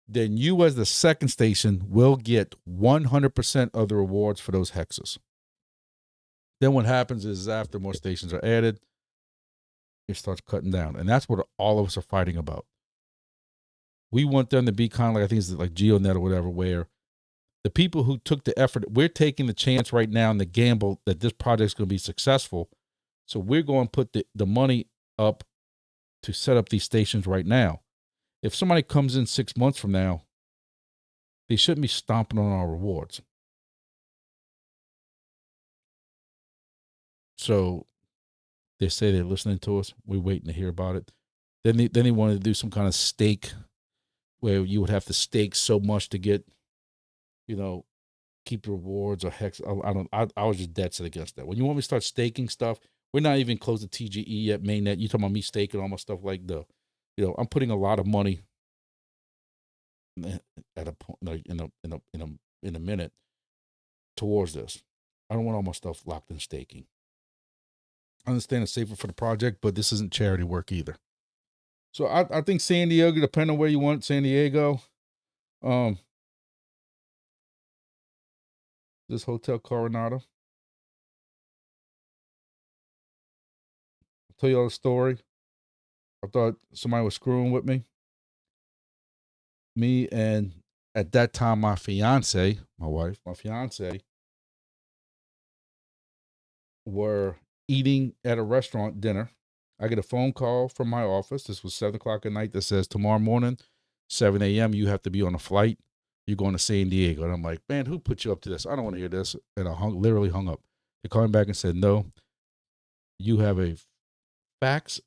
S2: then you as the second station will get 100% of the rewards for those hexes. Then what happens is after more stations are added, it starts cutting down. And that's what all of us are fighting about. We want them to be kind of like, I think it's like GeoNet or whatever, where the people who took the effort, we're taking the chance right now and the gamble that this project's going to be successful. So we're going to put the money up to set up these stations right now. If somebody comes in 6 months from now, they shouldn't be stomping on our rewards. So they say they're listening to us. We're waiting to hear about it. Then they wanted to do some kind of stake where you would have to stake so much to get, keep rewards or hex. I was just dead set against that. When you want me to start staking stuff, we're not even close to TGE yet, mainnet. You talking about me staking all my stuff like I'm putting a lot of money at a point, like in a minute towards this. I don't want all my stuff locked in staking. I understand it's safer for the project, but this isn't charity work either. So I think San Diego, depending on where you want San Diego, this Hotel Coronado. I'll tell you all the story. I thought somebody was screwing with me. Me and at that time my fiance were eating at a restaurant dinner. I get a phone call from my office. This was 7:00 at night that says tomorrow morning, 7 a.m. you have to be on a flight. You're going to San Diego. And I'm like, man, who put you up to this? I don't want to hear this. And I literally hung up. They called me back and said, no, you have a fax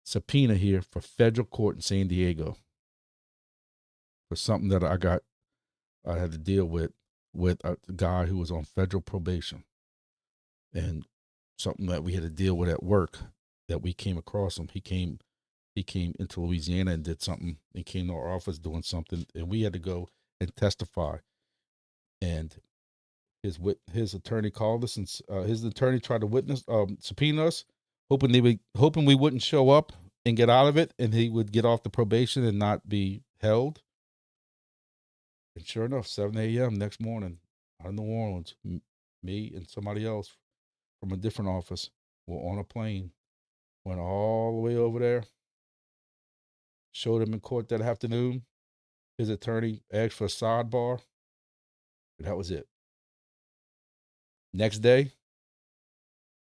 S2: subpoena here for federal court in San Diego for something that I had to deal with a guy who was on federal probation, and something that we had to deal with at work that we came across him. He came into Louisiana and did something and came to our office doing something, and we had to go and testify. And his attorney called us, and his attorney tried to subpoena us, hoping we wouldn't show up and get out of it, and he would get off the probation and not be held. And sure enough, 7 a.m. next morning, out of New Orleans, me and somebody else from a different office were on a plane, went all the way over there, showed him in court that afternoon. His attorney asked for a sidebar, and that was it. Next day,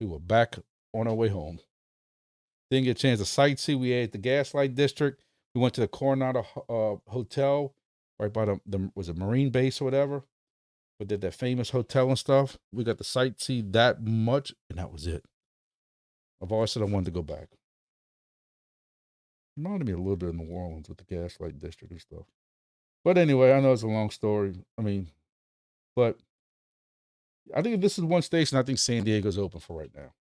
S2: we were back on our way home. Didn't get a chance to sightsee. We ate at the Gaslight District. We went to the Coronado Hotel right by was it Marine Base or whatever. We did that famous hotel and stuff. We got to sightsee that much, and that was it. I've always said I wanted to go back. Reminded me a little bit of New Orleans with the Gaslight District and stuff. But anyway, I know it's a long story. I mean, but I think this is one station I think San Diego's open for right now.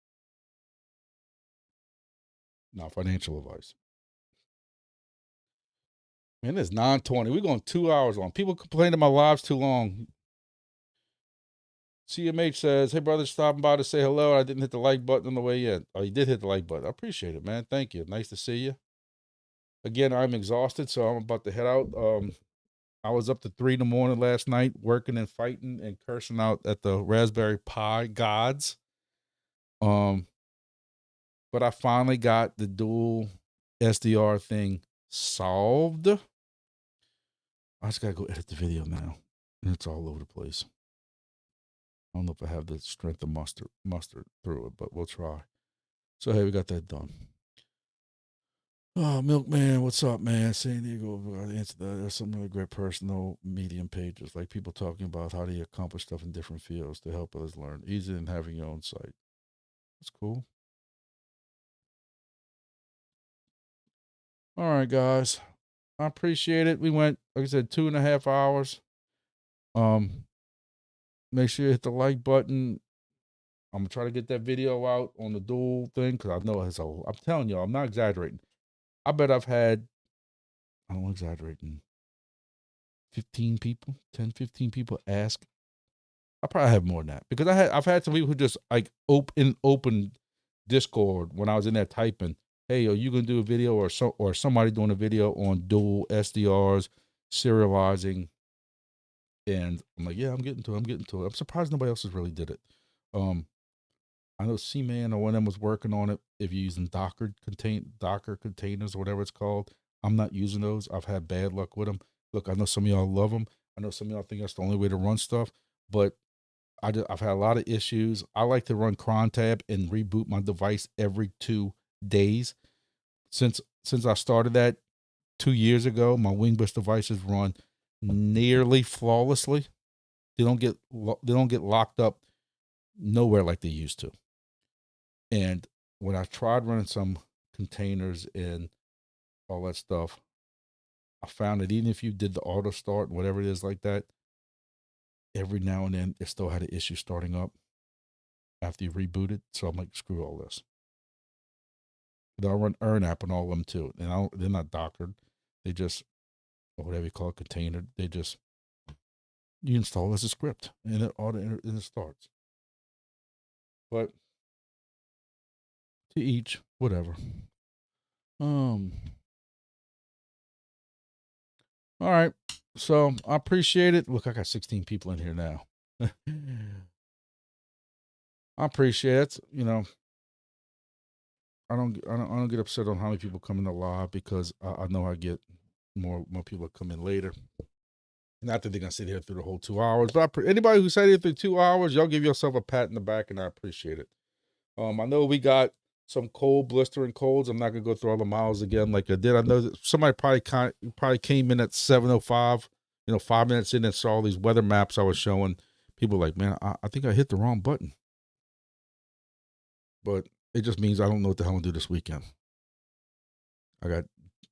S2: Not financial advice. Man, it's 9:20. We're going 2 hours long. People complain that my live's too long. CMH says, hey, brother, stopping by to say hello. I didn't hit the like button on the way in. Oh, you did hit the like button. I appreciate it, man. Thank you. Nice to see you. Again, I'm exhausted, so I'm about to head out. I was up to 3 in the morning last night working and fighting and cursing out at the Raspberry Pi gods. But I finally got the dual SDR thing solved. I just gotta go edit the video now. And it's all over the place. I don't know if I have the strength of mustard through it, but we'll try. So hey, we got that done. Oh, Milkman, what's up, man? San Diego, I answered that. There's some really great personal medium pages, like people talking about how they accomplish stuff in different fields to help others learn. Easier than having your own site. That's cool. All right, guys. I appreciate it. We went, like I said, 2.5 hours. Make sure you hit the like button. I'm gonna try to get that video out on the dual thing because I know it's I'm telling you, I'm not exaggerating. I bet I've had, I don't exaggerating, 15 people, 10, 15 people ask. I probably have more than that because I've had some people who just like open Discord when I was in there typing, hey, are you gonna do a video or somebody doing a video on dual SDRs, serializing? And I'm like, yeah, I'm getting to it. I'm surprised nobody else has really did it. I know C-Man or one of them was working on it. If you're using Docker containers or whatever it's called, I'm not using those. I've had bad luck with them. Look, I know some of y'all love them. I know some of y'all think that's the only way to run stuff, but I've had a lot of issues. I like to run cron tab and reboot my device every 2 days. Since I started that 2 years ago, my Wingbits devices run nearly flawlessly. They don't get locked up nowhere like they used to. And when I tried running some containers and all that stuff, I found that even if you did the auto start, whatever it is like that, every now and then it still had an issue starting up after you rebooted. So I'm like, screw all this. Then I run Earn app and all of them too. And they're not dockered. They just, or whatever you call it, container. They just, you install as a script and it starts. But to each, whatever. All right. So I appreciate it. Look, I got 16 people in here now. I appreciate it. You know, I don't get upset on how many people come in the live because I know I get more people come in later. Not that they're gonna sit here through the whole 2 hours, but anybody who sat here through 2 hours, y'all give yourself a pat in the back, and I appreciate it. I know we got some cold, blistering colds. I'm not gonna go through all the miles again like I did. I know that somebody probably came in at 7:05, 5 minutes in and saw all these weather maps I was showing. People were like, man, I think I hit the wrong button. But it just means I don't know what the hell to do this weekend. I got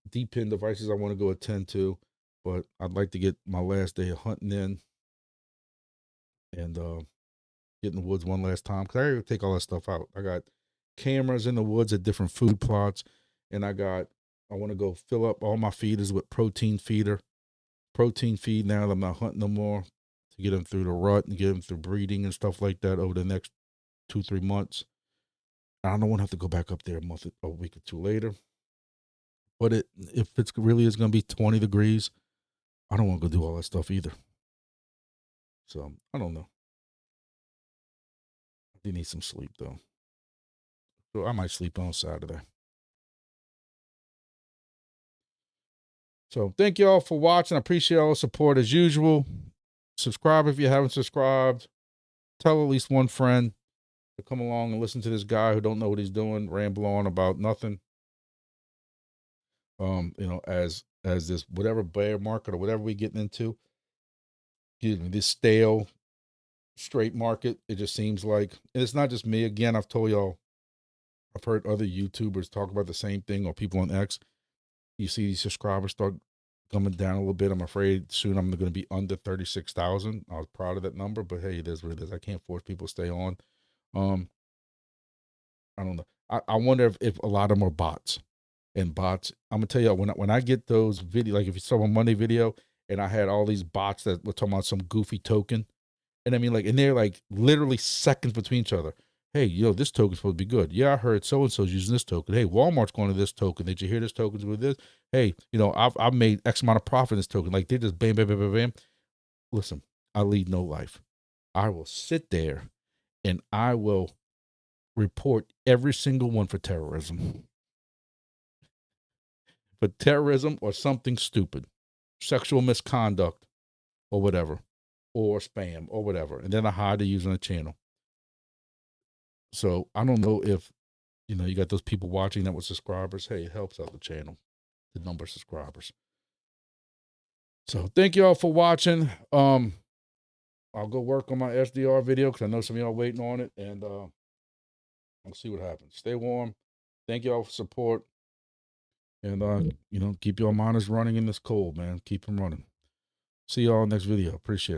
S2: deep pin devices I want to go attend to, but I'd like to get my last day of hunting in and get in the woods one last time because I gotta take all that stuff out. I got cameras in the woods at different food plots, and I want to go fill up all my feeders with protein feed now that I'm not hunting no more, to get them through the rut and get them through breeding and stuff like that over the next 2-3 months. I don't want to have to go back up there a week or two later. But if it's really is going to be 20 degrees, I don't want to go do all that stuff either. So I don't know. I do need some sleep though. So I might sleep on Saturday. So thank you all for watching. I appreciate all the support as usual. Subscribe if you haven't subscribed. Tell at least one friend to come along and listen to this guy who don't know what he's doing, ramble on about nothing. As this whatever bear market or whatever we're getting into, this stale straight market, it just seems like, and it's not just me. Again, I've told y'all, I've heard other YouTubers talk about the same thing, or people on X. You see these subscribers start coming down a little bit. I'm afraid soon I'm going to be under 36,000. I was proud of that number, but hey, it is what it is. I can't force people to stay on. I don't know. I wonder if a lot of them are bots. And bots, I'm gonna tell you, when I get those video, like if you saw a Monday video and I had all these bots that were talking about some goofy token, and I mean, like, and they're like literally seconds between each other. Hey, this token's supposed to be good. Yeah, I heard so and so's using this token. Hey, Walmart's going to this token. Did you hear this token's with this? Hey, I've made X amount of profit in this token. Like, they just bam, bam, bam, bam, bam. Listen, I lead no life. I will sit there and I will report every single one for terrorism. For terrorism or something stupid, sexual misconduct or whatever, or spam or whatever. And then I hide the user on the channel. So I don't know if, you got those people watching that with subscribers. Hey, it helps out the channel, the number of subscribers. So thank you all for watching. I'll go work on my SDR video because I know some of y'all waiting on it, and I'll see what happens. Stay warm. Thank you all for support. And, keep your miners running in this cold, man. Keep them running. See y'all next video. Appreciate it.